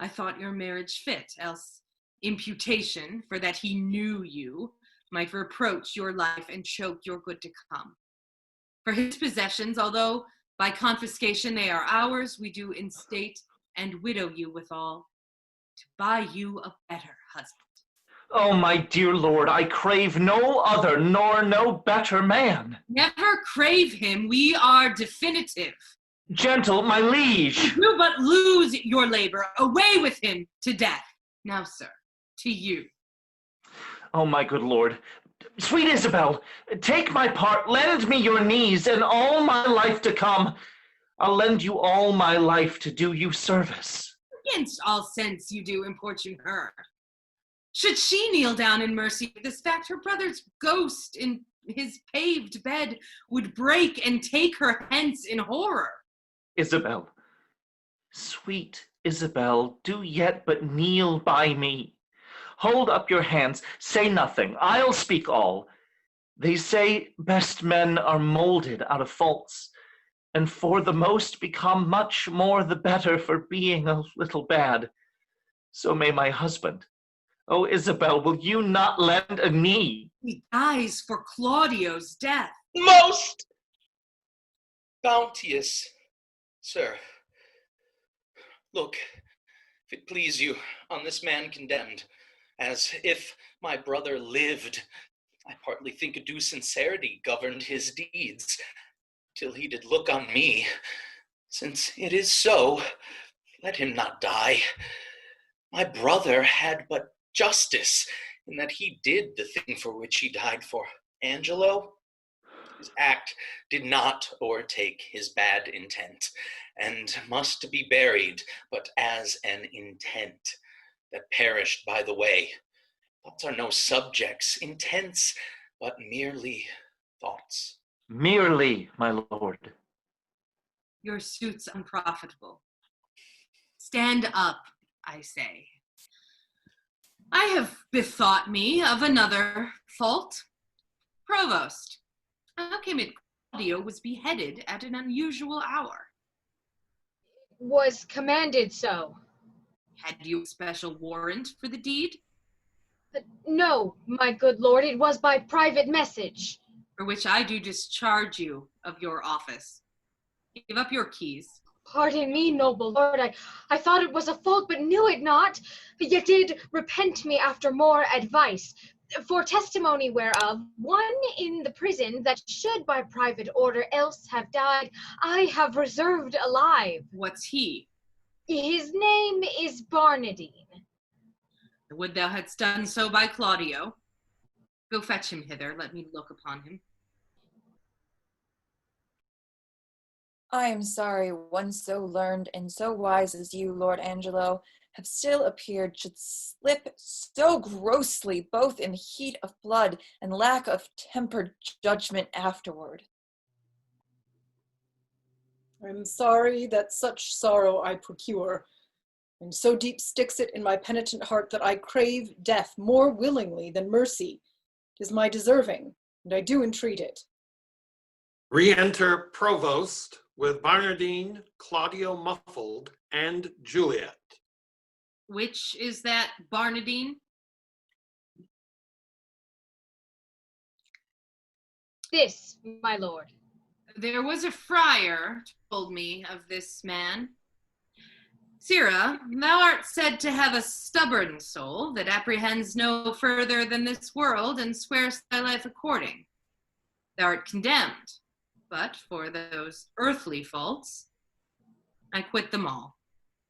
I thought your marriage fit, else imputation, for that he knew you, might reproach your life and choke your good to come. For his possessions, although by confiscation they are ours, we do instate and widow you withal, to buy you a better husband. Oh, my dear lord, I crave no other nor no better man. Never crave him, we are definitive. Gentle, my liege. You but lose your labor, away with him to death. Now, sir, to you. Oh, my good lord. Sweet Isabel, take my part, lend me your knees, and all my life to come, I'll lend you all my life to do you service. Against all sense you do importune her. Should she kneel down in mercy of this fact, her brother's ghost in his paved bed would break and take her hence in horror. Isabel, sweet Isabel, do yet but kneel by me. Hold up your hands, say nothing, I'll speak all. They say best men are molded out of faults, and for the most become much more the better for being a little bad. So may my husband. Oh, Isabel, will you not lend a knee? He dies for Claudio's death. Most bounteous sir, look, if it please you, on this man condemned, as if my brother lived, I partly think a due sincerity governed his deeds, till he did look on me. Since it is so, let him not die. My brother had but justice, in that he did the thing for which he died for. Angelo, his act did not o'ertake his bad intent, and must be buried but as an intent that perished by the way. Thoughts are no subjects, intents, but merely thoughts. Merely, my lord. Your suit's unprofitable. Stand up, I say. I have bethought me of another fault. Provost, how came it Claudio was beheaded at an unusual hour? Was commanded so. Had you a special warrant for the deed? No, my good lord, it was by private message. For which I do discharge you of your office. Give up your keys. Pardon me, noble lord, I thought it was a fault, but knew it not, yet did repent me after more advice. For testimony whereof, one in the prison that should by private order else have died, I have reserved alive. What's he? His name is Barnardine. Would thou hadst done so by Claudio. Go fetch him hither, let me look upon him. I am sorry one so learned and so wise as you, Lord Angelo, have still appeared should slip so grossly, both in heat of blood and lack of tempered judgment afterward. I'm sorry that such sorrow I procure, and so deep sticks it in my penitent heart that I crave death more willingly than mercy. 'Tis my deserving, and I do entreat it. Re-enter Provost with Barnardine, Claudio muffled, and Juliet. Which is that Barnardine? this, my lord? There was a friar told me of this man. Sirrah, thou art said to have a stubborn soul that apprehends no further than this world and swears thy life according. Thou art condemned, but for those earthly faults, I quit them all.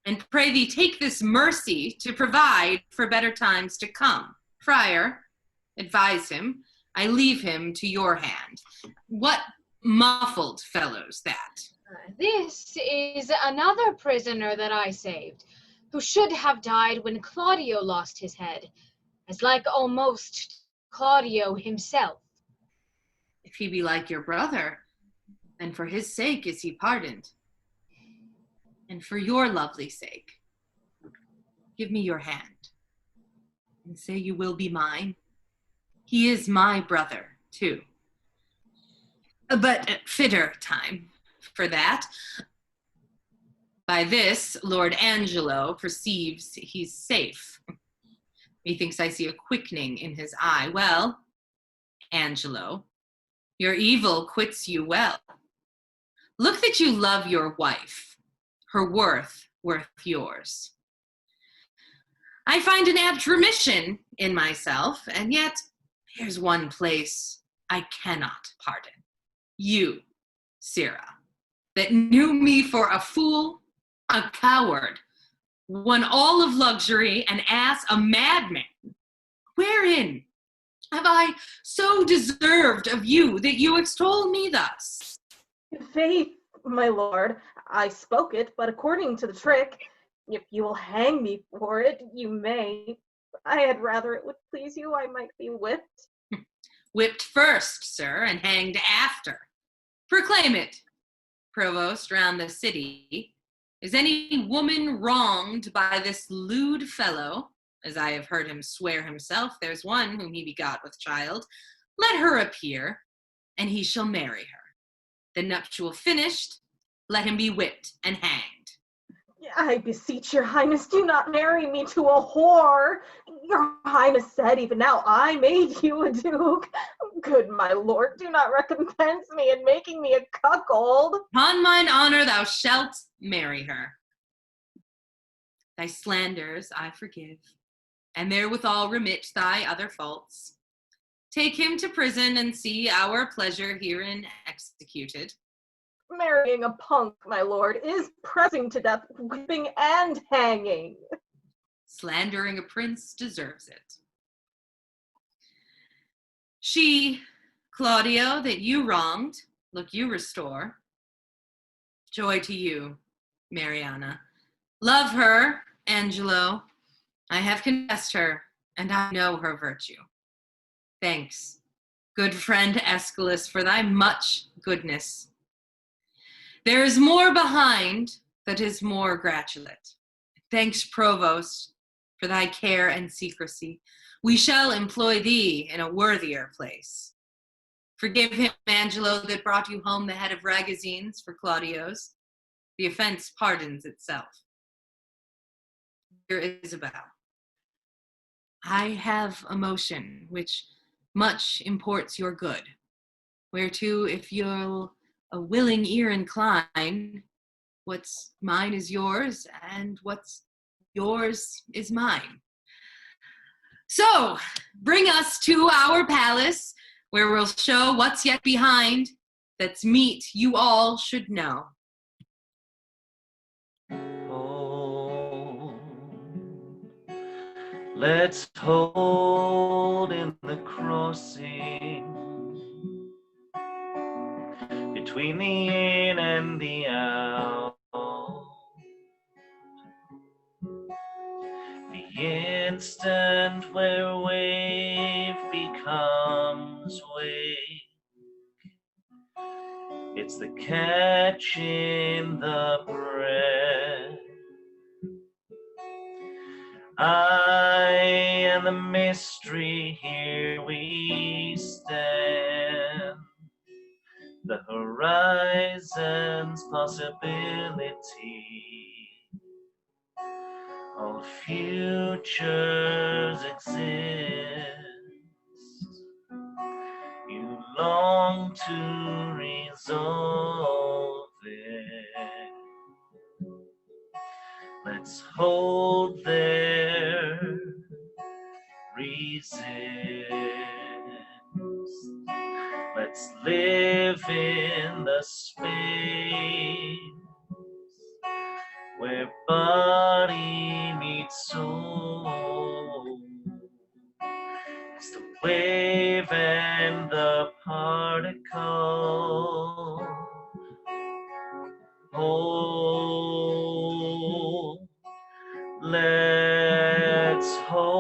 And pray thee take this mercy to provide for better times to come. Friar, advise him, I leave him to your hand. What muffled fellow's that? This is another prisoner that I saved, who should have died when Claudio lost his head, as like almost Claudio himself. If he be like your brother, then for his sake is he pardoned. And for your lovely sake, give me your hand, and say you will be mine. He is my brother, too. But fitter time for that. By this, Lord Angelo perceives he's safe. Methinks I see a quickening in his eye. Well, Angelo, your evil quits you well. Look that you love your wife, her worth yours. I find an apt remission in myself, and yet there's one place I cannot pardon. You, Sirrah, that knew me for a fool, a coward, one all of luxury, an ass, a madman. Wherein have I so deserved of you that you extol me thus? Faith, my lord, I spoke it, but according to the trick, if you will hang me for it, you may. I had rather it would please you I might be whipped. Whipped first, sir, and hanged after. Proclaim it, provost round the city. Is any woman wronged by this lewd fellow? As I have heard him swear himself, there's one whom he begot with child. Let her appear, and he shall marry her. The nuptial finished, let him be whipped and hanged. I beseech your highness, do not marry me to a whore. Your highness said even now I made you a duke. Good my lord, do not recompense me in making me a cuckold. Upon mine honor thou shalt marry her. Thy slanders I forgive, and therewithal remit thy other faults. Take him to prison and see our pleasure herein executed. Marrying a punk, my lord, is pressing to death, whipping and hanging. Slandering a prince deserves it. She, Claudio, that you wronged, look you restore. Joy to you, Mariana. Love her, Angelo. I have confessed her, and I know her virtue. Thanks, good friend Aeschylus, for thy much goodness. There is more behind that is more gratulate. Thanks, provost, for thy care and secrecy. We shall employ thee in a worthier place. Forgive him, Angelo, that brought you home the head of Ragazines for Claudio's. The offense pardons itself. Dear Isabel, I have a motion which much imports your good, whereto if you'll a willing ear incline, what's mine is yours, and what's yours is mine. So, bring us to our palace, where we'll show what's yet behind, that's meet you all should know. Oh, let's hold in the crossing between the in and the out. The instant where wave becomes wave, it's the catch in the breath. I and the mystery, here we stand. The horizon's possibility, all futures exist. You long to resolve it. Let's hold their resist. Let's live in the space where body meets soul. It's the wave and the particle. Hold. Let's hold.